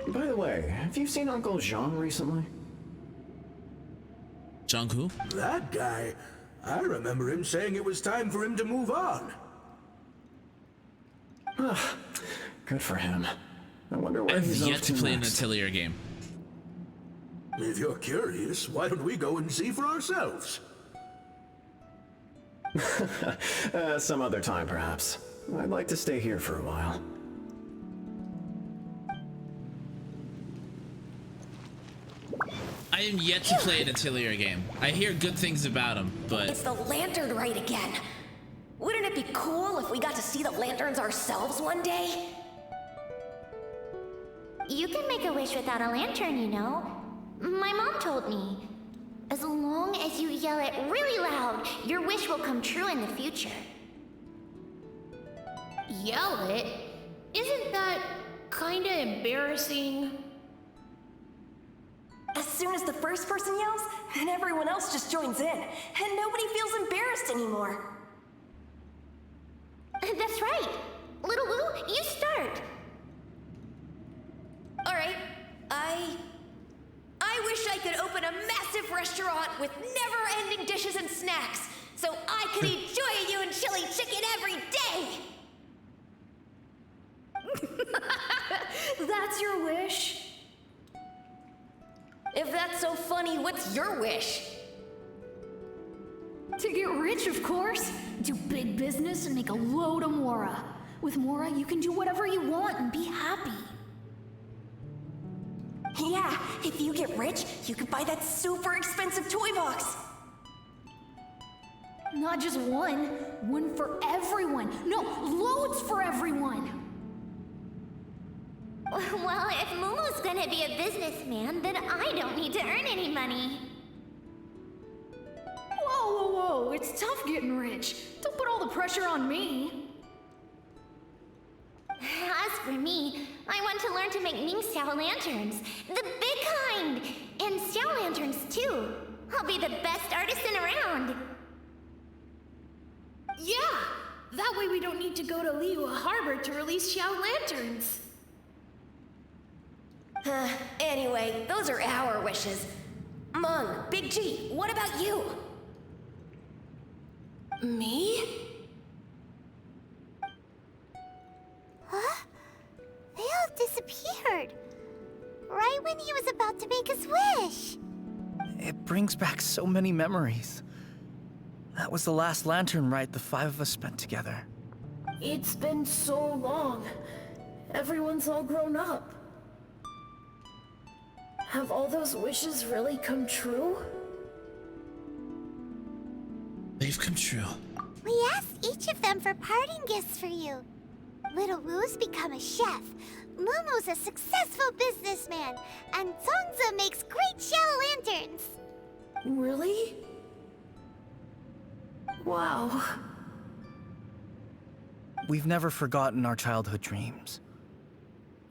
By the way, have you seen Uncle Jean recently? Jean who? That guy. I remember him saying it was time for him to move on. Good for him. I wonder where he's I've off yet to play next. an Atelier game. If you're curious, why don't we go and see for ourselves? Some other time, perhaps. I'd like to stay here for a while. I am yet to play an Atelier game. I hear good things about them, but... It's the lantern rite again. Wouldn't it be cool if we got to see the lanterns ourselves one day? You can make a wish without a lantern, you know. My mom told me. As long as you yell it really loud, your wish will come true in the future. Yell it? Isn't that kinda embarrassing? As soon as the first person yells, and everyone else just joins in, and nobody feels embarrassed anymore. That's right. Little Wu, you start. All right, I wish I could open a massive restaurant with never-ending dishes and snacks, so I could eat Joy and chili chicken every day. That's your wish? If that's so funny, what's your wish? To get rich, of course. Do big business and make a load of Mora. With Mora, you can do whatever you want and be happy. Yeah, if you get rich, you could buy that super expensive toy box. Not just one. One for everyone. No, loads for everyone. Well, if Momo's gonna be a businessman, then I don't need to earn any money. Whoa, whoa, whoa. It's tough getting rich. Don't put all the pressure on me. As for me, I want to learn to make Ming Xiao lanterns. The big kind! And Xiao lanterns, too. I'll be the best artisan around. Yeah! That way we don't need to go to Liyue Harbor to release Xiao lanterns. Anyway, those are our wishes. Mung, Big G, what about you? Me? Huh? They all disappeared. Right when he was about to make his wish. It brings back so many memories. That was the last lantern ride the 5 of us spent together. It's been so long. Everyone's all grown up. Have all those wishes really come true? They've come true. We asked each of them for parting gifts for you. Little Wu's become a chef. Mumu's a successful businessman. And Zongza makes great shell lanterns. Really? Wow. We've never forgotten our childhood dreams.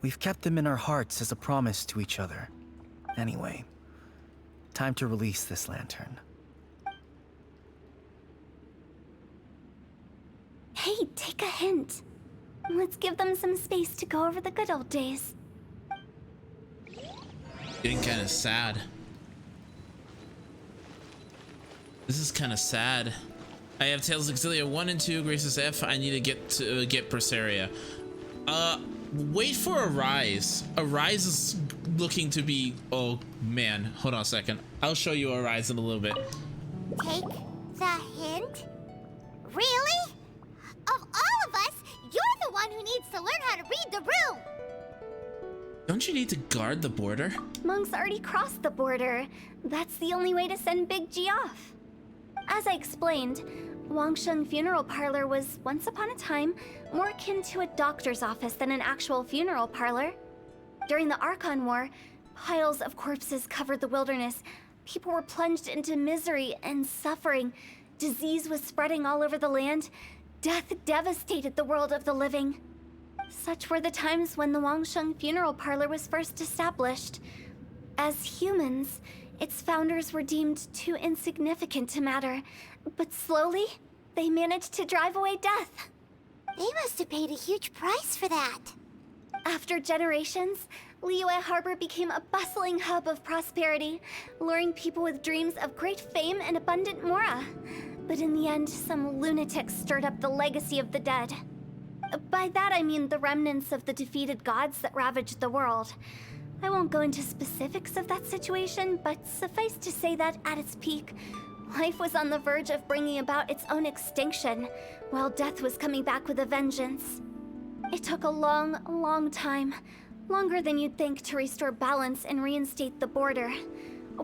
We've kept them in our hearts as a promise to each other. Anyway, time to release this lantern. Hey, take a hint. Let's give them some space to go over the good old days. Getting kind of sad. This is kind of sad. I have Tails Auxilia 1 and 2, Graces F. I need to get Berseria. Wait for Arise. Arise is looking to be, oh man, hold on a second. I'll show you Arise in a little bit. Take the hint? Really? Of all of us, you're the one who needs to learn how to read the room. Don't you need to guard the border? Monk's already crossed the border. That's the only way to send Big G off. As I explained, Wangsheng Funeral Parlor was, once upon a time, more akin to a doctor's office than an actual funeral parlor. During the Archon War, piles of corpses covered the wilderness. People were plunged into misery and suffering. Disease was spreading all over the land. Death devastated the world of the living. Such were the times when the Wangsheng Funeral Parlor was first established. As humans, its founders were deemed too insignificant to matter, but slowly, they managed to drive away death. They must have paid a huge price for that. After generations, Liyue Harbor became a bustling hub of prosperity, luring people with dreams of great fame and abundant mora. But in the end, some lunatics stirred up the legacy of the dead. By that I mean the remnants of the defeated gods that ravaged the world. I won't go into specifics of that situation, but suffice to say that at its peak, life was on the verge of bringing about its own extinction, while death was coming back with a vengeance. It took a long, long time, longer than you'd think, to restore balance and reinstate the border.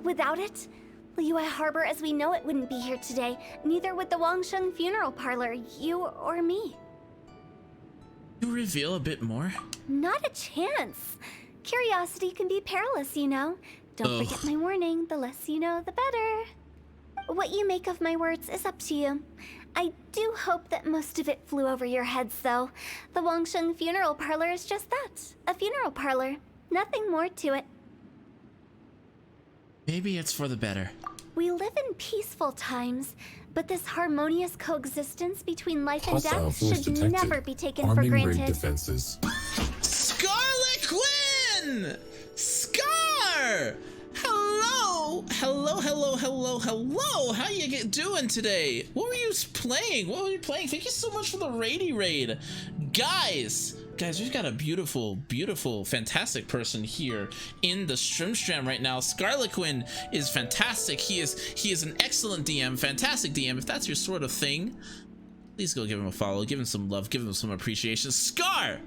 Without it, Liyue Harbor as we know it wouldn't be here today, neither would the Wangsheng Funeral Parlor, you or me. You reveal a bit more? Not a chance. Curiosity can be perilous, you know. Don't forget my warning, the less you know, the better. What you make of my words is up to you. I do hope that most of it flew over your heads, though. The Wangsheng Funeral Parlor is just that, a funeral parlor. Nothing more to it. Maybe it's for the better. We live in peaceful times, but this harmonious coexistence between life and death should never be taken for granted. Defenses. Scarlet Quinn! Scar! Hello! Hello, hello, hello, hello! How you doing today? What were you playing? What were you playing? Thank you so much for the raid raid. Guys, we've got a beautiful, beautiful, fantastic person here in the Strim right now. Scarlet Quinn is fantastic. He is an excellent DM, fantastic DM. If that's your sort of thing, please go give him a follow, give him some love, give him some appreciation. Scar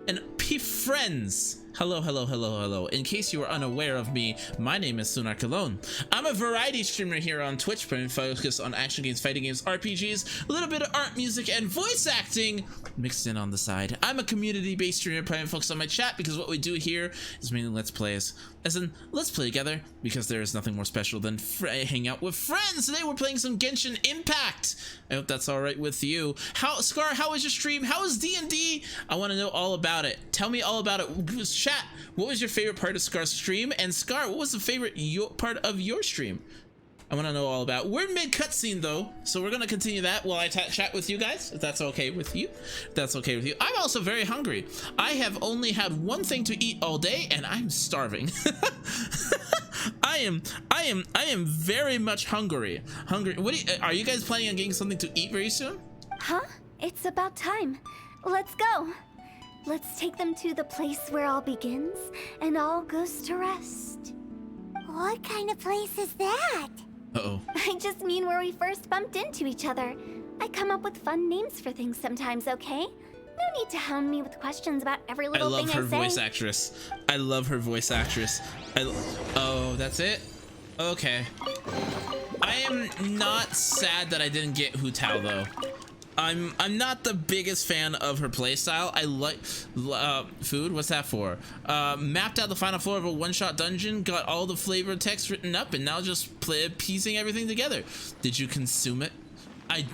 and friends. Hello, hello, hello, hello. In case you were unaware of me, my name is Sunar Cologne. I'm a variety streamer here on Twitch, primarily focused on action games, fighting games, RPGs, a little bit of art, music, and voice acting mixed in on the side. I'm a community-based streamer, primarily focused on my chat, because what we do here is mainly Let's Plays. As in, let's play together, because there is nothing more special than hang out with friends. Today we're playing some Genshin Impact. I hope that's all right with you. Scar, how was your stream? How was D&D? I want to know all about it. Tell me all about it. Chat, what was your favorite part of Scar's stream? And Scar, what was the favorite part of your stream? I want to know all about. We're mid cutscene though, so we're gonna continue that while I chat with you guys, if that's okay with you. If that's okay with you. I'm also very hungry. I have only had one thing to eat all day, and I'm starving. I am very much hungry. What are you guys planning on getting something to eat very soon? Huh? It's about time. Let's go. Let's take them to the place where all begins and all goes to rest. What kind of place is that? Uh-oh. I just mean where we first bumped into each other. I come up with fun names for things sometimes, okay? No need to hound me with questions about every little thing I say. I love her voice actress. I love her voice actress. Oh, that's it? Okay. I am not sad that I didn't get Hu Tao though. I'm not the biggest fan of her playstyle. I like food. What's that for? Mapped out the final floor of a one-shot dungeon, got all the flavor text written up, and now just piecing everything together. Did you consume it? I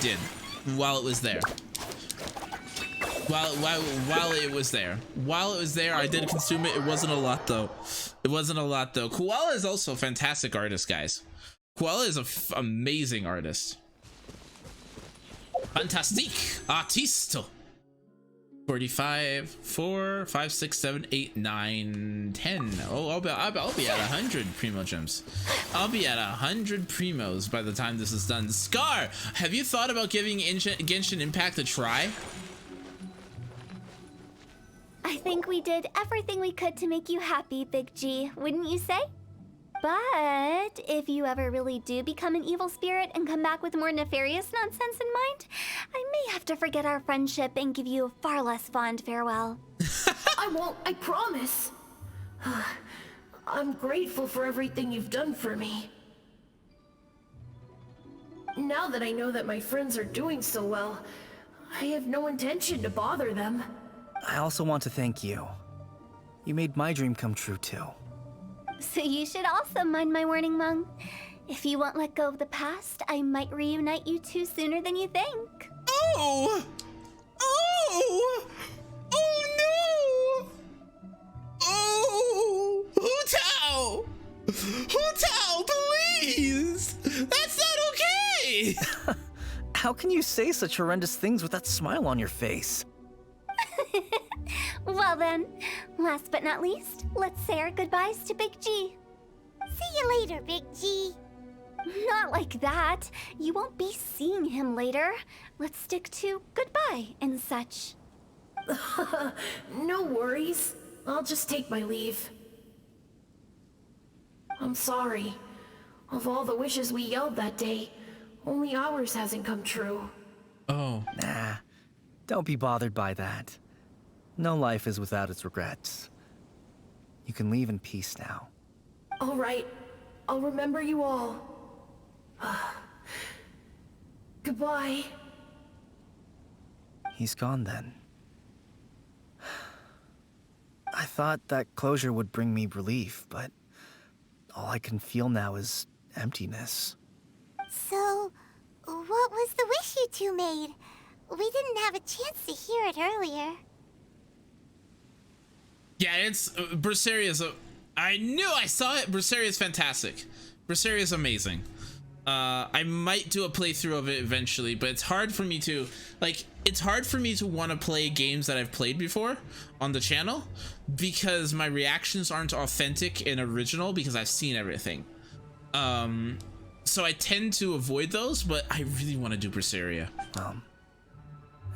did, while it was there. While it was there, I did consume it. It wasn't a lot though. Koala is also a fantastic artist, guys. Koala is an amazing artist. Fantastique artiste. 45, 4, 5, 6, 7, 8, 9, 10. Oh, I'll be at 100 primo gems. I'll be at 100 primos by the time this is done. Scar, have you thought about giving Genshin Impact a try? I think we did everything we could to make you happy, Big G, wouldn't you say? But if you ever really do become an evil spirit and come back with more nefarious nonsense in mind, I may have to forget our friendship and give you a far less fond farewell. I won't, I promise. I'm grateful for everything you've done for me. Now that I know that my friends are doing so well, I have no intention to bother them. I also want to thank you. You made my dream come true too. So you should also mind my warning, Mung. If you won't let go of the past, I might reunite you two sooner than you think. Oh! Oh! Oh no! Oh! Hu Tao! Hu Tao, please! That's not okay! How can you say such horrendous things with that smile on your face? Well then, last but not least, let's say our goodbyes to Big G. See you later, Big G. Not like that. You won't be seeing him later. Let's stick to goodbye and such. No worries. I'll just take my leave. I'm sorry. Of all the wishes we yelled that day, only ours hasn't come true. Oh. Nah, don't be bothered by that. No life is without its regrets. You can leave in peace now. All right. I'll remember you all. Goodbye. He's gone then. I thought that closure would bring me relief, but all I can feel now is emptiness. So, what was the wish you two made? We didn't have a chance to hear it earlier. Yeah, it's Berseria's. I knew I saw it. Berseria's fantastic. Berseria's amazing. I might do a playthrough of it eventually, but it's hard for me to want to play games that I've played before on the channel because my reactions aren't authentic and original because I've seen everything. So I tend to avoid those, but I really want to do Berseria.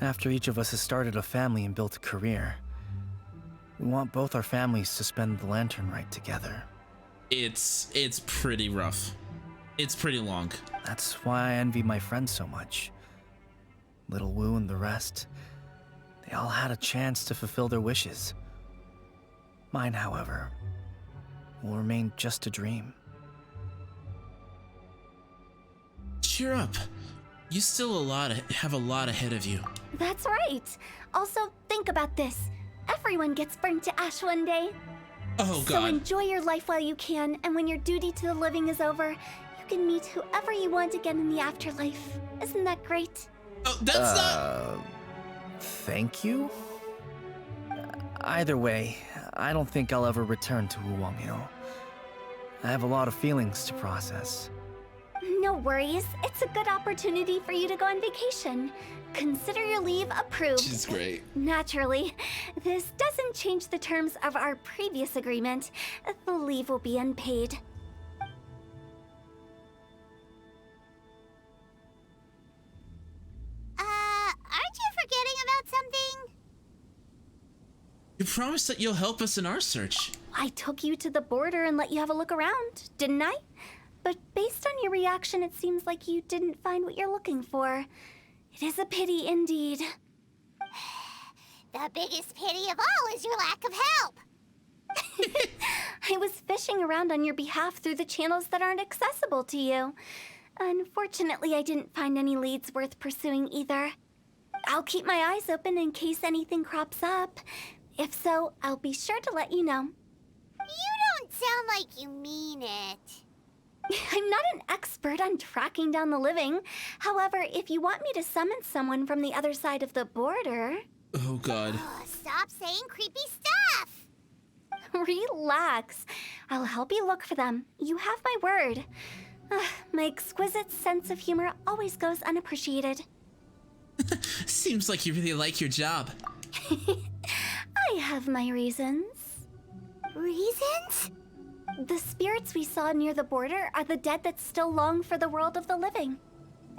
After each of us has started a family and built a career, we want both our families to spend the Lantern Rite together. It's pretty rough. It's pretty long. That's why I envy my friends so much. Little Wu and the rest, they all had a chance to fulfill their wishes. Mine, however, will remain just a dream. Cheer up. You still have a lot ahead of you. That's right. Also, think about this. Everyone gets burnt to ash one day. Oh, God. So enjoy your life while you can, and when your duty to the living is over, you can meet whoever you want again in the afterlife. Isn't that great? Oh, that's not... Thank you? Either way, I don't think I'll ever return to Wuwang Hill. I have a lot of feelings to process. No worries. It's a good opportunity for you to go on vacation. Consider your leave approved. She's great. Naturally, this doesn't change the terms of our previous agreement. The leave will be unpaid. Aren't you forgetting about something? You promised that you'll help us in our search. I took you to the border and let you have a look around, didn't I? But based on your reaction, it seems like you didn't find what you're looking for. It is a pity indeed. The biggest pity of all is your lack of help. I was fishing around on your behalf through the channels that aren't accessible to you. Unfortunately, I didn't find any leads worth pursuing either. I'll keep my eyes open in case anything crops up. If so, I'll be sure to let you know. You don't sound like you mean it. I'm not an expert on tracking down the living. However, if you want me to summon someone from the other side of the border... Oh, God. Stop saying creepy stuff! Relax. I'll help you look for them. You have my word. My exquisite sense of humor always goes unappreciated. Seems like you really like your job. I have my reasons. Reasons? The spirits we saw near the border are the dead that still long for the world of the living.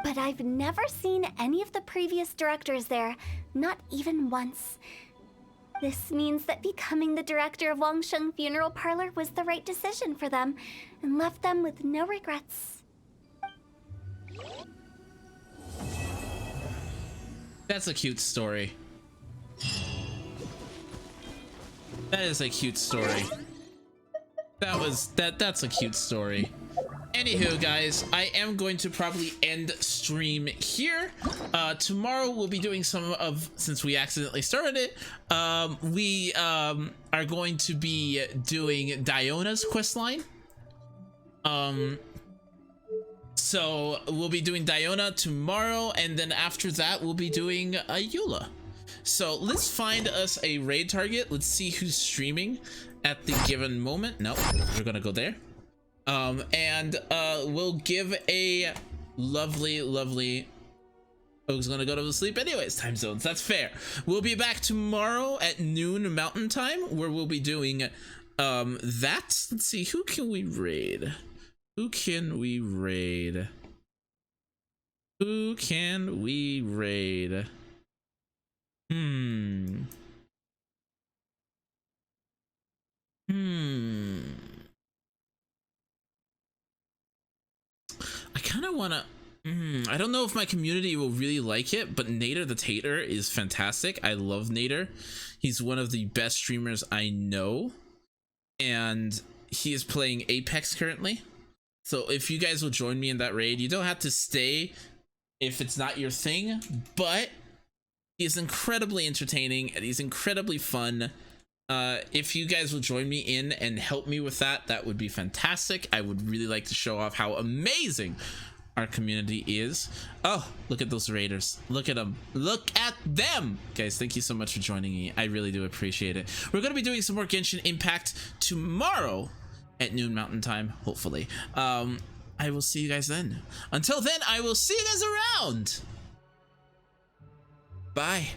But I've never seen any of the previous directors there, not even once. This means that becoming the director of Wangsheng Funeral Parlor was the right decision for them, and left them with no regrets. That's a cute story. That is a cute story. That's a cute story. Anywho, guys, I am going to probably end stream here. Tomorrow we'll be doing since we accidentally started it, we are going to be doing Diona's questline. So we'll be doing Diona tomorrow, and then after that we'll be doing Eula. So let's find us a raid target. Let's see who's streaming at the given moment. Nope, we're gonna go there. And we'll give a lovely oh, he's gonna go to sleep anyways. Time zones, that's fair. We'll be back tomorrow at noon Mountain Time, where we'll be doing that. Let's see, who can we raid? Who can we raid? Who can we raid? I kind of want to I don't know if my community will really like it, but Nader the Tater is fantastic. I love Nader. He's one of the best streamers I know, and he is playing Apex currently. So if you guys will join me in that raid, you don't have to stay if it's not your thing, but he is incredibly entertaining and he's incredibly fun. If you guys will join me in and help me with that, that would be fantastic. I would really like to show off how amazing our community is. Oh, look at those raiders. Look at them. Look at them. Guys, thank you so much for joining me. I really do appreciate it. We're going to be doing some more Genshin Impact tomorrow at noon Mountain Time, hopefully. I will see you guys then. Until then, I will see you guys around. Bye.